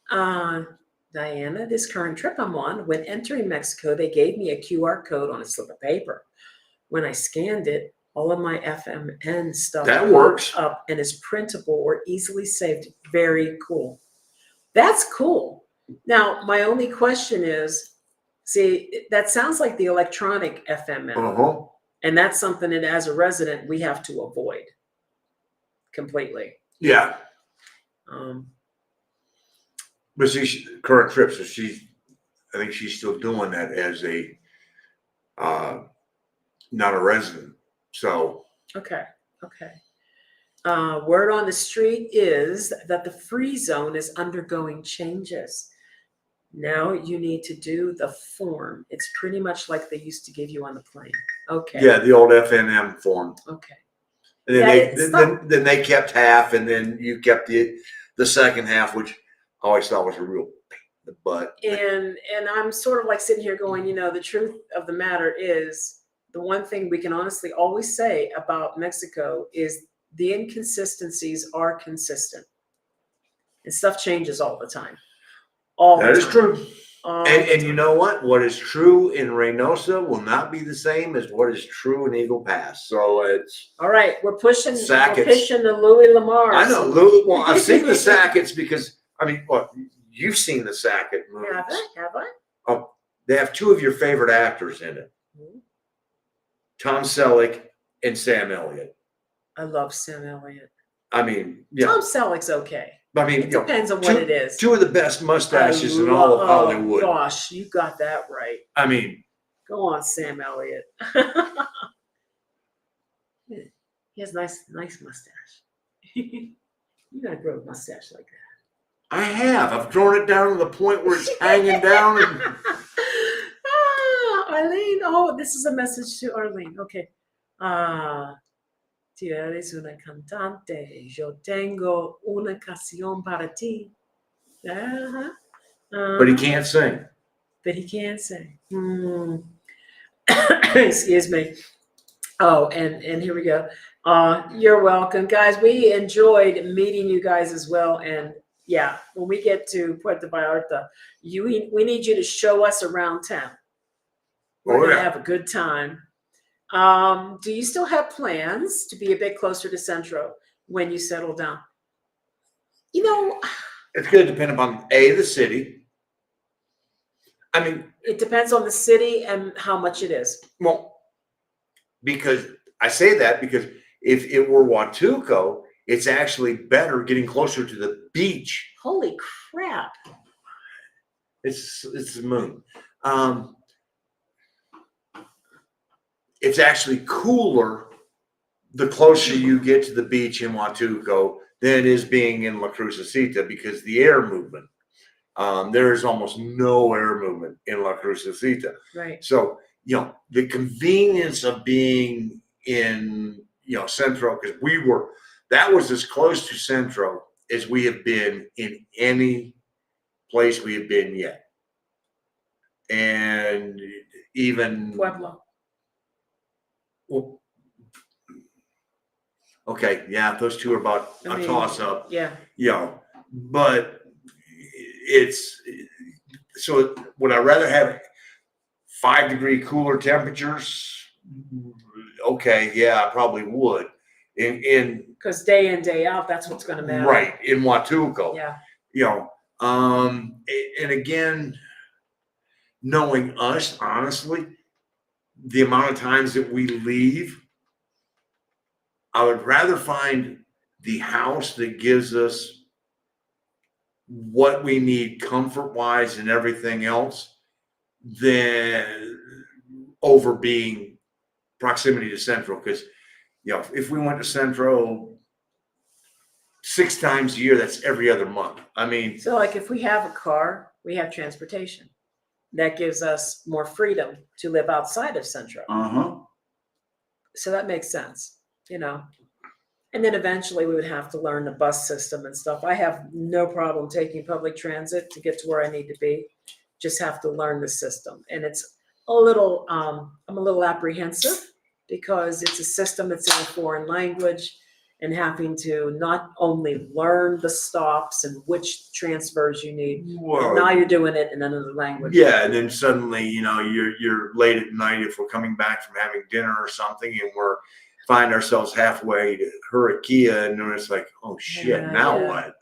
that. Diana, this current trip I'm on, when entering Mexico, they gave me a QR code on a slip of paper. When I scanned it, all of my FMN stuff that works up and is printable or easily saved. Very cool. That's cool. Now, my only question is, see, that sounds like the electronic FMN. Uh-huh. And that's something that as a resident, we have to avoid completely. Yeah. But see, current trip, so I think she's still doing that as a, not a resident. So. Okay. Word on the street is that the free zone is undergoing changes. Now you need to do the form. It's pretty much like they used to give you on the plane. Okay. Yeah, the old FNM form. Okay. And then then they kept half, and then you kept the second half, which I always thought was a real pain in the butt. And I'm sort of like sitting here going, the truth of the matter is, the one thing we can honestly always say about Mexico is the inconsistencies are consistent. And stuff changes all the time. That is true. And you know what? What is true in Reynosa will not be the same as what is true in Eagle Pass. So it's all right. We're pushing Sackets. The Louis Lamar. I know Louis. Well, I've seen the Sackets because you've seen the Sacket movies. Have I? Oh, they have two of your favorite actors in it. Mm-hmm. Tom Selleck and Sam Elliott. I love Sam Elliott. Tom Selleck's okay. It depends on what it is. Two of the best mustaches in all of Hollywood. Oh, gosh, you got that right. Go on, Sam Elliott. He has nice mustache. You gotta grow a mustache like that. I have. I've drawn it down to the point where it's hanging down. And Arlene. Oh, this is a message to Arlene. Okay. Tú eres una cantante. Yo tengo una canción para ti. Uh-huh. but he can't sing. But he can't sing. Excuse me. Oh, and here we go. You're welcome, guys. We enjoyed meeting you guys as well. And yeah, when we get to Puerto Vallarta, we need you to show us around town. We're gonna have a good time. Do you still have plans to be a bit closer to Centro when you settle down? You know, It's going to depend upon the city. I mean, it depends on the city and how much it is. well, because I say that because if it were Huatuco, it's actually better getting closer to the beach. Holy crap. It's the moon. It's actually cooler the closer you get to the beach in Huatuco than it is being in La Crucecita because the air movement. There is almost no air movement in La Crucecita. Right. So, the convenience of being in, Centro, because that was as close to Centro as we have been in any place we have been yet. And even Pueblo. Well, okay, yeah, those two are about a toss up. Yeah. But so would I rather have 5-degree cooler temperatures? Okay, yeah, I probably would. Because day in, day out, that's what's going to matter. Right, in Huatuco. Yeah. And again, knowing us, honestly, the amount of times that we leave, I would rather find the house that gives us what we need comfort-wise and everything else than over being proximity to Central. Because, if we went to Central 6 times a year, that's every other month. I mean, so like if we have a car, we have transportation. That gives us more freedom to live outside of Centro. So that makes sense, And then eventually we would have to learn the bus system and stuff. I have no problem taking public transit to get to where I need to be. Just have to learn the system. And it's a little, I'm a little apprehensive because it's a system that's in a foreign language and having to not only learn the stops and which transfers you need, well, now you're doing it in another language. Yeah, and then suddenly, you're late at night if we're coming back from having dinner or something, and find ourselves halfway to Hurrikia, and then it's like, oh shit, now what?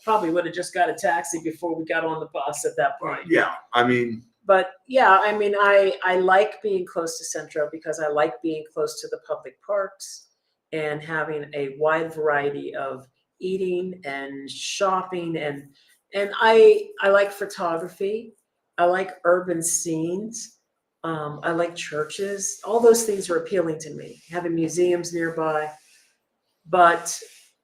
Probably would have just got a taxi before we got on the bus at that point. Yeah, I mean. But yeah, I mean, I like being close to Centro because I like being close to the public parks and having a wide variety of eating and shopping, and I like photography. I like urban scenes. I like churches. All those things are appealing to me. Having museums nearby, but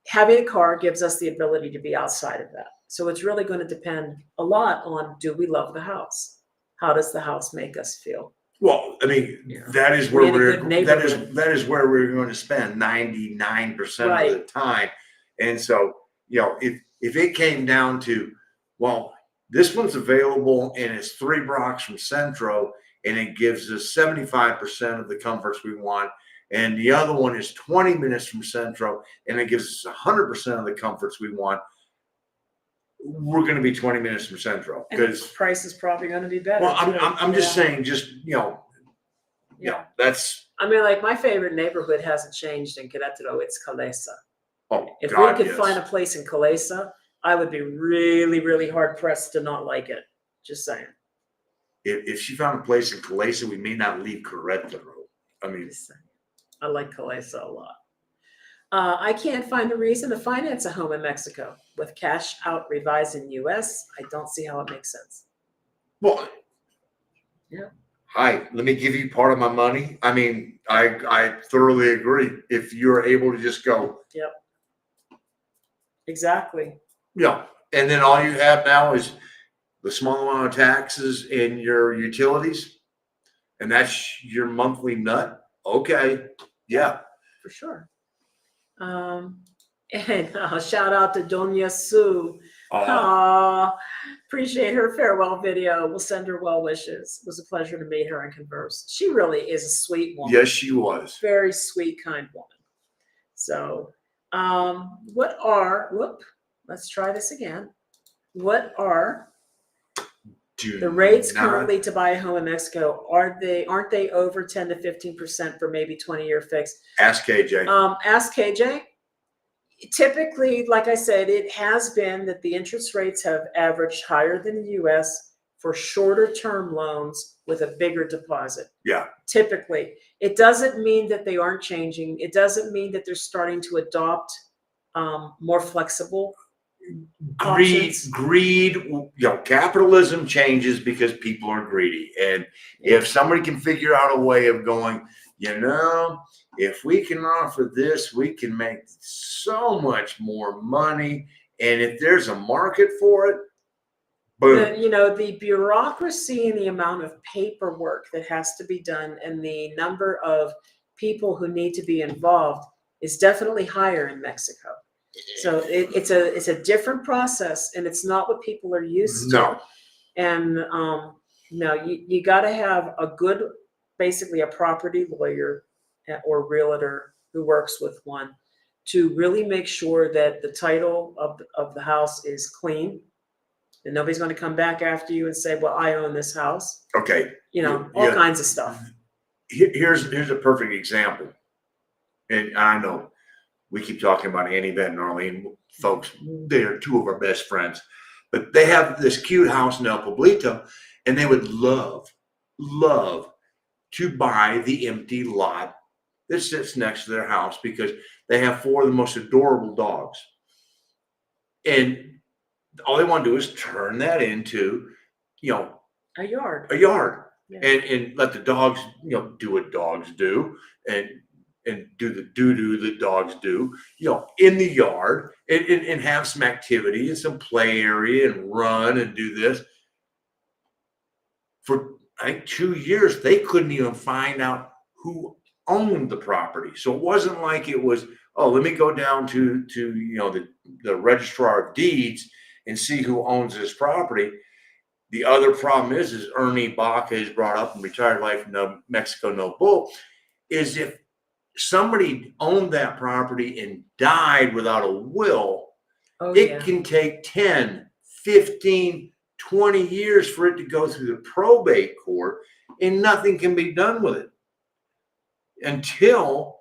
having a car gives us the ability to be outside of that. So it's really going to depend a lot on, do we love the house? How does the house make us feel? Well, I mean, that is where that is where we're going to spend 99% of the time. And so, if it came down to, well, this one's available and it's 3 blocks from Centro and it gives us 75% of the comforts we want, and the other one is 20 minutes from Centro and it gives us 100% of the comforts we want, we're going to be 20 minutes from Centro because price is probably going to be better. Well, I'm just saying, that's. I mean, like my favorite neighborhood hasn't changed in Querétaro. It's Calesa. Oh, if we could find a place in Calesa, I would be really, really hard pressed to not like it. Just saying. If she found a place in Calesa, we may not leave Querétaro. I mean, I like Calesa a lot. I can't find a reason to finance a home in Mexico with cash out revised in U.S. I don't see how it makes sense. Well, yeah. hi, let me give you part of my money. I mean, I thoroughly agree. If you're able to just go, Yep. Exactly. yeah, and then all you have now is the small amount of taxes and your utilities, and that's your monthly nut. Okay, yeah. For sure. And shout out to Doña Sue. Appreciate her farewell video. We'll send her well wishes. It was a pleasure to meet her and converse. She really is a sweet woman. Yes, she was. Very sweet, kind woman. So, let's try this again. What are the rates currently to buy a home in Mexico? Aren't they over 10 to 15% for maybe 20-year fixed? Ask KJ. Ask KJ. Typically, like I said, it has been that the interest rates have averaged higher than the US for shorter term loans with a bigger deposit. Yeah. Typically, it doesn't mean that they aren't changing. It doesn't mean that they're starting to adopt more flexible options. Greed, capitalism changes because people are greedy. And if somebody can figure out a way of going, if we can offer this, we can make so much more money. And if there's a market for it, boom. The bureaucracy and the amount of paperwork that has to be done and the number of people who need to be involved is definitely higher in Mexico. So it's a different process, and it's not what people are used to. And you got to have basically a property lawyer or realtor who works with one to really make sure that the title of the house is clean, and nobody's going to come back after you and say, well, I own this house. Okay. All kinds of stuff. Here's a perfect example. And I know we keep talking about Annie, Ben, and Arlene, folks. They're two of our best friends. But they have this cute house in El Pueblito, and they would love to buy the empty lot that sits next to their house because they have 4 of the most adorable dogs. And all they want to do is turn that into, a yard. Yeah. And let the dogs, do what dogs do and do the doo-doo that dogs do, in the yard and have some activity and some play area and run and do this. For, I think, 2 years, they couldn't even find out who owned the property. So it wasn't like it was, let me go down to the registrar of deeds and see who owns this property. The other problem is Ernie Baca has brought up in Retired Life in Mexico No Bull, is if somebody owned that property and died without a will, it can take 10, 15, 20 years for it to go through the probate court, and nothing can be done with it until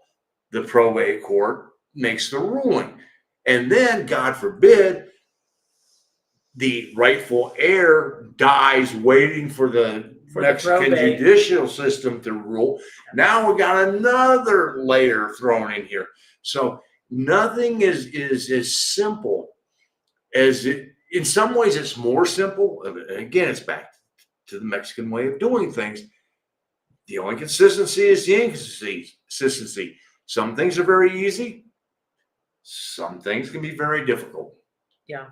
the probate court makes the ruling. And then, God forbid, the rightful heir dies waiting for the Mexican judicial system to rule. Now we got another layer thrown in here. So nothing is as simple as it. In some ways, it's more simple. Again, it's back to the Mexican way of doing things. The only consistency is the inconsistency. Some things are very easy. Some things can be very difficult. Yeah.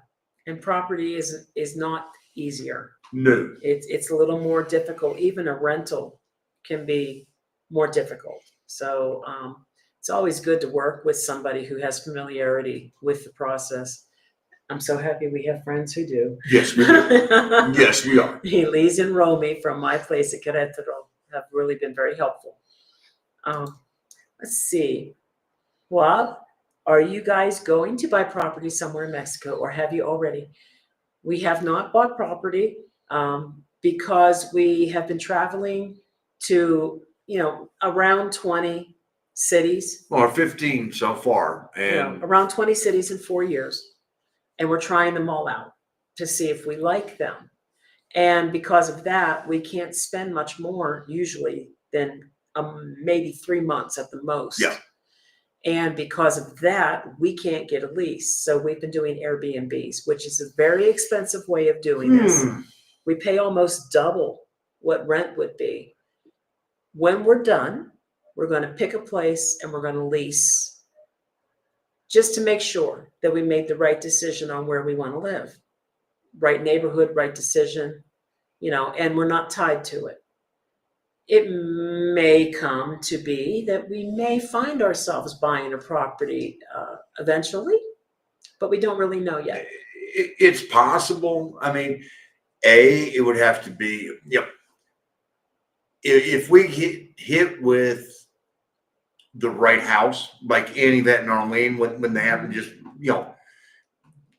And property is not easier. No. It's a little more difficult. Even a rental can be more difficult. So it's always good to work with somebody who has familiarity with the process. I'm so happy we have friends who do. Yes, we do. Yes, we are. Elise and Romy from my place at Querétaro have really been very helpful. Let's see. Well, are you guys going to buy property somewhere in Mexico, or have you already? We have not bought property because we have been traveling to, around 20 cities. Well, 15 so far. And around 20 cities in 4 years. And we're trying them all out to see if we like them. And because of that, we can't spend much more usually than maybe 3 months at the most. Yeah. And because of that, we can't get a lease. So we've been doing Airbnbs, which is a very expensive way of doing this. We pay almost double what rent would be. When we're done, we're going to pick a place and we're going to lease, just to make sure that we made the right decision on where we want to live. Right neighborhood, right decision, and we're not tied to it. It may come to be that we may find ourselves buying a property eventually, but we don't really know yet. It's possible. I mean, it would have to be, if we hit with the right house, like Annie Vet and Arlene, when they happen, just,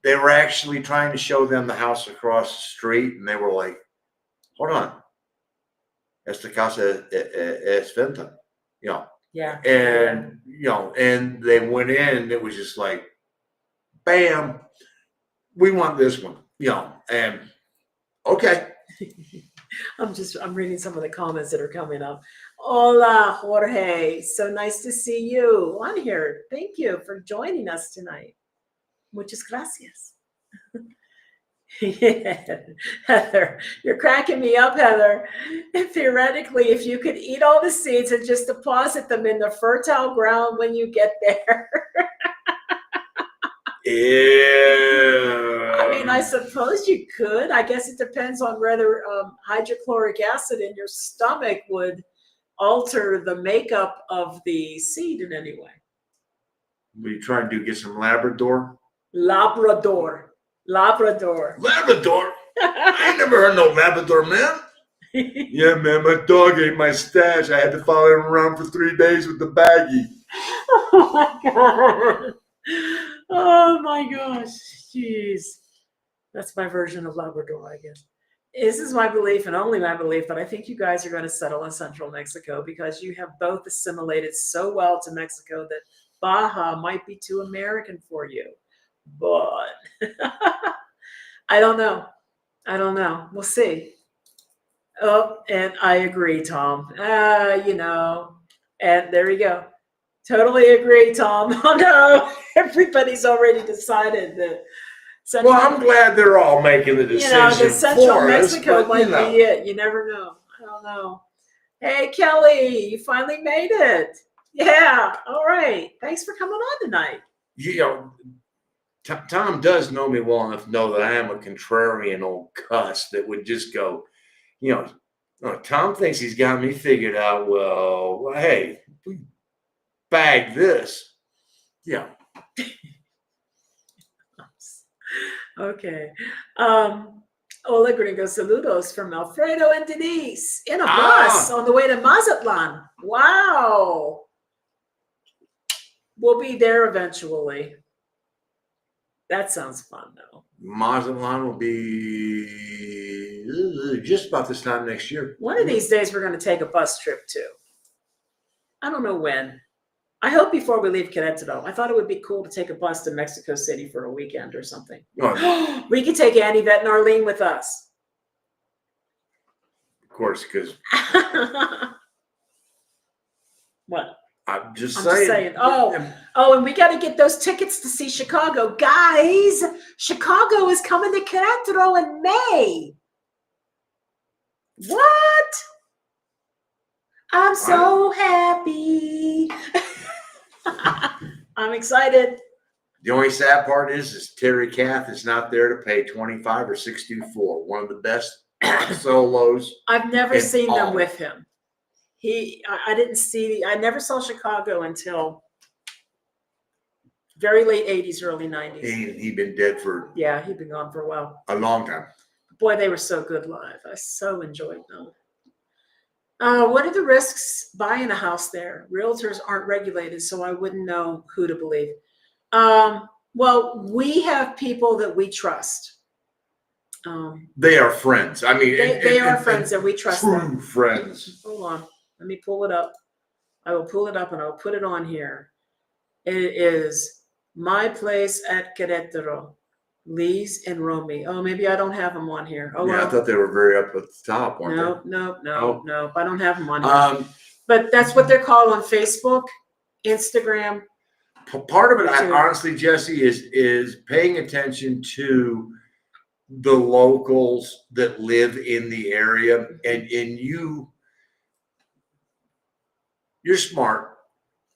they were actually trying to show them the house across the street, and they were like, hold on. Esta casa es venta, Yeah. and, and they went in, and it was just like, bam, we want this one, and okay. I'm reading some of the comments that are coming up. Hola, Jorge. So nice to see you on here. Thank you for joining us tonight. Muchas gracias. Yeah. Heather, you're cracking me up, Heather. Theoretically, if you could eat all the seeds and just deposit them in the fertile ground when you get there. Yeah. I mean, I suppose you could. I guess it depends on whether hydrochloric acid in your stomach would alter the makeup of the seed in any way. What are you trying to get some Labrador? Labrador. Labrador? I ain't never heard no Labrador, man. Yeah, man, my dog ate my stash. I had to follow him around for 3 days with the baggie. Oh my God. Oh my gosh. Jeez. That's my version of Labrador, I guess. This is my belief, and only my belief, but I think you guys are going to settle in central Mexico because you have both assimilated so well to Mexico that Baja might be too American for you. But I don't know. We'll see. Oh, and I agree, Tom. And there you go. Totally agree, Tom. Oh no, everybody's already decided that. Well, I'm glad they're all making the decision the Central for Mexico us, but, might be it. You never know. I don't know. Hey, Kelly, you finally made it. Yeah. All right. Thanks for coming on tonight. Tom does know me well enough to know that I am a contrarian old cuss that would just go, Tom thinks he's got me figured out. Well, hey, we bag this. Yeah. Okay. Hola, Gringos. Saludos from Alfredo and Denise in a bus on the way to Mazatlan. Wow. We'll be there eventually. That sounds fun, though. Mazatlan will be just about this time next year. One of these days, we're going to take a bus trip, too. I don't know when. I hope before we leave Querétaro. I thought it would be cool to take a bus to Mexico City for a weekend or something. Oh. We could take Annie, Vet, and Arlene with us. Of course, because... What? I'm just saying. Oh, and we got to get those tickets to see Chicago. Guys, Chicago is coming to Querétaro in May. What? I'm so happy. I'm excited. The only sad part is Terry Kath is not there to pay $25 or $64. One of the best solos. I've never seen them with him. I never saw Chicago until very late 80s, early 90s. He'd been dead for... Yeah, he'd been gone for a while. A long time. Boy, they were so good live. I so enjoyed them. What are the risks buying a house there? Realtors aren't regulated, so I wouldn't know who to believe. Well, we have people that we trust. They are friends. I mean, they are friends that we trust. True friends. Hold on. Let me pull it up. I will pull it up and I'll put it on here. It is My Place at Querétaro. Lise and Romy. Oh, maybe I don't have them on here. Oh, yeah, well. I thought they were very up at the top, weren't they? No. I don't have them on here. But that's what they're called on Facebook, Instagram. Part of it, honestly, Jesse, is paying attention to the locals that live in the area, and you you're smart.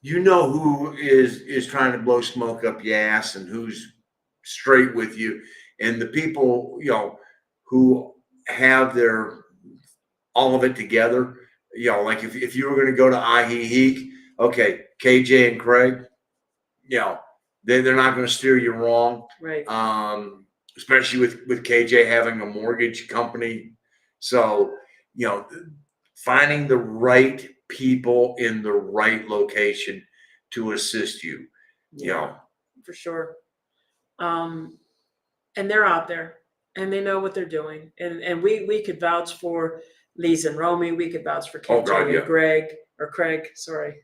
You know who is trying to blow smoke up your ass and who's straight with you. And the people, who have their all of it together, like if you were going to go to IHEEK, okay, KJ and Craig, they're not going to steer you wrong. Right. Especially with KJ having a mortgage company. So, finding the right people in the right location to assist you. For sure. And they're out there and they know what they're doing. And we could vouch for Lisa and Romy. We could vouch for KJ and Craig, sorry.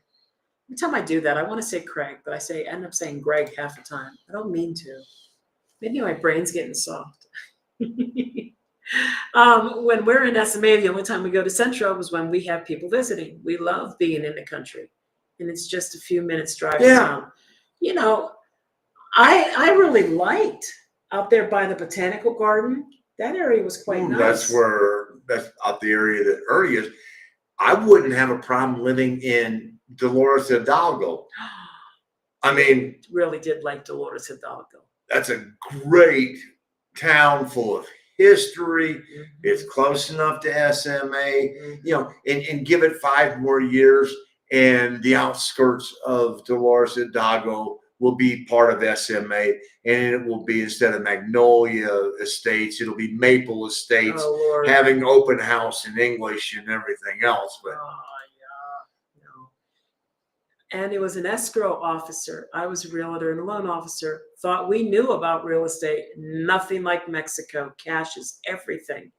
Every time I do that, I want to say Craig, but I end up saying Greg half the time. I don't mean to. Maybe my brain's getting soft. When we're in SMA, the only time we go to Central was when we have people visiting. We love being in the country, and it's just a few minutes drive down. I really liked out there by the botanical garden. That area was quite nice. That's out the area that Ernie is. I wouldn't have a problem living in Dolores Hidalgo. I mean, really did like Dolores Hidalgo. That's a great town full of history. Mm-hmm. It's close enough to SMA, and give it 5 more years, and the outskirts of Dolores Hidalgo will be part of SMA, and it will be, instead of Magnolia Estates, it'll be Maple Estates, having open house in English and everything else. But and it was an escrow officer. I was a realtor and a loan officer. Thought we knew about real estate. Nothing like Mexico. Cash is everything.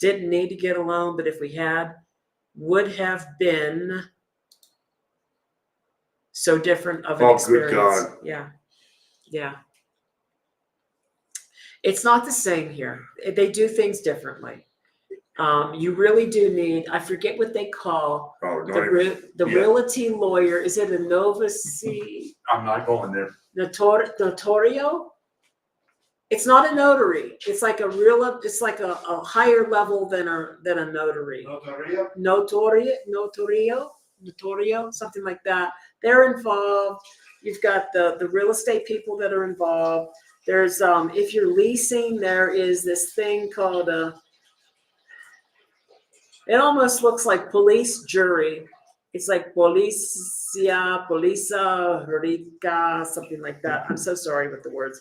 Didn't need to get a loan, but if we had, would have been so different of an experience. Good God. Yeah. It's not the same here. They do things differently. You really do need, I forget what they call the realty lawyer. Is it a novice? I'm not going there. Notario? It's not a notary. It's like a higher level than a notary. Notario, something like that. They're involved. You've got the real estate people that are involved. There's if you're leasing, there is this thing called it almost looks like police jury. It's like polisa, rica, something like that. I'm so sorry with the words.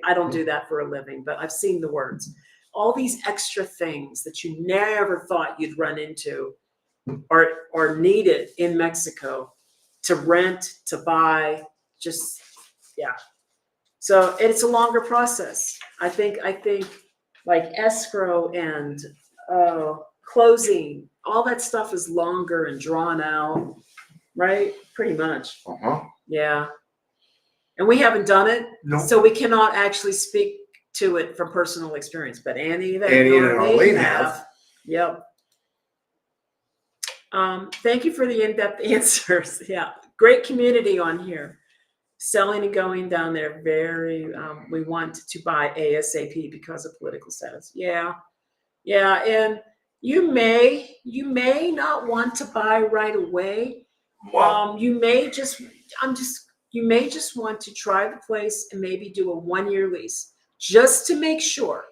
I don't do that for a living, but I've seen the words. All these extra things that you never thought you'd run into or needed in Mexico to rent, to buy, So it's a longer process. I think like escrow and closing, all that stuff is longer and drawn out, right? Pretty much. Yeah. And we haven't done it, so we cannot actually speak to it from personal experience. But Annie and Arlene have. Yep. Thank you for the in-depth answers. Yeah, great community on here. Selling and going down there. We want to buy ASAP because of political status. Yeah, and you may not want to buy right away. Wow. You may just want to try the place and maybe do a 1-year lease just to make sure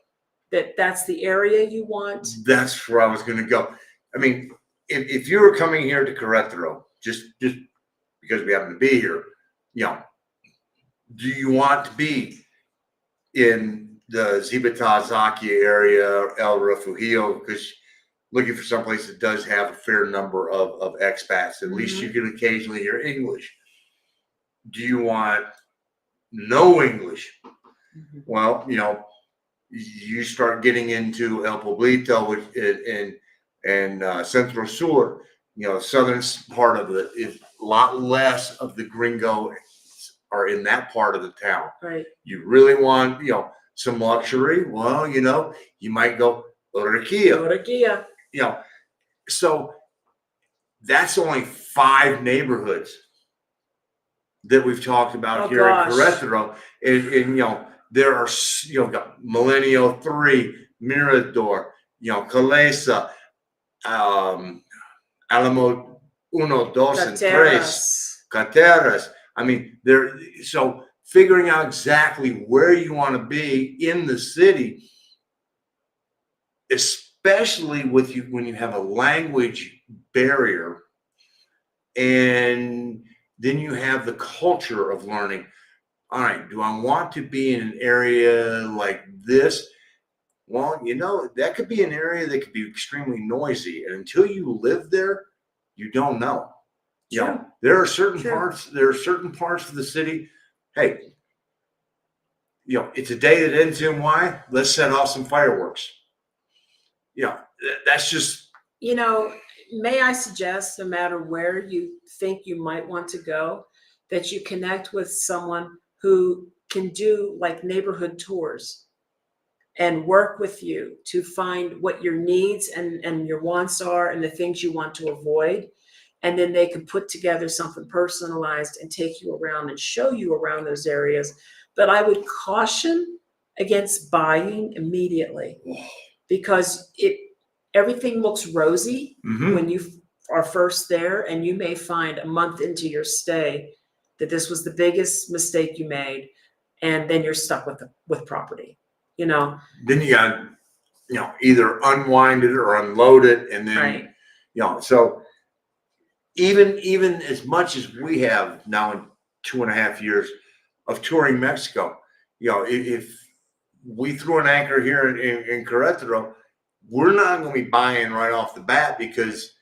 that that's the area you want. That's where I was going to go. I mean, if you were coming here to Querétaro, just because we happen to be here, do you want to be in the Zibatazaki area, El Refugio, because looking for someplace that does have a fair number of expats? At least you can occasionally hear English. Do you want no English? Well, you start getting into El Pueblito and Centro Sur, southern part of it is a lot less of the Gringos are in that part of the town. Right. You really want, some luxury. Well, you might go Orquilla. So that's only 5 neighborhoods that we've talked about here in Querétaro. And there are, got Milenio 3, Mirador, Calesa, Alamo uno, dos, and tres. Carteras. Carteras. I mean, so figuring out exactly where you want to be in the city, especially with you when you have a language barrier, and then you have the culture of learning. All right, do I want to be in an area like this? Well, that could be an area that could be extremely noisy, and until you live there, you don't know. True. There are certain True. parts. There are certain parts of the city. Hey, it's a day that ends in Y. Let's set off some fireworks. That's just. May I suggest, no matter where you think you might want to go, that you connect with someone who can do like neighborhood tours and work with you to find what your needs and your wants are and the things you want to avoid. And then they can put together something personalized and take you around and show you around those areas. But I would caution against buying immediately, because everything looks rosy when you are first there, and you may find a month into your stay that this was the biggest mistake you made, and then you're stuck with property. Then you got either unwind it or unload it, and then right. So even as much as we have now in 2.5 years of touring Mexico, if we threw an anchor here in Querétaro, we're not going to be buying right off the bat, because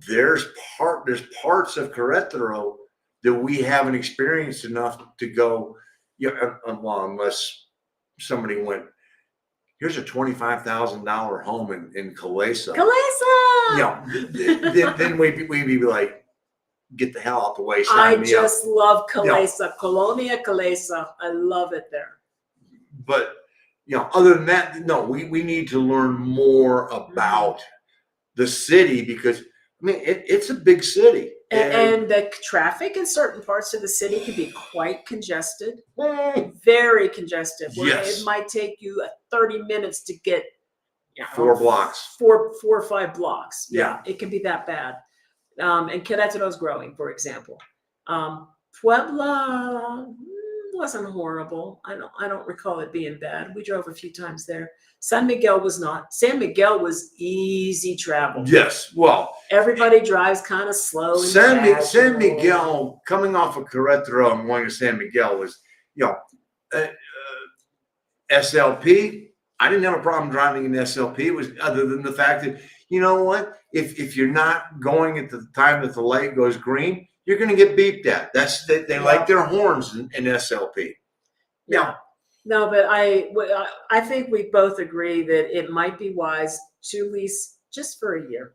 there's parts of Querétaro that we haven't experienced enough to go. Unless somebody went, here's a $25,000 home in Calesa. Then we'd be like, get the hell out the way. I just love Calesa, Colonia Calesa. I love it there. But other than that, no, we need to learn more about the city, because it's a big city. And the traffic in certain parts of the city can be quite congested, very congested. Yes. It might take you 30 minutes to get 4 blocks, 4 or 5 blocks. Yeah. It can be that bad. And Querétaro is growing, for example. Puebla wasn't horrible. I don't recall it being bad. We drove a few times there. San Miguel was not. San Miguel was easy travel. Yes. Well, everybody drives kind of slow. San Miguel, coming off of Querétaro and going to San Miguel, was, SLP. I didn't have a problem driving in SLP. It was, other than the fact that, if you're not going at the time that the light goes green, you're going to get beeped at. They like their horns in SLP. Yeah. No, but I think we both agree that it might be wise to lease just for a year.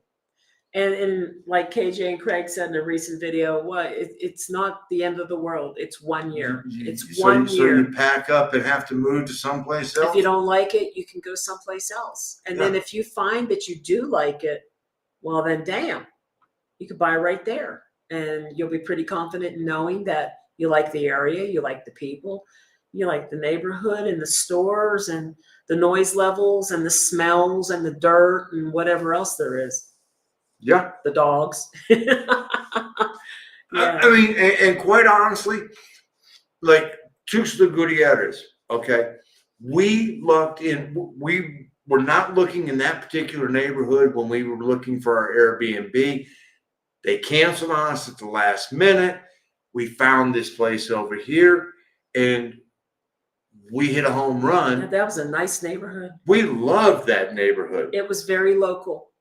And like KJ and Craig said in a recent video, it's not the end of the world. It's 1 year. It's 1 year. So you pack up and have to move to someplace else? If you don't like it, you can go someplace else. And then if you find that you do like it, well, then damn, you could buy right there. And you'll be pretty confident in knowing that you like the area, you like the people, you like the neighborhood and the stores and the noise levels and the smells and the dirt and whatever else there is. Yeah. The dogs. I mean, and quite honestly, like Tuxtla Gutierrez, okay, we were not looking in that particular neighborhood when we were looking for our Airbnb. They canceled on us at the last minute. We found this place over here, and we hit a home run. Yeah, that was a nice neighborhood. We loved that neighborhood. It was very local.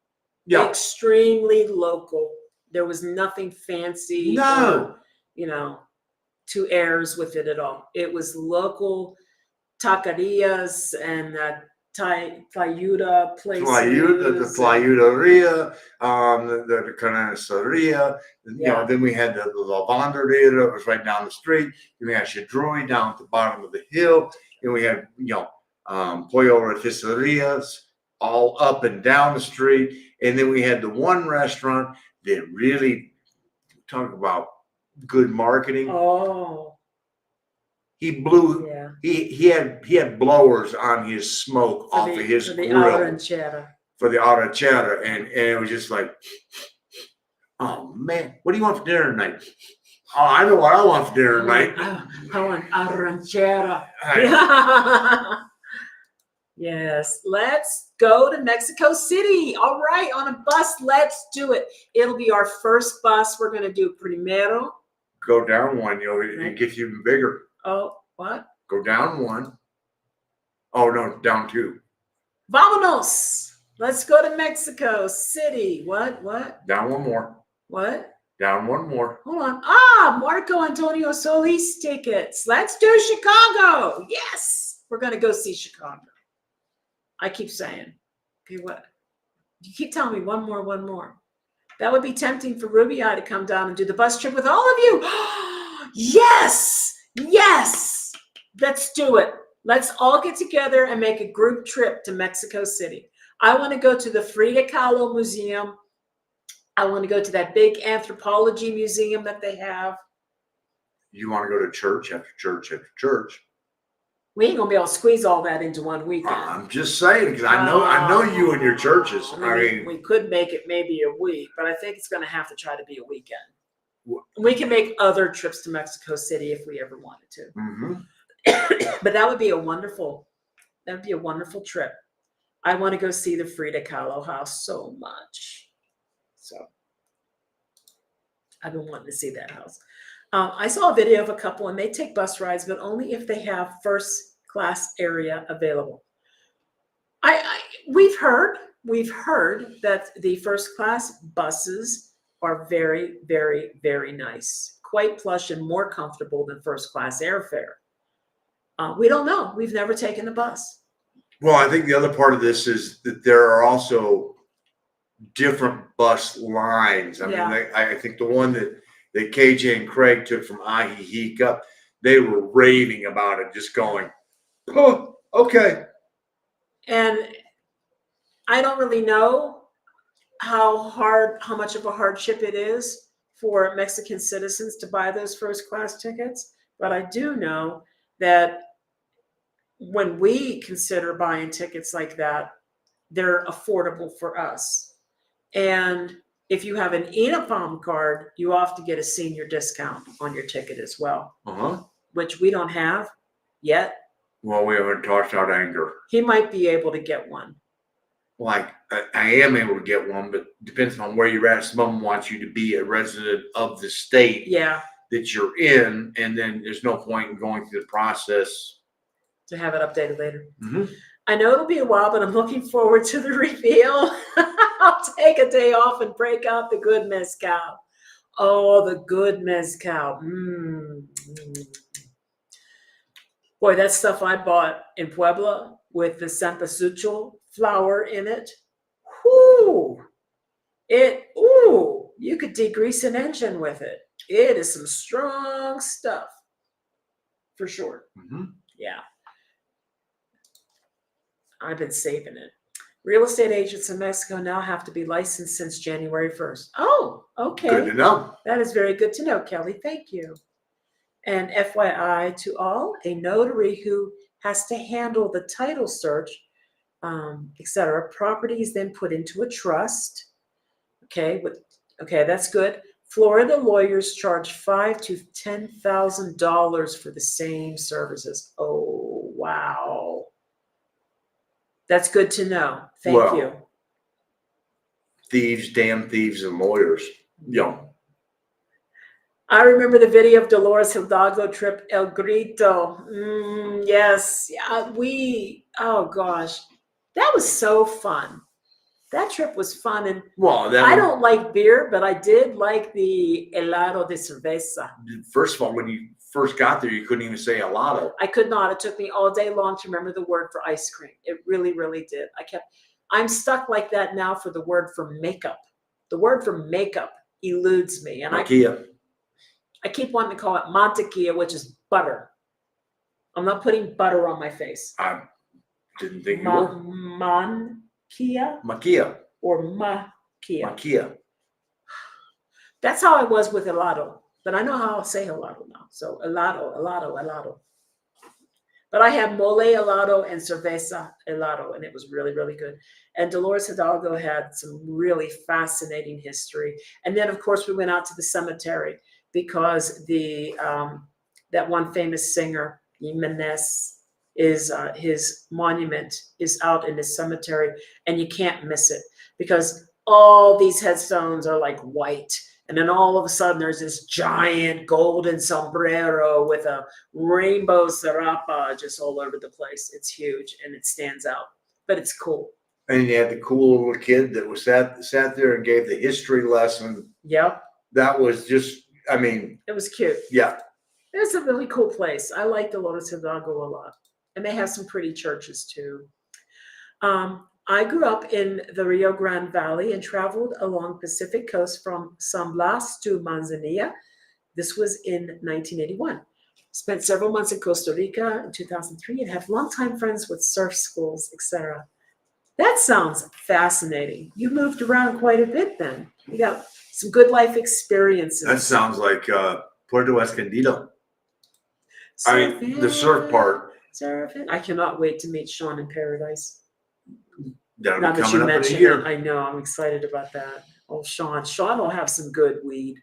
Yeah. Extremely local. There was nothing fancy. No. Or, two airs with it at all. It was local taquerias and tlayuda places. The tlayudaria, the carniceria. Then we had the lavanderia that was right down the street. Then we had Chidrui down at the bottom of the hill. Then we had, pollo rotisserias all up and down the street. And then we had the one restaurant that really, talk about good marketing. Oh. He blew. Yeah. He had blowers on his smoke off of his grill for the arrachera, and it was just like, Oh man, what do you want for dinner tonight? Oh, I know what I want for dinner tonight. I want a ranchera. Yes, let's go to Mexico City. All right, on a bus, let's do it. It'll be our first bus. We're going to do primero. Go down one, it gets even bigger. Oh, what? Go down one. Oh no, down two. Vámonos. Let's go to Mexico City. What? Down one more. What? Down one more. Hold on. Marco Antonio Solis tickets. Let's do Chicago. Yes. We're going to go see Chicago. I keep saying. Okay, what? You keep telling me one more. That would be tempting for Ruby I to come down and do the bus trip with all of you. Yes. Let's do it. Let's all get together and make a group trip to Mexico City. I want to go to the Frida Kahlo Museum. I want to go to that big anthropology museum that they have. You want to go to church after church after church? We ain't gonna be able to squeeze all that into one weekend. I'm just saying, because I know you and your churches. I mean, we could make it maybe a week, but I think it's gonna have to try to be a weekend. We can make other trips to Mexico City if we ever wanted to. Mm-hmm. But that would be a wonderful trip. I want to go see the Frida Kahlo house so much. So I've been wanting to see that house. I saw a video of a couple and they take bus rides, but only if they have first class area available. We've heard that the first class buses are very, very, very nice, quite plush and more comfortable than first class airfare. We don't know. We've never taken the bus. Well, I think the other part of this is that there are also different bus lines. I mean, I think the one that KJ and Craig took from Ahihic up, they were raving about it, just going, oh, okay. And I don't really know how much of a hardship it is for Mexican citizens to buy those first class tickets. But I do know that when we consider buying tickets like that, they're affordable for us. And if you have an INAPOM card, you often get a senior discount on your ticket as well, which we don't have yet. Well, we haven't tossed out anger. He might be able to get one. Like, I am able to get one, but depends on where you're at. Some of them want you to be a resident of the state that you're in, and then there's no point in going through the process. To have it updated later. Mm-hmm. I know it'll be a while, but I'm looking forward to the reveal. I'll take a day off and break out the good mezcal. Oh, the good mezcal. Boy, that stuff I bought in Puebla with the cempasúchil flour in it. You could degrease an engine with it. It is some strong stuff, for sure. Mm-hmm. Yeah. I've been saving it. Real estate agents in Mexico now have to be licensed since January 1st. Oh, okay. Good to know. That is very good to know, Kelly. Thank you. And FYI to all, a notary who has to handle the title search, etc. Property is then put into a trust. Okay, that's good. Florida lawyers charge $5,000 to $10,000 for the same services. Oh, wow. That's good to know. Thank you. Thieves, damn thieves, and lawyers. I remember the video of Dolores Hidalgo trip El Grito. Yes. Oh gosh. That was so fun. That trip was fun. And I don't like beer, but I did like the helado de cerveza. First of all, when you first got there, you couldn't even say helado. I could not. It took me all day long to remember the word for ice cream. It really, really did. I'm stuck like that now for the word for makeup. The word for makeup eludes me. And I keep wanting to call it mantequilla, which is butter. I'm not putting butter on my face. I didn't think you were. Maquilla. Or maquilla. Maquilla. That's how I was with helado. But I know how to say helado now. So helado. But I had mole helado and cerveza helado, and it was really, really good. And Dolores Hidalgo had some really fascinating history. And then, of course, we went out to the cemetery because that one famous singer, Jimenez, is his monument is out in the cemetery, and you can't miss it because all these headstones are like white. And then all of a sudden there's this giant golden sombrero with a rainbow serapa just all over the place. It's huge and it stands out, but it's cool. And you had the cool little kid that was sat there and gave the history lesson. Yep. That was just, I mean. It was cute. Yeah. It's a really cool place. I like Dolores Hidalgo a lot. And they have some pretty churches too. I grew up in the Rio Grande Valley and traveled along Pacific coast from San Blas to Manzanilla. This was in 1981. Spent several months in Costa Rica in 2003 and have longtime friends with surf schools, etc. That sounds fascinating. You moved around quite a bit then. You got some good life experiences. That sounds like Puerto Escondido. I mean, the surf part. Surfing. I cannot wait to meet Sean in Paradise. That'll Now be that you coming up in a mentioned year. it, I know. I'm excited about that. Oh, Sean. Sean will have some good weed.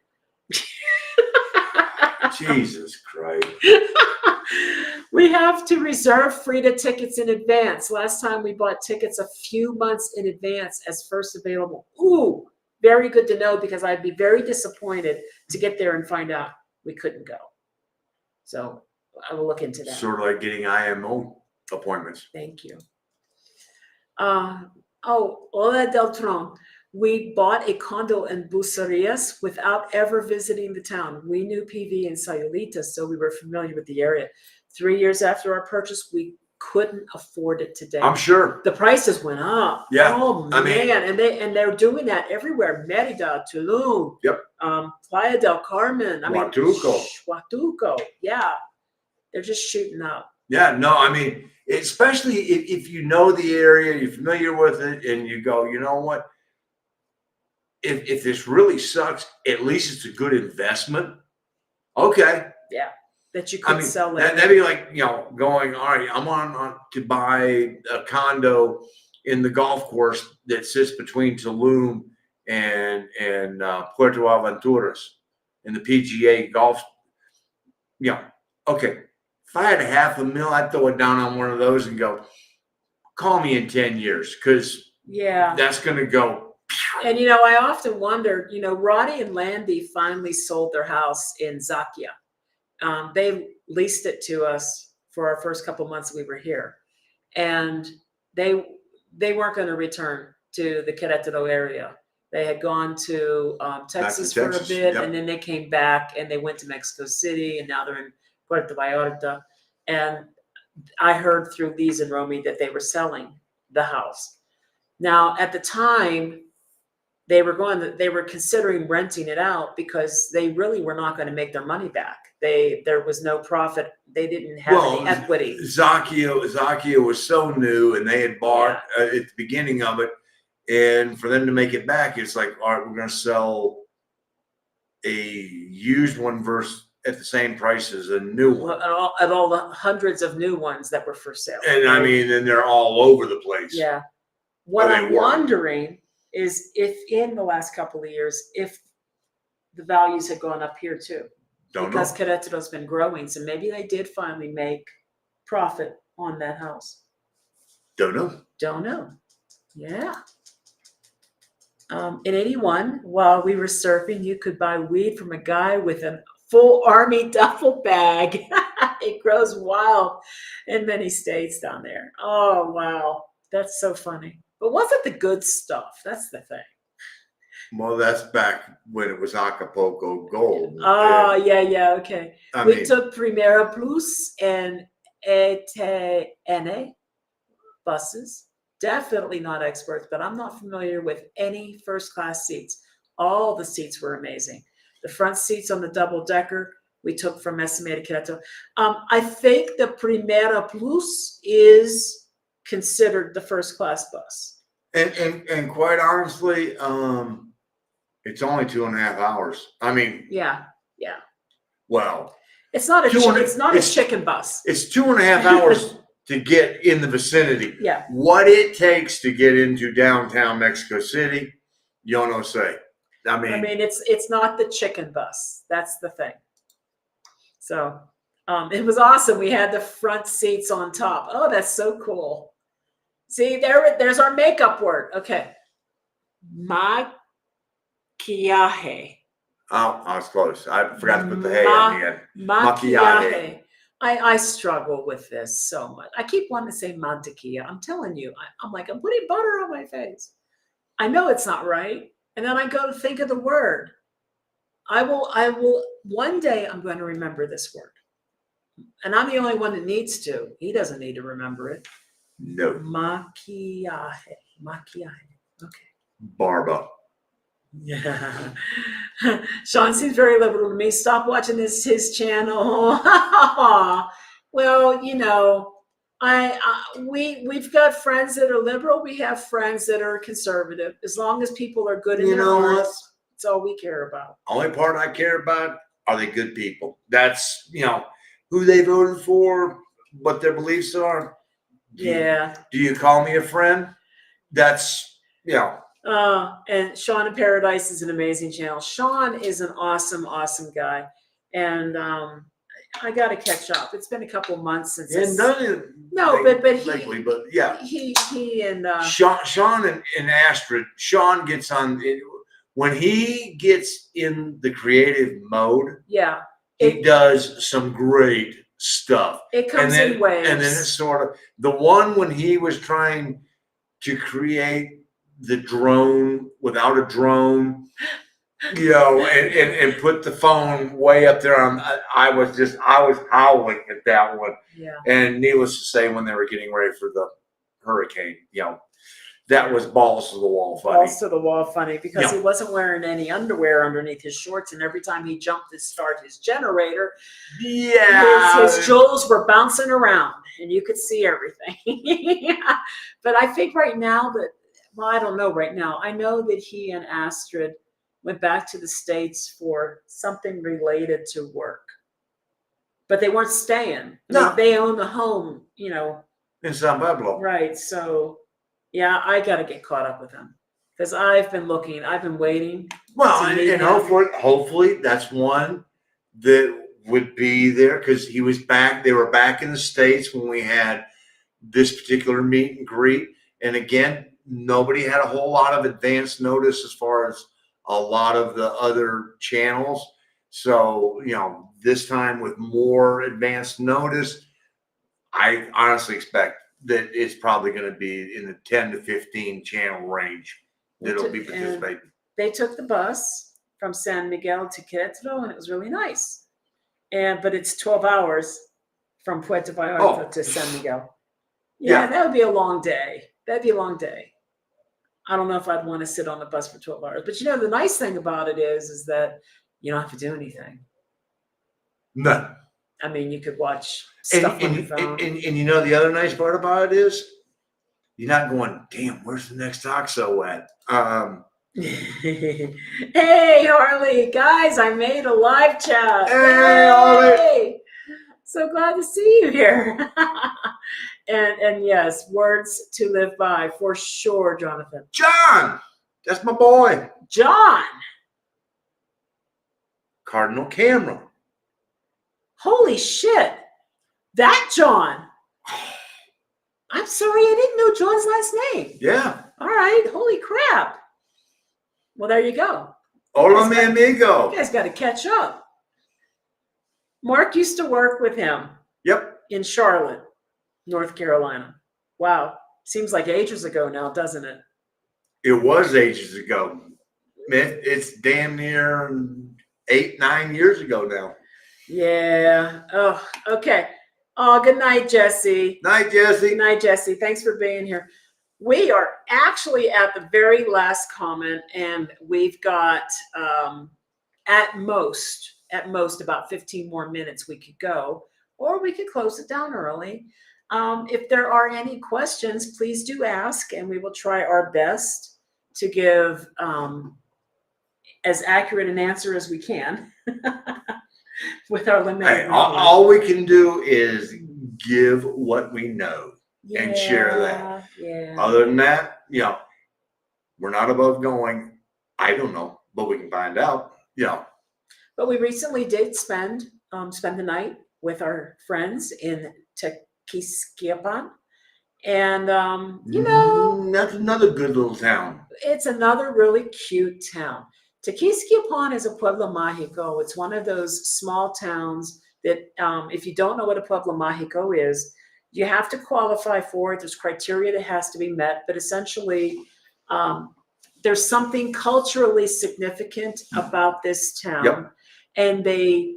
Jesus Christ. We have to reserve Frida tickets in advance. Last time we bought tickets a few months in advance as first available. Ooh, very good to know because I'd be very disappointed to get there and find out we couldn't go. So I will look into that. Sort of like getting IMO appointments. Thank you. Hola Deltron. We bought a condo in Bucerias without ever visiting the town. We knew PV and Sayulita, so we were familiar with the area. 3 years after our purchase, we couldn't afford it today. I'm sure. The prices went up. Yeah. Oh man, I mean, and they're doing that everywhere. Merida, Tulum. Yep. Playa del Carmen. Huatuco. Huatuco. Yeah. They're just shooting up. Yeah, no, I mean, especially if you know the area, you're familiar with it, and you go, you know what? If this really sucks, at least it's a good investment. Okay. Yeah. That you could sell it. That'd be like, going, all right, I'm on to buy a condo in the golf course that sits between Tulum and Puerto Aventuras in the PGA golf. Okay. If I had $500,000, I'd throw it down on one of those and go, call me in 10 years because that's going to go. And, I often wondered, Roddy and Landy finally sold their house in Zakia. They leased it to us for our first couple months we were here. And they weren't going to return to the Querétaro area. They had gone to Texas for a bit, and then they came back and they went to Mexico City, and now they're in Puerto Vallarta. And I heard through Liz and Romy that they were selling the house. Now, at the time, they were considering renting it out because they really were not going to make their money back. There was no profit. They didn't have any equity. Zakia was so new, and they had bought at the beginning of it. And for them to make it back, it's like, all right, we're going to sell a used one versus at the same price as a new one. At all the hundreds of new ones that were for sale. And I mean, and they're all over the place. Yeah. What I'm wondering is if in the last couple of years, if the values had gone up here too. Because Querétaro's been growing. So maybe they did finally make profit on that house. Don't know. Yeah. In 81, while we were surfing, you could buy weed from a guy with a full army duffel bag. It grows wild in many states down there. Oh, wow. That's so funny. But wasn't the good stuff? That's the thing. Well, that's back when it was Acapulco Gold. Oh, yeah, okay. We took Primera Plus and ETN buses. Definitely not experts, but I'm not familiar with any first-class seats. All the seats were amazing. The front seats on the double-decker we took from Estimated Querétaro. I think the Primera Plus is considered the first-class bus. And quite honestly, it's only 2.5 hours. I mean, yeah. Well, It's not a It's chicken bus. It's 2.5 hours to get in the vicinity. Yeah. What it takes to get into downtown Mexico City, yo no sé. I mean, it's not the chicken bus. That's the thing. So it was awesome. We had the front seats on top. Oh, that's so cool. See, there's our makeup word. Okay. Maquillaje. oh, I was close. I forgot to put the hay on the end. Maquillaje. I struggle with this so much. I keep wanting to say mantequilla. I'm telling you, I'm like, I'm putting butter on my face. I know it's not right. And then I go to think of the word. I will, one day I'm going to remember this word. And I'm the only one that needs to. He doesn't need to remember it. No. Maquillaje. Okay. Barba. Yeah. Sean seems very liberal to me. Stop watching his channel. Well, you know, we've got friends that are liberal. We have friends that are conservative. As long as people are good in their hearts, it's all we care about. Only part I care about are they good people. That's, you know, who they voted for, what their beliefs are. Do you call me a friend? That's, you know. And Sean in Paradise is an amazing channel. Sean is an awesome, awesome guy. And I got to catch up. It's been a couple of months since. Lately, but yeah. He and Sean and Astrid. Sean gets on when he gets in the creative mode. Yeah, he does some great stuff. It comes in waves, and then it's sort of the one when he was trying to create the drone without a drone. You know, and put the phone way up there. I was howling at that one. Yeah. And needless to say, when they were getting ready for the hurricane, you know, that was balls to the wall funny. Balls to the wall funny because he wasn't wearing any underwear underneath his shorts, and every time he jumped to start his generator, his jewels were bouncing around, and you could see everything. But I think right now that, well, I don't know right now. I know that he and Astrid went back to the States for something related to work. But they weren't staying. They own the home, you know. In San Pablo. Right. So, yeah, I got to get caught up with him. Because I've been waiting. Well, and hopefully that's one that would be there because he was back. They were back in the States when we had this particular meet and greet. And again, nobody had a whole lot of advance notice as far as a lot of the other channels. So, you know, this time with more advanced notice, I honestly expect that it's probably going to be in the 10 to 15 channel range that'll be participating. They took the bus from San Miguel to Querétaro, and it was really nice. But it's 12 hours from Puerto Vallarta to San Miguel. Yeah, that would be a long day. That'd be a long day. I don't know if I'd want to sit on the bus for 12 hours. But, you know, the nice thing about it is that you don't have to do anything. None. I mean, you could watch stuff on your phone. And you know, the other nice part about it is you're not going, damn, where's the next talk show at? Hey, Harley. Guys, I made a live chat. Hey, Harley. So glad to see you here. And yes, words to live by for sure, Jonathan. John, that's my boy. John. Cardinal Camera. Holy shit. That John. I'm sorry, I didn't know John's last name. Yeah. All right. Holy crap. Well, there you go. Hola, mi amigo. You guys got to catch up. Mark used to work with him. Yep. In Charlotte, North Carolina. Wow. Seems like ages ago now, doesn't it? It was ages ago. It's damn near 8-9 years ago now. Yeah. Oh, okay. Oh, good night, Jesse. Night, Jesse. Good night, Jesse. Thanks for being here. We are actually at the very last comment, and we've got at most about 15 more minutes we could go, or we could close it down early. If there are any questions, please do ask, and we will try our best to give as accurate an answer as we can. with our limited Hey, all we can do is give what we know and share that. Yeah. Other than that, we're not above going, I don't know, but we can find out. But we recently did spend the night with our friends in Tequisquiapan. And That's another good little town. it's another really cute town. Tequisquiapan is a Pueblo Mágico. It's one of those small towns that, if you don't know what a Pueblo Mágico is, you have to qualify for it. There's criteria that has to be met, but essentially, there's something culturally significant about this town, Yep. and they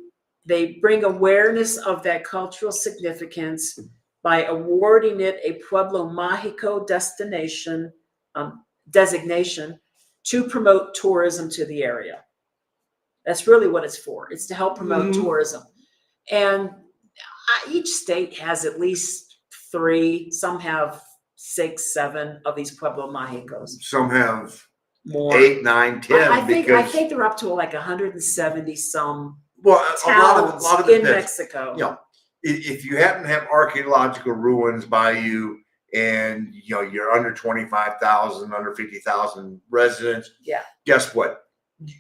bring awareness of that cultural significance by awarding it a Pueblo Mágico designation to promote tourism to the area. That's really what it's for. It's to help promote tourism. And each state has at least 3, some have 6, 7 of these Pueblo Mágicos. Some have more. 8, 9, 10. I think they're up to like 170 some towns a lot of in this, Mexico. If you happen to have archaeological ruins by you, and you're under 25,000, under 50,000 residents, guess what?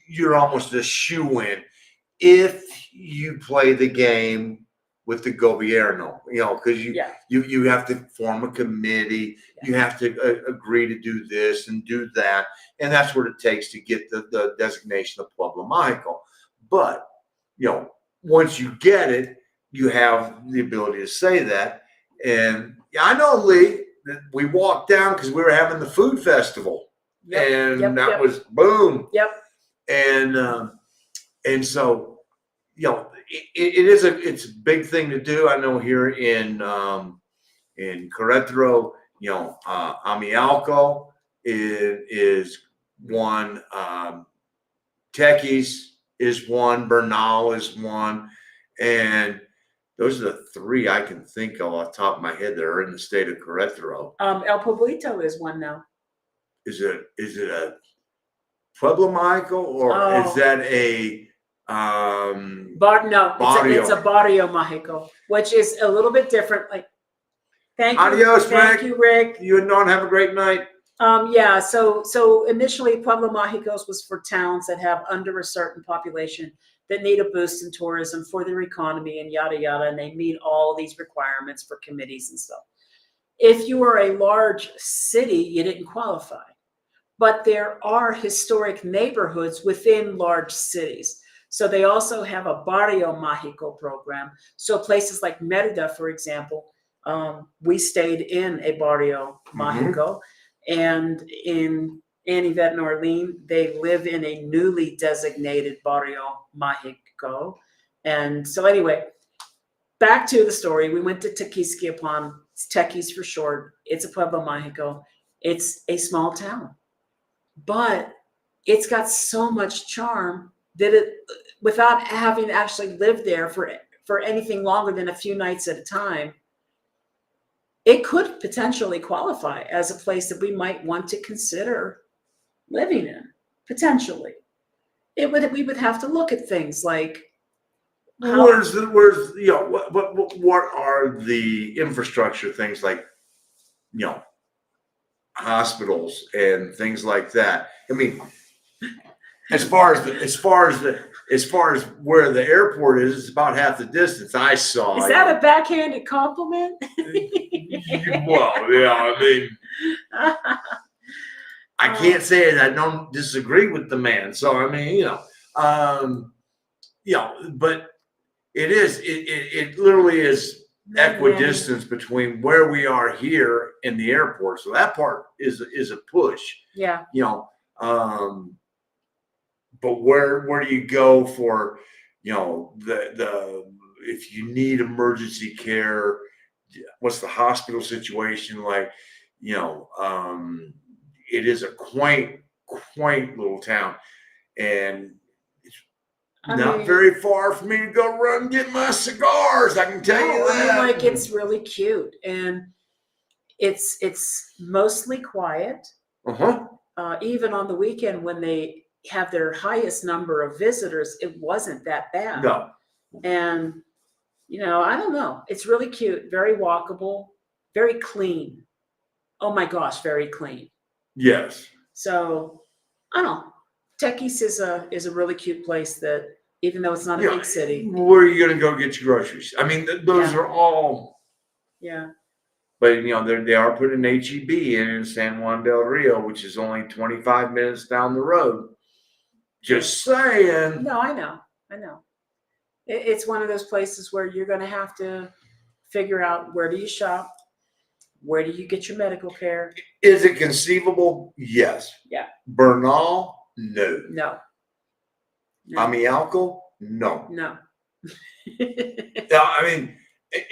You're almost a shoe-in if you play the game with the gobierno, because you have to form a committee, you have to agree to do this and do that, and that's what it takes to get the designation of Pueblo Mágico. But once you get it, you have the ability to say that. And I know, Lee, that we walked down because we were having the food festival, that was boom. And so it's a big thing to do. I know here in Querétaro, Amialco is one, Tequis is one, Bernal is one, and those are the 3 I can think of off the top of my head that are in the state of Querétaro. El Pueblito is one now. Is it a Pueblo Mágico, or is that a No, it's a Barrio Mágico, which is a little bit different. Like, thank you, Adios, thank you, Rick. You and Dawn have a great night. So initially Pueblo Mágicos was for towns that have under a certain population that need a boost in tourism for their economy and yada yada, and they meet all these requirements for committees and stuff. If you are a large city, you didn't qualify. But there are historic neighborhoods within large cities. So they also have a Barrio Mágico program. So places like Merida, for example, we stayed in a Barrio Mágico, and in Yvette and Orlean, they live in a newly designated Barrio Mágico. And so anyway, back to the story. We went to Tequisquiapan. It's Tequis for short. It's a Pueblo Mágico. It's a small town, but it's got so much charm that without having actually lived there for anything longer than a few nights at a time, it could potentially qualify as a place that we might want to consider living in. Potentially, we would have to look at things like what are the infrastructure things like hospitals and things like that. I mean, as far as where the airport is, it's about half the distance. I saw. Is that a backhanded compliment? Well, I mean, I can't say it. I don't disagree with the man. So I mean, but it is. It literally is equidistance between where we are here and the airport. So that part is a push. Yeah. But where do you go for, the if you need emergency care, what's the hospital situation like? It is a quaint little town, and it's not very far for me to go run and get my cigars. I can tell you that. It's really cute, and it's mostly quiet. Even on the weekend when they have their highest number of visitors, it wasn't that bad. No. And, I don't know. It's really cute, very walkable, very clean. Oh my gosh, very clean. Yes. So I don't know. Techies is a really cute place that, even though it's not a Yeah. big city. Where are you going to go get your groceries? I mean, those Yeah. are all. Yeah. But they are putting an HEB in San Juan del Rio, which is only 25 minutes down the road. Just saying. No, I know. It's one of those places where you're going to have to figure out, where do you shop? Where do you get your medical care? Is it conceivable? Yes. Yeah. Bernal? No. No. Amialco? No. No. I mean,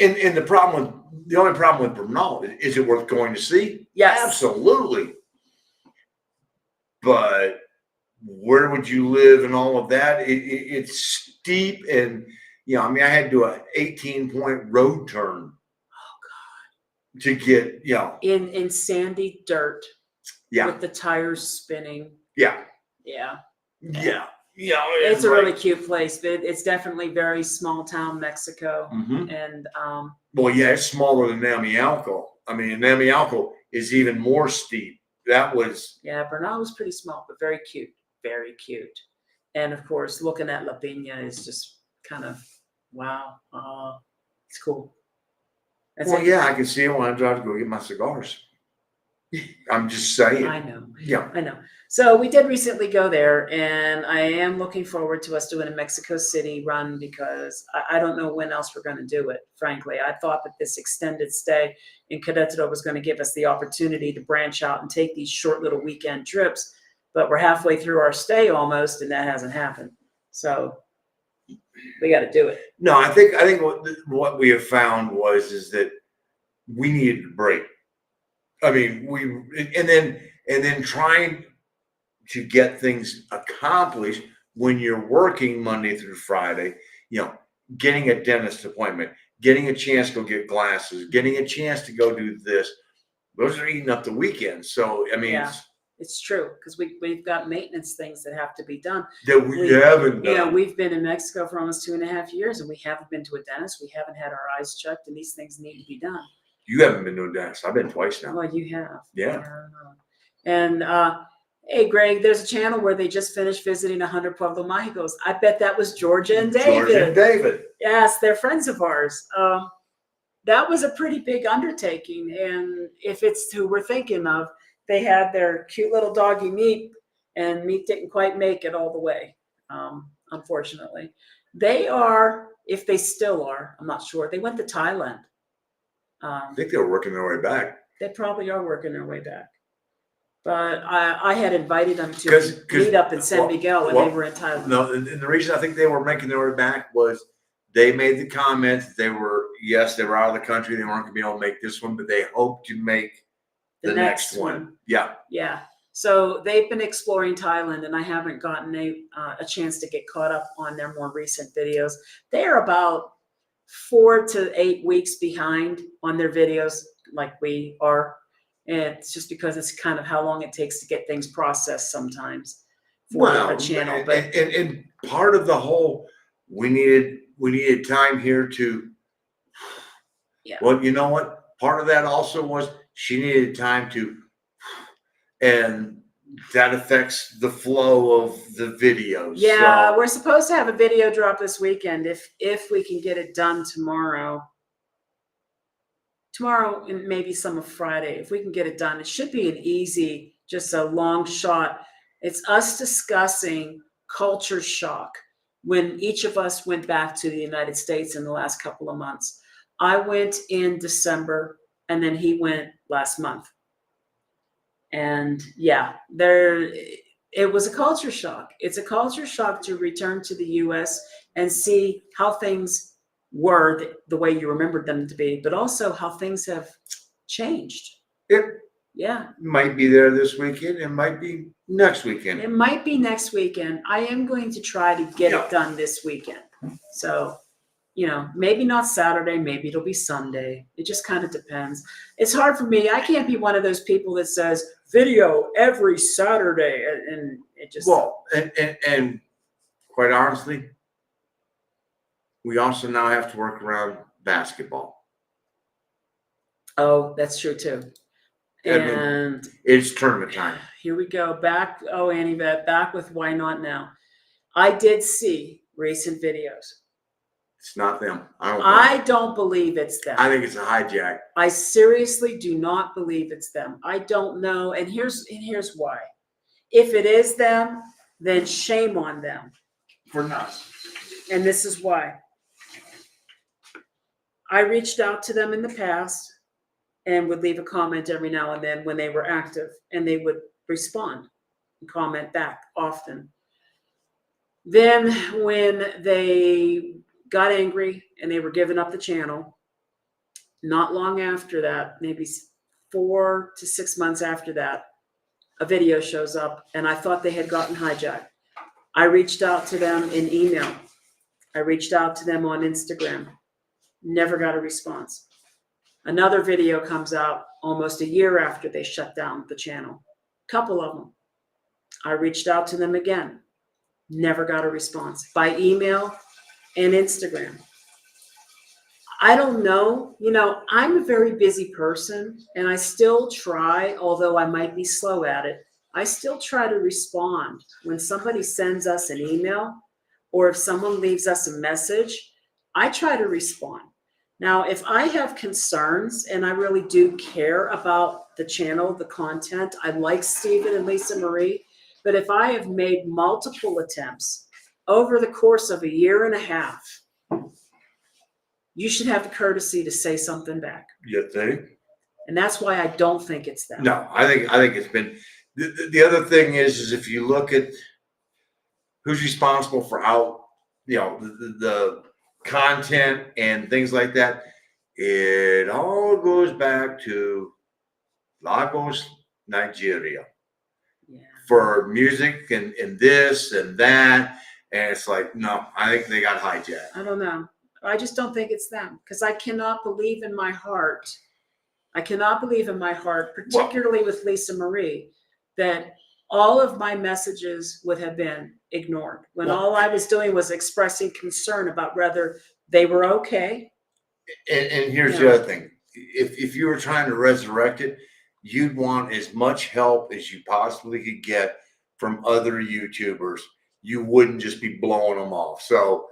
and the only problem with Bernal is it worth going to see? Yes. Absolutely. But where would you live and all of that? It's steep, and I mean, I had to do an 18-point road turn. Oh God! To get in sandy dirt. Yeah. With the tires spinning. Yeah. Yeah. Yeah. It's a really cute place, but it's definitely very small town Mexico. Mm-hmm. And well, yeah, it's smaller than Amialco. I mean, Amialco is even more steep. That was Bernal was pretty small, but very cute. Very cute. And of course, looking at La Pina is just kind of wow. It's cool. I can see it when I drive to go get my cigars. I'm just saying. I know. Yeah. I know. So we did recently go there, and I am looking forward to us doing a Mexico City run, because I don't know when else we're going to do it, frankly. I thought that this extended stay in Querétaro was going to give us the opportunity to branch out and take these short little weekend trips, but we're halfway through our stay almost, and that hasn't happened. So we got to do it. No, I think what we have found is that we needed a break. I mean, and then trying to get things accomplished when you're working Monday through Friday, getting a dentist appointment, getting a chance to go get glasses, getting a chance to go do this, those are eating up the weekend. So, I mean, it's true, because we've got maintenance things that have to be done that we haven't done. We've been in Mexico for almost 2.5 years, and we haven't been to a dentist. We haven't had our eyes checked, and these things need to be done. You haven't been to a dentist. I've been twice now. Well, you have. Yeah. And hey, Greg, there's a channel where they just finished visiting 100 Pueblo Mágicos. I bet that was Georgia and David. Georgia and David. Yes, they're friends of ours. That was a pretty big undertaking. And if it's who we're thinking of, they had their cute little doggy Meat, and Meat didn't quite make it all the way, unfortunately. They are, if they still are, I'm not sure. They went to Thailand. I think they were working their way back. They probably are working their way back. But I had invited them to meet up in San Miguel when they were in Thailand. No, and the reason I think they were making their way back was they made the comment that they were out of the country. They weren't going to be able to make this one, but they hope to make the next one. Yeah. Yeah. So they've been exploring Thailand, and I haven't gotten a chance to get caught up on their more recent videos. They are about 4 to 8 weeks behind on their videos, like we are. And it's just because it's kind of how long it takes to get things processed sometimes for a channel. But and part of the whole, we needed time here to. Yeah. Well, you know what? Part of that also was she needed time to, and that affects the flow of the videos. Yeah, so. We're supposed to have a video drop this weekend if we can get it done tomorrow. Tomorrow and maybe some of Friday. If we can get it done, it should be an easy, just a long shot. It's us discussing culture shock when each of us went back to the United States in the last couple of months. I went in December, and then he went last month. And it was a culture shock. It's a culture shock to return to the U.S. and see how things were the way you remembered them to be, but also how things have changed. It might be there this weekend. It might be next weekend. It might be next weekend. I am going to try to get it done this weekend. So, maybe not Saturday, maybe it'll be Sunday. It just kind of depends. It's hard for me. I can't be one of those people that says video every Saturday, and it just. Well, and quite honestly, we also now have to work around basketball. Oh, that's true too. I mean, And it's tournament time. here we go back. Oh, Annie, back with why not now? I did see recent videos. It's not them. I don't believe it's them. I think it's a hijack. I seriously do not believe it's them. I don't know, and here's why. If it is them, then shame on them. For us. And this is why. I reached out to them in the past and would leave a comment every now and then when they were active, and they would respond and comment back often. Then when they got angry and they were giving up the channel, not long after that, maybe 4 to 6 months after that, a video shows up, and I thought they had gotten hijacked. I reached out to them in email. I reached out to them on Instagram. Never got a response. Another video comes out almost a year after they shut down the channel. Couple of them. I reached out to them again. Never got a response by email and Instagram. I don't know. You know, I'm a very busy person, and I still try, although I might be slow at it, I still try to respond when somebody sends us an email or if someone leaves us a message. I try to respond. Now, if I have concerns and I really do care about the channel, the content, I like Stephen and Lisa Marie, but if I have made multiple attempts over the course of a year and a half, you should have the courtesy to say something back. You think? And that's why I don't think it's them. No, I think it's been. The other thing is if you look at who's responsible for how, you know, the content and things like that, it all goes back to Lagos, Nigeria. Yeah. For music and this and that. And it's like, no, I think they got hijacked. I don't know. I just don't think it's them, because I cannot believe in my heart. I cannot believe in my heart, particularly with Lisa Marie, that all of my messages would have been ignored when all I was doing was expressing concern about whether they were okay. And here's the other thing. If you were trying to resurrect it, you'd want as much help as you possibly could get from other YouTubers. You wouldn't just be blowing them off. So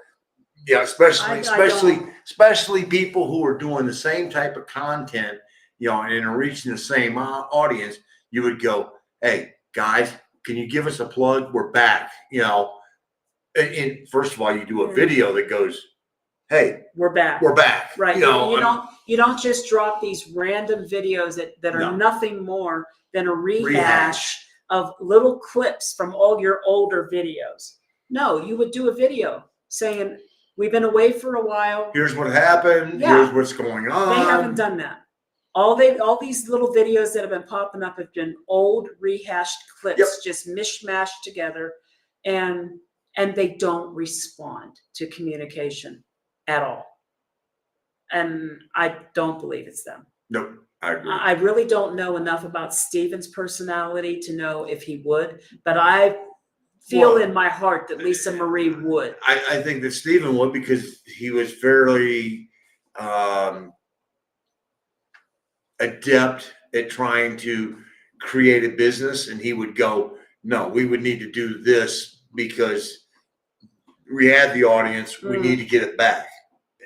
yeah, especially people who are doing the same type of content, you know, and are reaching the same audience. You would go, hey guys, can you give us a plug? We're back. You know, and first of all, you do a video that goes, hey, we're back. We're back. Right. You know, you don't just drop these random videos that are nothing more than a rehash of little clips from all your older videos. No, you would do a video saying, we've been away for a while. Here's what happened. Yeah. Here's what's going on. They haven't done that. All these little videos that have been popping up have been old rehashed clips, just mishmashed together, and they don't respond to communication at all. And I don't believe it's them. Nope, I agree. I really don't know enough about Stephen's personality to know if he would, but I feel in my heart that Lisa Marie would. I think that Stephen would, because he was fairly adept at trying to create a business, and he would go, no, we would need to do this because we had the audience, we need to get it back.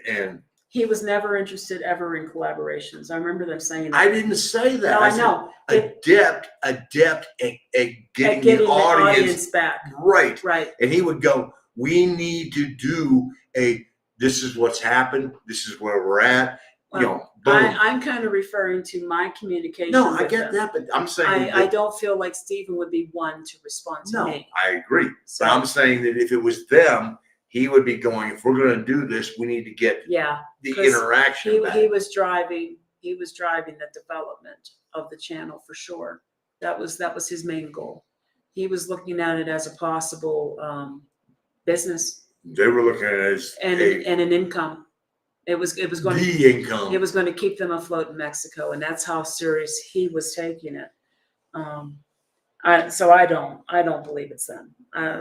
And he was never interested ever in collaborations. I remember them saying that. I didn't say that. No, I know. Adept at getting the audience back. Right. Right. And he would go, we need to do this is what's happened. This is where we're at. Well, you know, boom. I'm kind of referring to my communication. No, I get that, but I'm saying I don't feel like Stephen would be one to respond to me. I agree. So, but I'm saying that if it was them, he would be going, if we're going to do this, we need to get the interaction back. He was driving the development of the channel for sure. That was his main goal. He was looking at it as a possible business. They were looking at it as and an income. It was going income. It was going to keep them afloat in Mexico, and that's how serious he was taking it. So I don't believe it's them,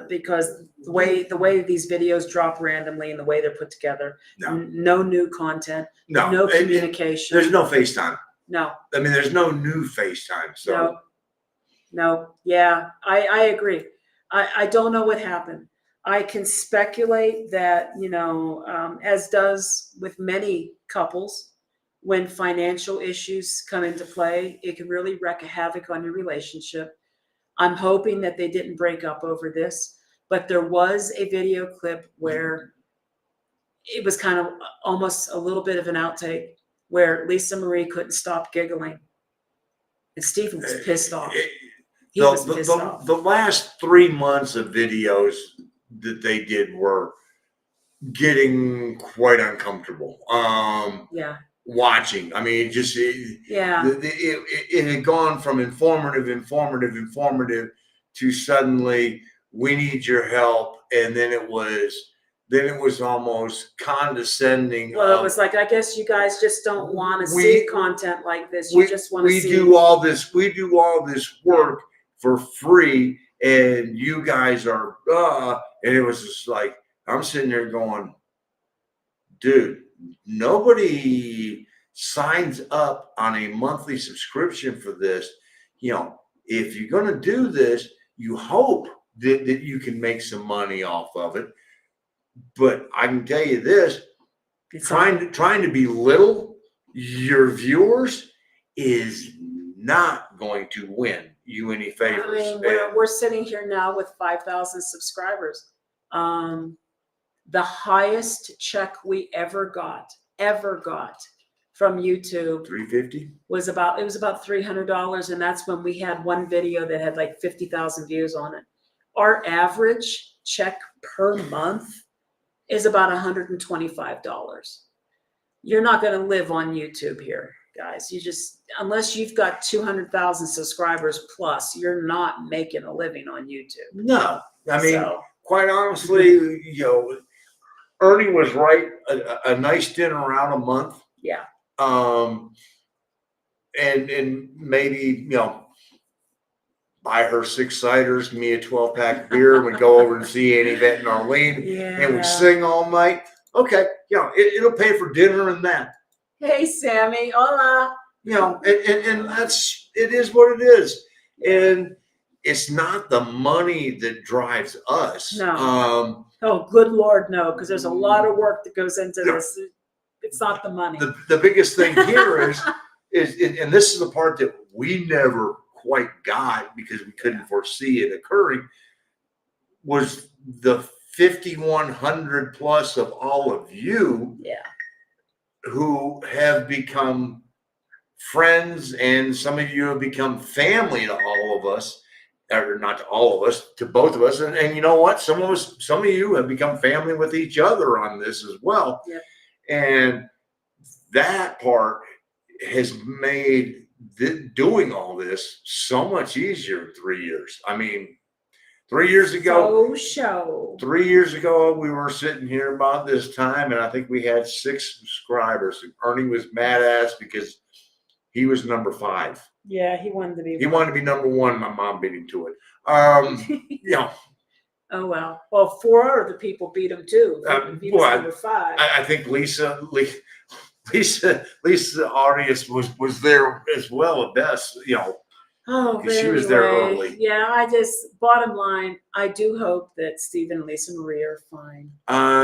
because the way these videos drop randomly and the way they're put together, no new content, no communication. There's no FaceTime. No. I mean, there's no new FaceTime. So no. Yeah, I agree. I don't know what happened. I can speculate that, as does with many couples, when financial issues come into play, it can really wreak havoc on your relationship. I'm hoping that they didn't break up over this, but there was a video clip where it was kind of almost a little bit of an outtake where Lisa Marie couldn't stop giggling. And Stephen was pissed off. He was pissed off. The last 3 months of videos that they did were getting quite uncomfortable. Yeah. Watching. I mean, it had gone from informative to suddenly we need your help, and then it was almost condescending. Well, it was like, I guess you guys just don't want to see content like this. You just want to see. We do all this work for free, and you guys are and it was just like, I'm sitting there going, dude, nobody signs up on a monthly subscription for this. If you're going to do this, you hope that you can make some money off of it. But I can tell you this, trying to belittle your viewers is not going to win you any favors. I mean, we're sitting here now with 5,000 subscribers. The highest check we ever got from YouTube $350 was about $300, and that's when we had one video that had like 50,000 views on it. Our average check per month is about $125. You're not going to live on YouTube here, guys. Unless you've got 200,000 subscribers plus, you're not making a living on YouTube. No, I mean, quite honestly, Ernie was right. A nice dinner out a month. Yeah. And maybe, buy her 6 ciders, me a 12-pack of beer, and we go over and see Annie, Vet, and Arlene, and we sing all night. Okay, it'll pay for dinner and that. Hey, Sammy, hola. And it is what it is. And it's not the money that drives us. No. Oh, good Lord, no, because there's a lot of work that goes into this. It's not the money. The biggest thing here is, and this is the part that we never quite got because we couldn't foresee it occurring, was the 5,100 plus of all of you who have become friends, and some of you have become family to all of us, or not to all of us, to both of us. And you know what? Some of you have become family with each other on this as well. Yeah. And that part has made doing all this so much easier in 3 years. I mean, 3 years ago, 3 years ago, we were sitting here about this time, and I think we had 6 subscribers. Ernie was mad ass because he was number 5. Yeah, he wanted to be. He wanted to be number 1. My mom beat him to it. Oh well. Well, 4 other people beat him too. He was number 5. I think Lisa Arias was there as well at best. Oh, but she was there early. Yeah, bottom line, I do hope that Stephen and Lisa Marie are fine.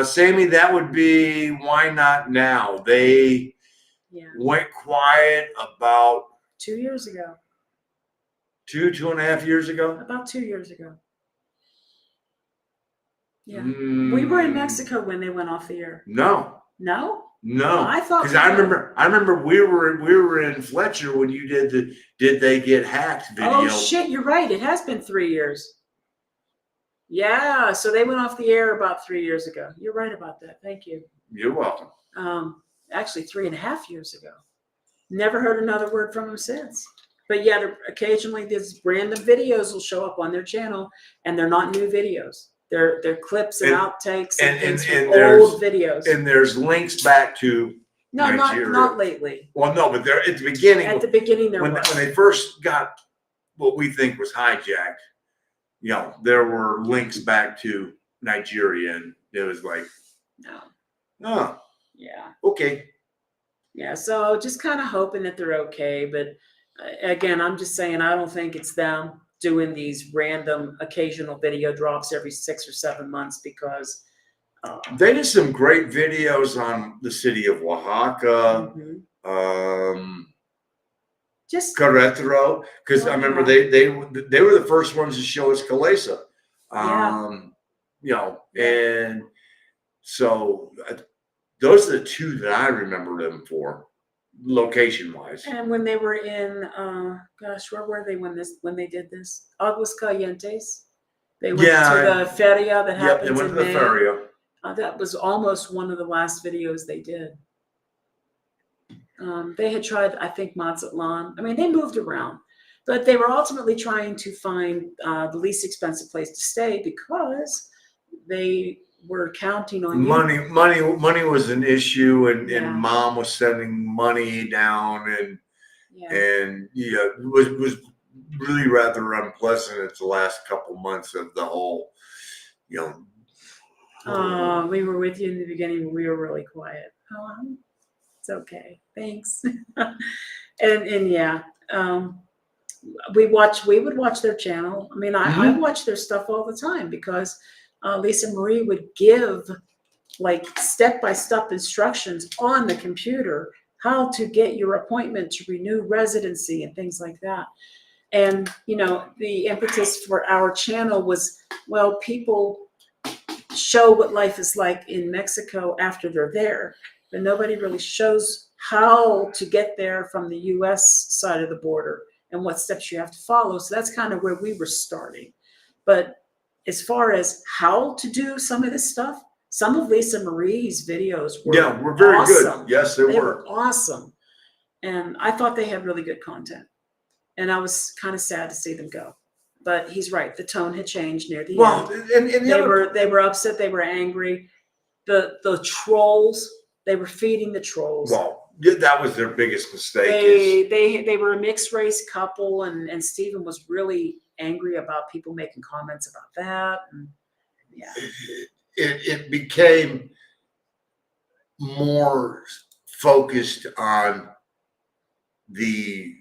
Sammy, that would be Why Not Now. They went quiet about 2 years ago. 2.5 years ago? About 2 years ago. Yeah. We were in Mexico when they went off the air. No. No? No. I thought because I remember we were in Fletcher when you did the Did They Get Hacked video. Oh shit, you're right. It has been 3 years. Yeah, so they went off the air about 3 years ago. You're right about that. Thank you. You're welcome. Actually 3.5 years ago. Never heard another word from them since. But yeah, occasionally these random videos will show up on their channel, and they're not new videos. They're clips and outtakes and things from old videos. And there's links back to Nigeria. not lately. Well, no, but they're at the beginning. At the beginning, there when they first got what we think was hijacked, you know, there were links back to Nigeria, and it was like, No. oh, Yeah. okay. Yeah. So just kind of hoping that they're okay. But again, I'm just saying, I don't think it's them doing these random occasional video drops every 6 or 7 months because They did some great videos on the city of Oaxaca, just Querétaro, because I remember they were the first ones to show us Calesa. You know, and so those are the two that I remember them for, location wise. And when they were in, gosh, where were they when they did this? Aguas Calientes. They went to the feria that happens they went in to the May. feria. That was almost one of the last videos they did. They had tried, I think, Mazatlan. I mean, they moved around, but they were ultimately trying to find the least expensive place to stay because they were counting on Money was an issue, and mom was sending money down, and it was really rather unpleasant at the last couple months of the whole, you know. We were with you in the beginning, but we were really quiet. It's okay. Thanks. and yeah, we would watch their channel. I mean, I watch their stuff all the time because Lisa Marie would give like step-by-step instructions on the computer how to get your appointment to renew residency and things like that. And, you know, the impetus for our channel was, well, people show what life is like in Mexico after they're there, but nobody really shows how to get there from the US side of the border and what steps you have to follow. So that's kind of where we were starting. But as far as how to do some of this stuff, some of Lisa Marie's videos were very awesome. good. Yes, they were awesome. And I thought they had really good content. And I was kind of sad to see them go. But he's right. The tone had changed near the end. And they were upset. They were angry. The trolls, they were feeding the trolls. Well, that was their biggest mistake. They were a mixed race couple, and Stephen was really angry about people making comments about that. And it became more focused on the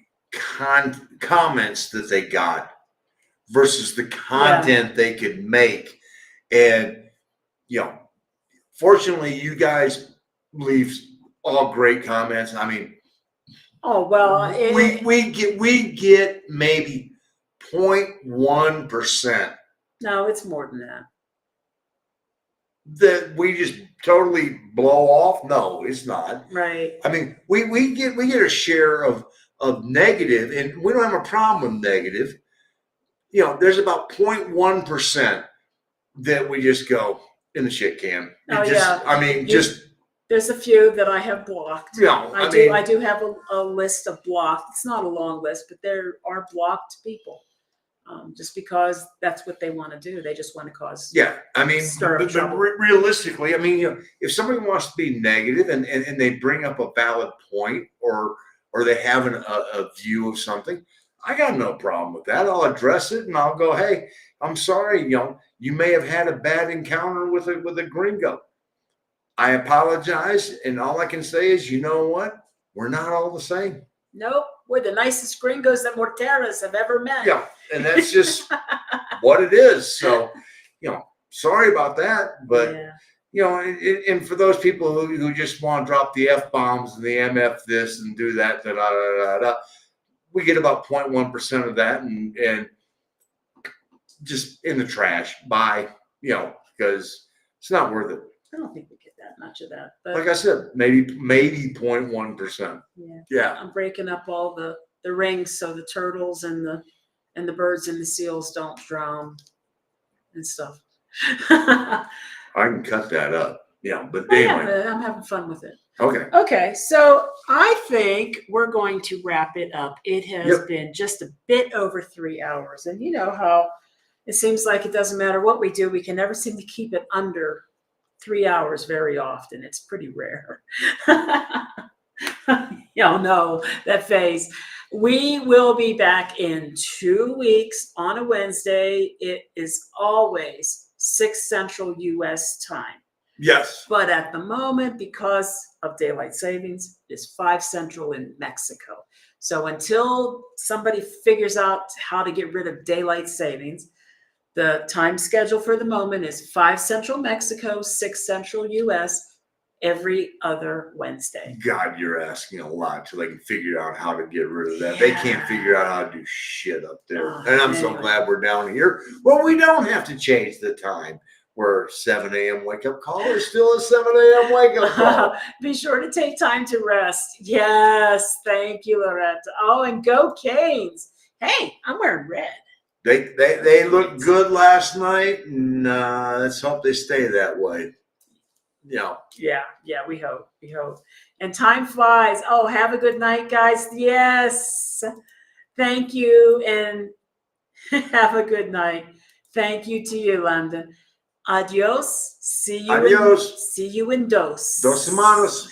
comments that they got versus the content they could make. And, you know, fortunately, you guys leave all great comments. I mean, we get maybe 0.1%. No, it's more than that. That we just totally blow off. No, it's not. Right. I mean, we get a share of negative, and we don't have a problem with negative. You know, there's about 0.1% that we just go in the shit can. I mean, there's a few that I have blocked. Yeah, I do have a list of blocked. It's not a long list, but there are blocked people. Just because that's what they want to do. They just want to cause I mean, but realistically, I mean, you know, if somebody wants to be negative and they bring up a valid point or they have a view of something, I got no problem with that. I'll address it and I'll go, hey, I'm sorry, you know, you may have had a bad encounter with a gringo. I apologize, and all I can say is, you know what? We're not all the same. Nope, we're the nicest gringos that Morteras have ever met. Yeah, and that's just what it is. So, you know, sorry about that, but you know, and for those people who just want to drop the F-bombs and the MF this and do that, we get about 0.1% of that, and just in the trash. Bye, you know, because it's not worth it. I don't think we get that much of that. But like I said, maybe 0.1%. Yeah. I'm breaking up all the rings so the turtles and the birds and the seals don't drown and stuff. I can cut that up. Yeah, but anyway. I'm having fun with it. Okay. Okay, so I think we're going to wrap it up. It has been just a bit over 3 hours. And you know how it seems like it doesn't matter what we do, we can never seem to keep it under 3 hours very often. It's pretty rare. Y'all know that phase. We will be back in 2 weeks on a Wednesday. It is always 6 Central US time. Yes. But at the moment, because of daylight savings, it's 5 Central in Mexico. So until somebody figures out how to get rid of daylight savings, the time schedule for the moment is 5 Central Mexico, 6 Central US, every other Wednesday. God, you're asking a lot till they can figure out how to get rid of that. They can't figure out how to do shit up there. And I'm so Anyway. glad we're down here. Well, we don't have to change the time. We're 7 a.m. wake up call. There's still a 7 a.m. wake up call. Be sure to take time to rest. Yes, thank you, Loretta. Oh, and go Canes. Hey, I'm wearing red. They looked good last night, and let's hope they stay that way. Yeah. Yeah, we hope. And time flies. Oh, have a good night, guys. Yes. Thank you, and have a good night. Thank you to you, London. Adios. See you. Adios. See you in dos. 2 semanas.